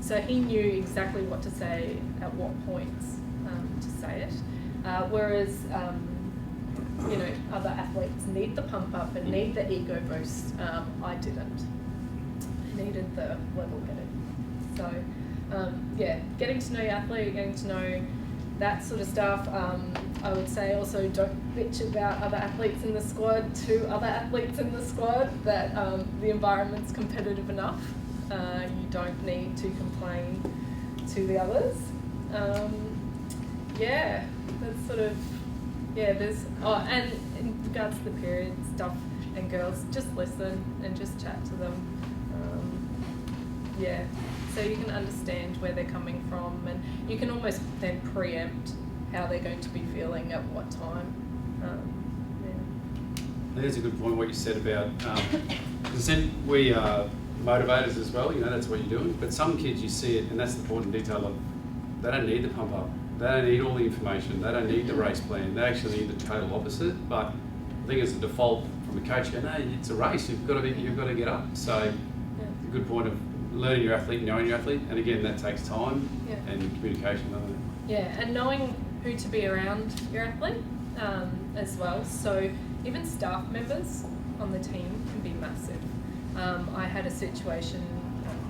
So he knew exactly what to say at what points to say it, whereas. Other athletes need the pump up and need the ego boost. I didn't. I needed the level headed. So, getting to know your athlete, getting to know that sort of stuff. I would say also don't bitch about other athletes in the squad to other athletes in the squad, that the environment's competitive enough. You don't need to complain to the others. That's sort of, there's, and in regards to the period stuff, and girls, just listen and just chat to them. Yeah, so you can understand where they're coming from, and you can almost then preempt how they're going to be feeling at what time. I think that's a good point what you said about, we are motivators as well, you know, that's what you're doing, but some kids you see it, and that's the point in detail of, they don't need the pump up, they don't need all the information, they don't need the race plan, they actually need the total opposite. But I think as a default from the coach, no, it's a race, you've got to get up. So a good point of learning your athlete, knowing your athlete, and again that takes time and communication, doesn't it? Yeah, and knowing who to be around your athlete as well. So even staff members on the team can be massive. I had a situation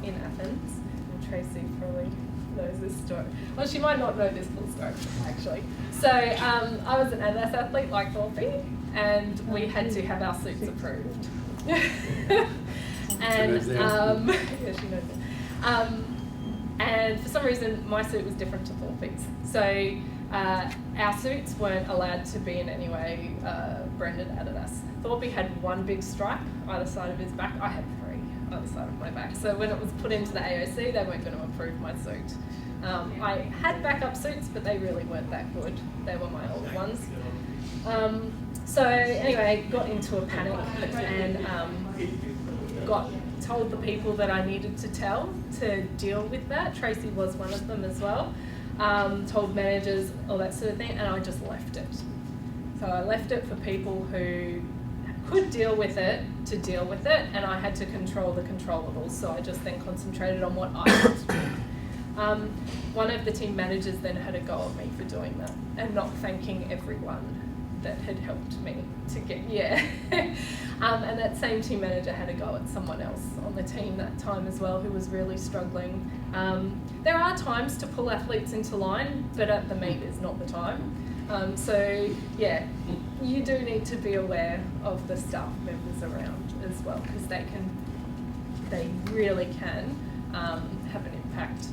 in Athens, and Tracy probably knows this story. Well, she might not know this full story, actually. So I was an NS athlete like Thorpe, and we had to have our suits approved. And yeah, she knows it. And for some reason, my suit was different to Thorpe's. So our suits weren't allowed to be in any way branded Adidas. Thorpe had one big stripe either side of his back. I had 3 either side of my back. So when it was put into the AOC, they weren't going to approve my suit. I had backup suits, but they really weren't that good. They were my old ones. So anyway, got into a panic and told the people that I needed to tell to deal with that. Tracy was one of them as well. Told managers, all that sort of thing, and I just left it. So I left it for people who could deal with it to deal with it, and I had to control the controllables. So I just then concentrated on what I wanted to do. One of the team managers then had a go at me for doing that and not thanking everyone that had helped me to get, and that same team manager had a go at someone else on the team that time as well who was really struggling. There are times to pull athletes into line, but at the meet is not the time. So yeah, you do need to be aware of the staff members around as well, because they really can have an impact.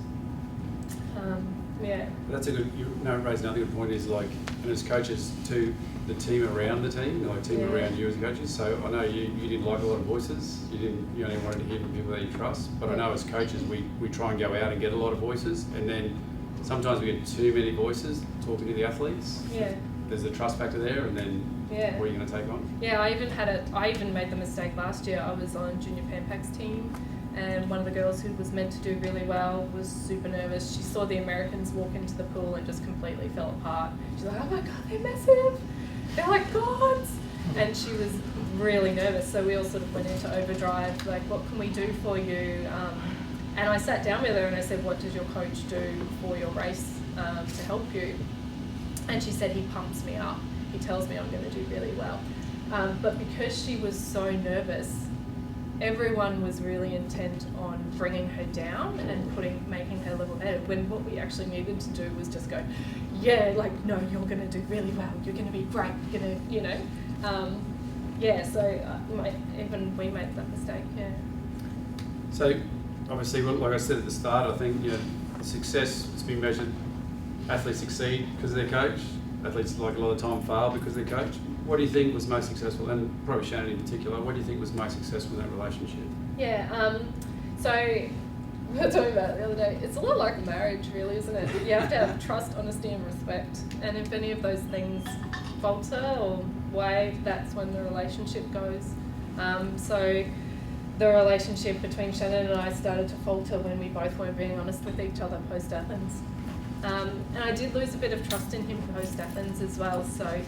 That's a good, you raised another good point is like, and as coaches to the team around the team, like team around you as coaches. So I know you didn't like a lot of voices, you only wanted to hear from people that you trust, but I know as coaches we try and go out and get a lot of voices, and then sometimes we get too many voices talking to the athletes. Yeah. There's a trust factor there, and then what are you going to take on? Yeah, I even made the mistake last year. I was on Junior Pampac's team, and one of the girls who was meant to do really well was super nervous. She saw the Americans walk into the pool and just completely fell apart. She's like, oh my God, they're massive. They're like gods. And she was really nervous. So we all sort of went into overdrive, like, what can we do for you? And I sat down with her and I said, what does your coach do for your race to help you? And she said, he pumps me up. He tells me I'm going to do really well. But because she was so nervous, everyone was really intent on bringing her down and making her level-headed, when what we actually needed to do was just go, yeah, like, no, you're going to do really well. You're going to be great. You're going to, you know. So even we made that mistake, So obviously, like I said at the start, I think, success has been measured. Athletes succeed because of their coach. Athletes, like a lot of the time, fail because of their coach. What do you think was most successful, and probably Shannon in particular, what do you think was most successful in that relationship? So we were talking about it the other day. It's a lot like marriage, really, isn't it? You have to have trust, honesty and respect. And if any of those things falter or wave, that's when the relationship goes. So the relationship between Shannon and I started to falter when we both weren't being honest with each other post-Athens. And I did lose a bit of trust in him post-Athens as well. So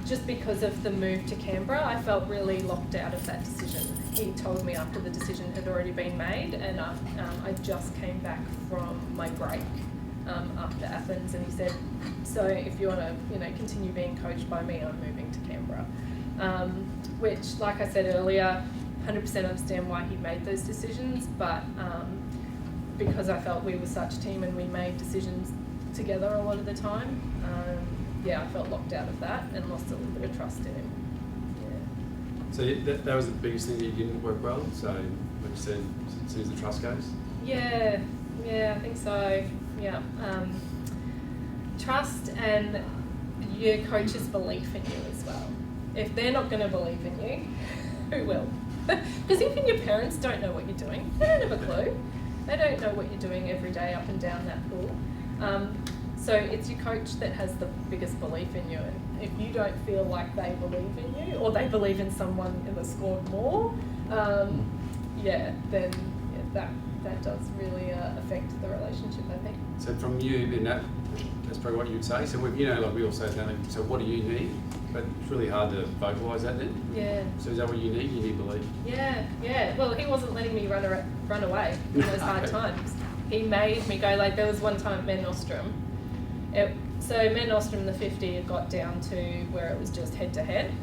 just because of the move to Canberra, I felt really locked out of that decision. He told me after the decision had already been made, and I just came back from my break after Athens, and he said, so if you want to continue being coached by me, I'm moving to Canberra. Which, like I said earlier, 100% understand why he made those decisions, but because I felt we were such a team and we made decisions together a lot of the time, I felt locked out of that and lost a little bit of trust in him. So that was the biggest thing that you didn't work well? So, like you said, as soon as the trust goes? Yeah, I think so. Yeah. Trust and your coach's belief in you as well. If they're not going to believe in you, who will? Because even your parents don't know what you're doing. They don't have a clue. They don't know what you're doing every day up and down that pool. So it's your coach that has the biggest belief in you. And if you don't feel like they believe in you, or they believe in someone in the squad more, then that does really affect the relationship, I think. So from you, that's probably what you'd say. So like we all say, so what do you need? But it's really hard to vocalise that then. Yeah. So is that what you need? You need belief. Yeah. Well, he wasn't letting me run away in those hard times. He made me go. Like there was one time at Men Nostrum. So Men Nostrum, the 50, it got down to where it was just head to head.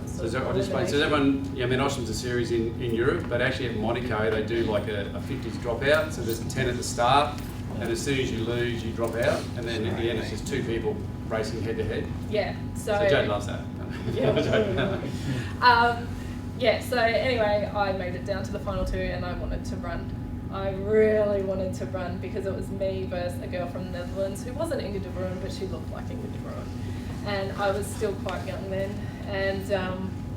So everyone, Men Nostrum's a series in Europe, but actually at Monaco they do like a 50s dropout. So there's 10 at the start, and as soon as you lose, you drop out, and then at the end it's just 2 people racing head to head. Yeah. So Jade loves that. So anyway, I made it down to the final 2, and I wanted to run. I really wanted to run because it was me versus a girl from the Netherlands who wasn't Inge de Bruin, but she looked like Inge de Bruin. And I was still quite young then. And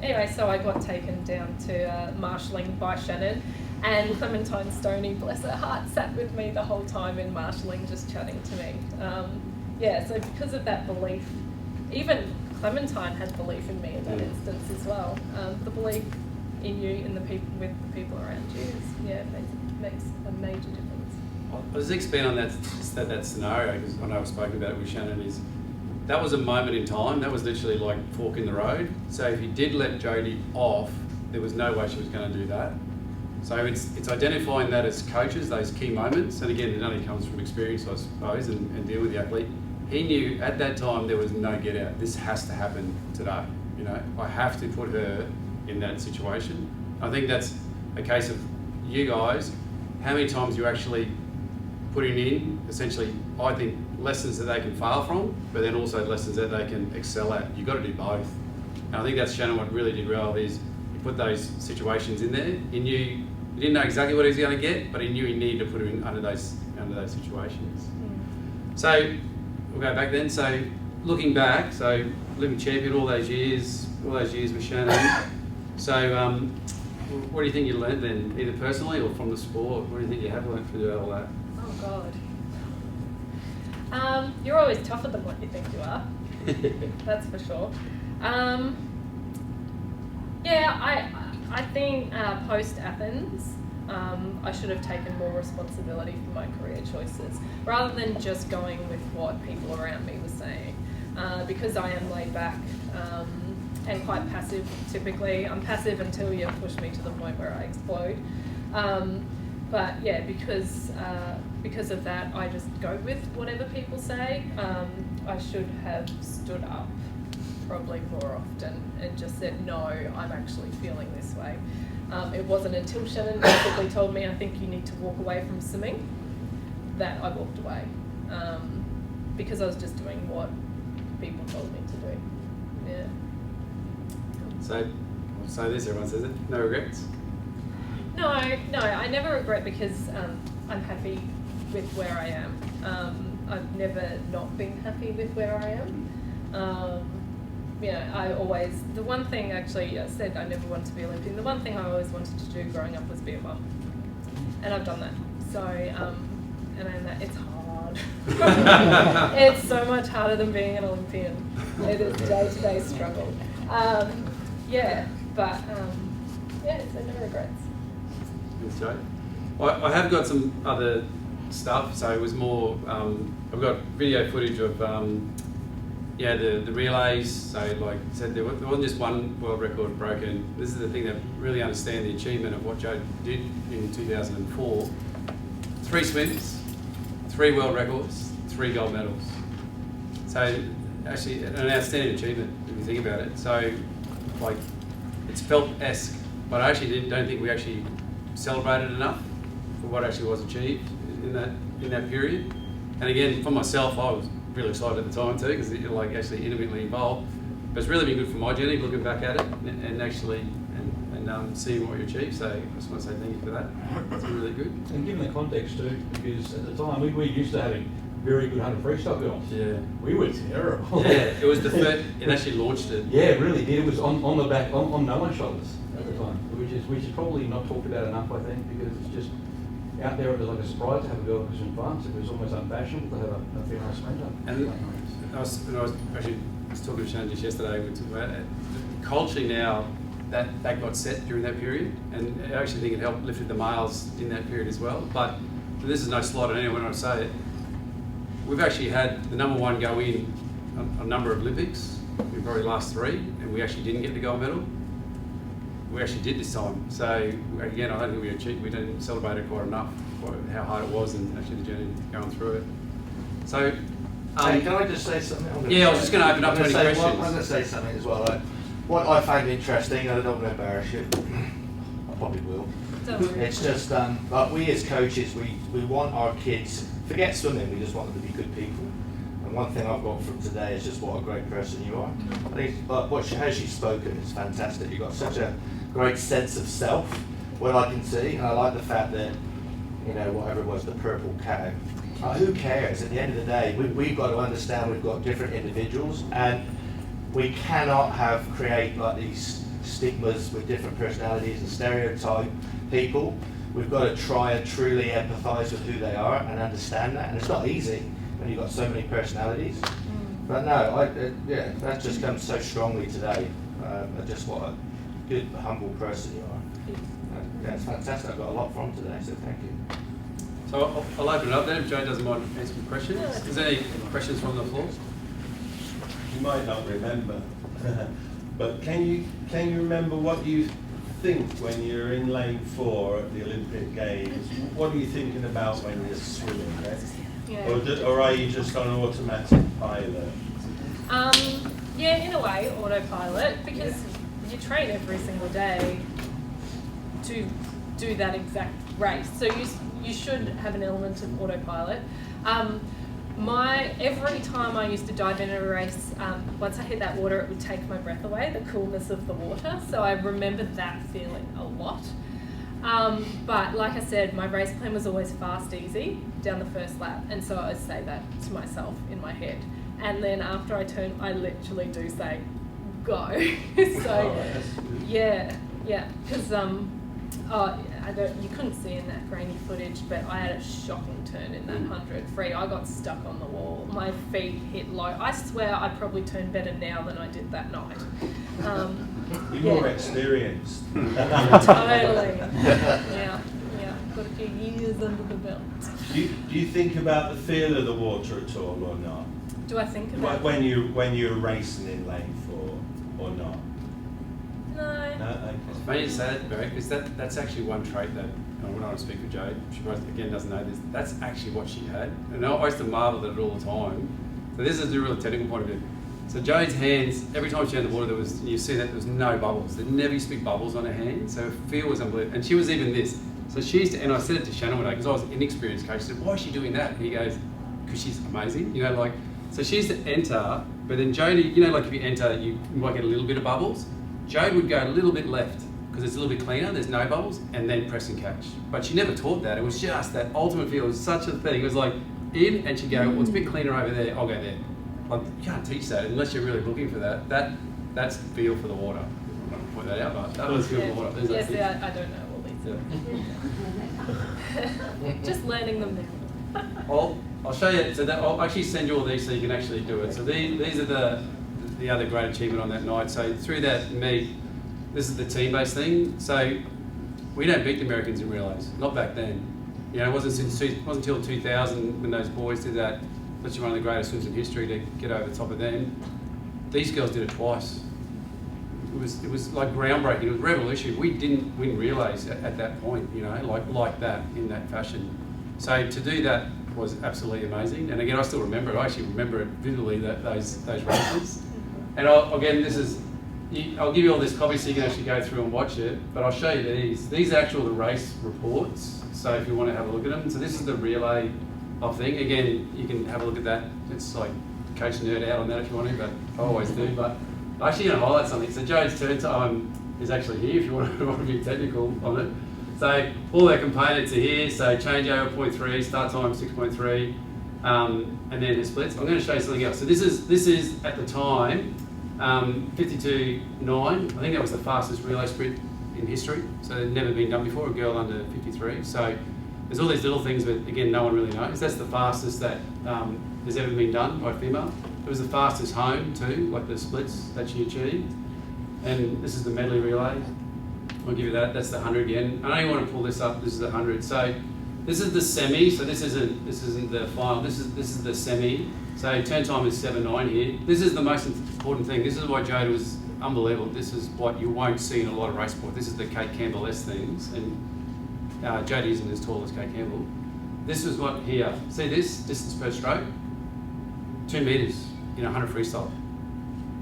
anyway, so I got taken down to marshalling by Shannon. And Clementine Stoney, bless her heart, sat with me the whole time in marshalling, just chatting to me. So because of that belief, even Clementine had belief in me in that instance as well. The belief in you and with the people around you makes a major difference. I'll just expand on that scenario, because I know I've spoken about it with Shannon, is that was a moment in time. That was literally like fork in the road. So if you did let Jodie off, there was no way she was going to do that. So it's identifying that as coaches, those key moments, and again, it only comes from experience, I suppose, and deal with the athlete. He knew at that time there was no get out. This has to happen today. I have to put her in that situation. I think that's a case of you guys, how many times you actually putting in, essentially, I think, lessons that they can fail from, but then also lessons that they can excel at. You've got to do both. And I think that's Shannon what really did well is he put those situations in there. He knew, he didn't know exactly what he was going to get, but he knew he needed to put him in under those situations. So we'll go back then. So looking back, so Olympic champion all those years with Shannon. So what do you think you learned then, either personally or from the sport? What do you think you have learned through all that? Oh God. You're always tougher than what you think you are. That's for sure. I think post Athens, I should have taken more responsibility for my career choices rather than just going with what people around me were saying. Because I am laid back and quite passive typically. I'm passive until you push me to the point where I explode. But yeah, because of that, I just go with whatever people say. I should have stood up probably more often and just said, no, I'm actually feeling this way. It wasn't until Shannon basically told me, I think you need to walk away from swimming, that I walked away. Because I was just doing what people told me to do. Yeah. So this, everyone says it, no regrets? No, I never regret because I'm happy with where I am. I've never not been happy with where I am. I always, the one thing actually, I said I never wanted to be Olympian. The one thing I always wanted to do growing up was be a mum. And I've done that. So, it's hard. It's so much harder than being an Olympian. It is day-to-day struggle. So no regrets. Thanks, Joe. I have got some other stuff, so it was more, I've got video footage of the relays. So like I said, there wasn't just one world record broken. This is the thing that really understand the achievement of what Joe did in 2004. 3 swims, 3 world records, 3 gold medals. So actually an outstanding achievement if you think about it. So like it's Phelps-esque, but I actually don't think we actually celebrated enough for what actually was achieved in that period. And again, for myself, I was really excited at the time too, because you're like actually intimately involved. But it's really been good for my journey, looking back at it and actually seeing what you achieved. So I just want to say thank you for that. It's been really good. And given the context too, because at the time we were used to having very good 100 freestyle girls. Yeah. We were terrible. Yeah, it was the first, it actually launched it. Yeah, it really did. It was on the back, on no one's shoulders at the time, which is probably not talked about enough, I think, because it's just out there. It was like a surprise to have a girl who's in France. It was almost unfashionable to have a female sprinter. And I was talking to Shannon just yesterday. We talked about it. Culturally now, that got set during that period, and I actually think it helped lifted the males in that period as well. But this is no slight on anyone when I say it. We've actually had the number one go in a number of Olympics in probably the last 3, and we actually didn't get the gold medal. We actually did this time. So again, I don't think we didn't celebrate it quite enough, how hard it was, and actually the journey going through it. So. Hey, can I just say something? Yeah, I was just going to open up to any questions. I'm going to say something as well. What I find interesting, and I don't want to embarrass you, I probably will. It's just, like we as coaches, we want our kids, forget swimming, we just want them to be good people. And one thing I've got from today is just what a great person you are. I think how she's spoken is fantastic. You've got such a great sense of self, what I can see. And I like the fact that, you know, whatever it was, the purple cow. Who cares? At the end of the day, we've got to understand we've got different individuals, and we cannot create like these stigmas with different personalities and stereotype people. We've got to try and truly empathise with who they are and understand that. And it's not easy when you've got so many personalities. But no, that just comes so strongly today. Just what a good, humble person you are. Yeah, it's fantastic. I've got a lot from today, so thank you. So I'll open it up then if Joe doesn't mind answering questions. Is there any questions from the floor? You might not remember, but can you remember what you think when you're in lane 4 at the Olympic Games? What are you thinking about when you're swimming? Yeah. Or are you just on automatic pilot? Yeah, in a way, autopilot, because you train every single day to do that exact race. So you should have an element of autopilot. Every time I used to dive in a race, once I hit that water, it would take my breath away, the coolness of the water. So I remember that feeling a lot. But like I said, my race plan was always fast, easy, down the first lap. And so I would say that to myself in my head. And then after I turn, I literally do say, go. So, yeah, because you couldn't see in that grainy footage, but I had a shocking turn in that 100 free. I got stuck on the wall. My feet hit low. I swear I probably turn better now than I did that night. You're more experienced. Totally. Yeah. Got a few years under the belt. Do you think about the feel of the water at all or not? Do I think about when you're racing in lane 4 or not? No. Okay. It's funny you say that, Barry, because that's actually one trait that, I wouldn't want to speak for Jade, she again doesn't know this, that's actually what she had. And I used to marvel at it all the time. So this is the real technical point of view. So Jade's hands, every time she had the water, you see that there was no bubbles. There never used to be bubbles on her hands, so her feel was unbelievable. And she was even this. So she used to, and I said it to Shannon one day, because I was an inexperienced coach, I said, why is she doing that? And he goes, because she's amazing, so she used to enter, but then Jodie, if you enter, you might get a little bit of bubbles. Jade would go a little bit left because it's a little bit cleaner, there's no bubbles, and then press and catch. But she never taught that. It was just that ultimate feel. It was such a thing. It was like in, and she'd go, well, it's a bit cleaner over there, I'll go there. Like, you can't teach that unless you're really looking for that. That's feel for the water. I'm not going to point that out, but that was feel for the water. Yes, I don't know all these. Just learning them now. I'll show you. So I'll actually send you all these so you can actually do it. So these are the other great achievement on that night. So through that meet, this is the team-based thing. So we don't beat the Americans in relays, not back then. It wasn't until 2000 when those boys did that. Actually, one of the greatest swims in history to get over the top of them. These girls did it twice. It was like groundbreaking. It was revolutionary. We didn't win relays at that point, like that in that fashion. So to do that was absolutely amazing. And again, I still remember it. I actually remember it vividly, those races. And I'll give you all this copy so you can actually go through and watch it. But I'll show you these. These are the race reports. So if you want to have a look at them. So this is the relay thing. Again, you can have a look at that. It's like coach nerd out on that if you want to, but I always do. But I'm actually going to highlight something. So Joe's turn time is actually here if you want to be technical on it. So all their components are here. So changeover 0.3, start time 6.3. and then the splits. I'm going to show you something else. So this is at the time 52.9. I think that was the fastest relay sprint in history. So it had never been done before. A girl under 53. So there's all these little things that again no one really knows. That's the fastest that has ever been done by a female. It was the fastest home too, like the splits that she achieved. And this is the medley relay. I'll give you that. That's the 100 again. I don't even want to pull this up. This is the 100. So this is the semi. So this isn't the final. This is the semi. So turn time is 7:09 here. This is the most important thing. This is why Jodie was unbelievable. This is what you won't see in a lot of race sport. This is the Kate Campbell-esque things. And Jodie isn't as tall as Kate Campbell. This is what here. See this distance per stroke? 2 meters in a 100 freestyle.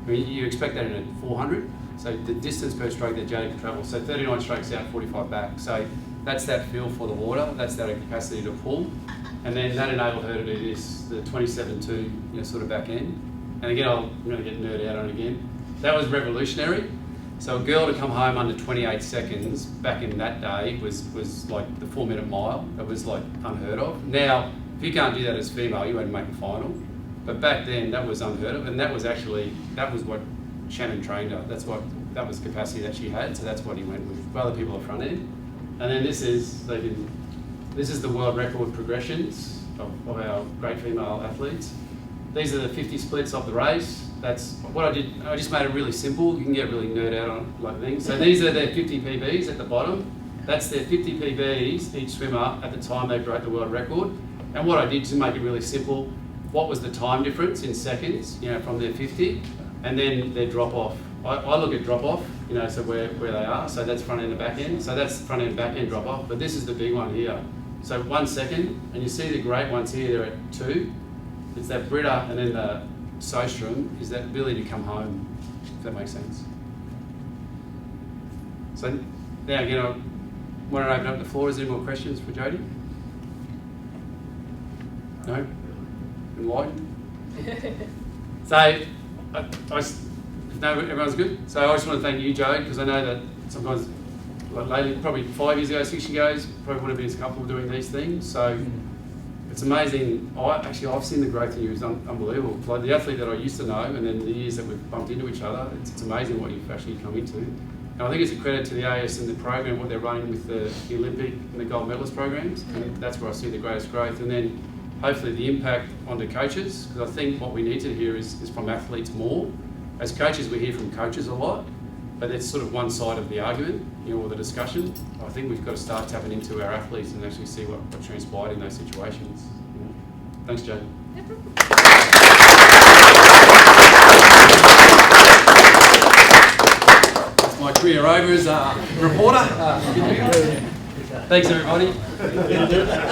I mean, you expect that in a 400. So the distance per stroke that Jodie can travel. So 39 strokes out, 45 back. So that's that feel for the water. That's that capacity to pull. And then that enabled her to do this, the 27.2, sort of back end. And again, I'm going to get nerd out on it again. That was revolutionary. So a girl to come home under 28 seconds back in that day was like the 4-minute mile. It was like unheard of. Now, if you can't do that as female, you won't make a final. But back then, that was unheard of, and that was what Shannon trained her. That was capacity that she had, so that's what he went with. For other people are front end. And then this is the world record progressions of our great female athletes. These are the 50 splits of the race. That's what I did. I just made it really simple. You can get really nerd out on like things. So these are their 50 PBs at the bottom. That's their 50 PBs, each swimmer, at the time they broke the world record. And what I did to make it really simple, what was the time difference in seconds, from their 50, and then their drop off. I look at drop off, so where they are. So that's front end and back end. So that's front end, back end drop off. But this is the big one here. So 1 second, and you see the great ones here. They're at 2. It's that Britta, and then the Sostrom is that ability to come home. If that makes sense. So now again, I want to open up the floor. Is there any more questions for Jodie? No? Enlightened? So, no, everyone's good. So I just want to thank you, Joe, because I know that sometimes, like lately, probably 5 years ago, 6 years ago, probably would have been as comfortable doing these things. So it's amazing. I've seen the growth in you. It's unbelievable. Like the athlete that I used to know, and then the years that we've bumped into each other, it's amazing what you've actually come into. And I think it's a credit to the AS and the program, what they're running with the Olympic and the gold medalist programs. And that's where I see the greatest growth. And then hopefully the impact onto coaches, because I think what we need to hear is from athletes more. As coaches, we hear from coaches a lot, but it's sort of one side of the argument, or the discussion. I think we've got to start tapping into our athletes and actually see what transpired in those situations. Thanks, Joe. That's my career over as a reporter. Thanks, everybody.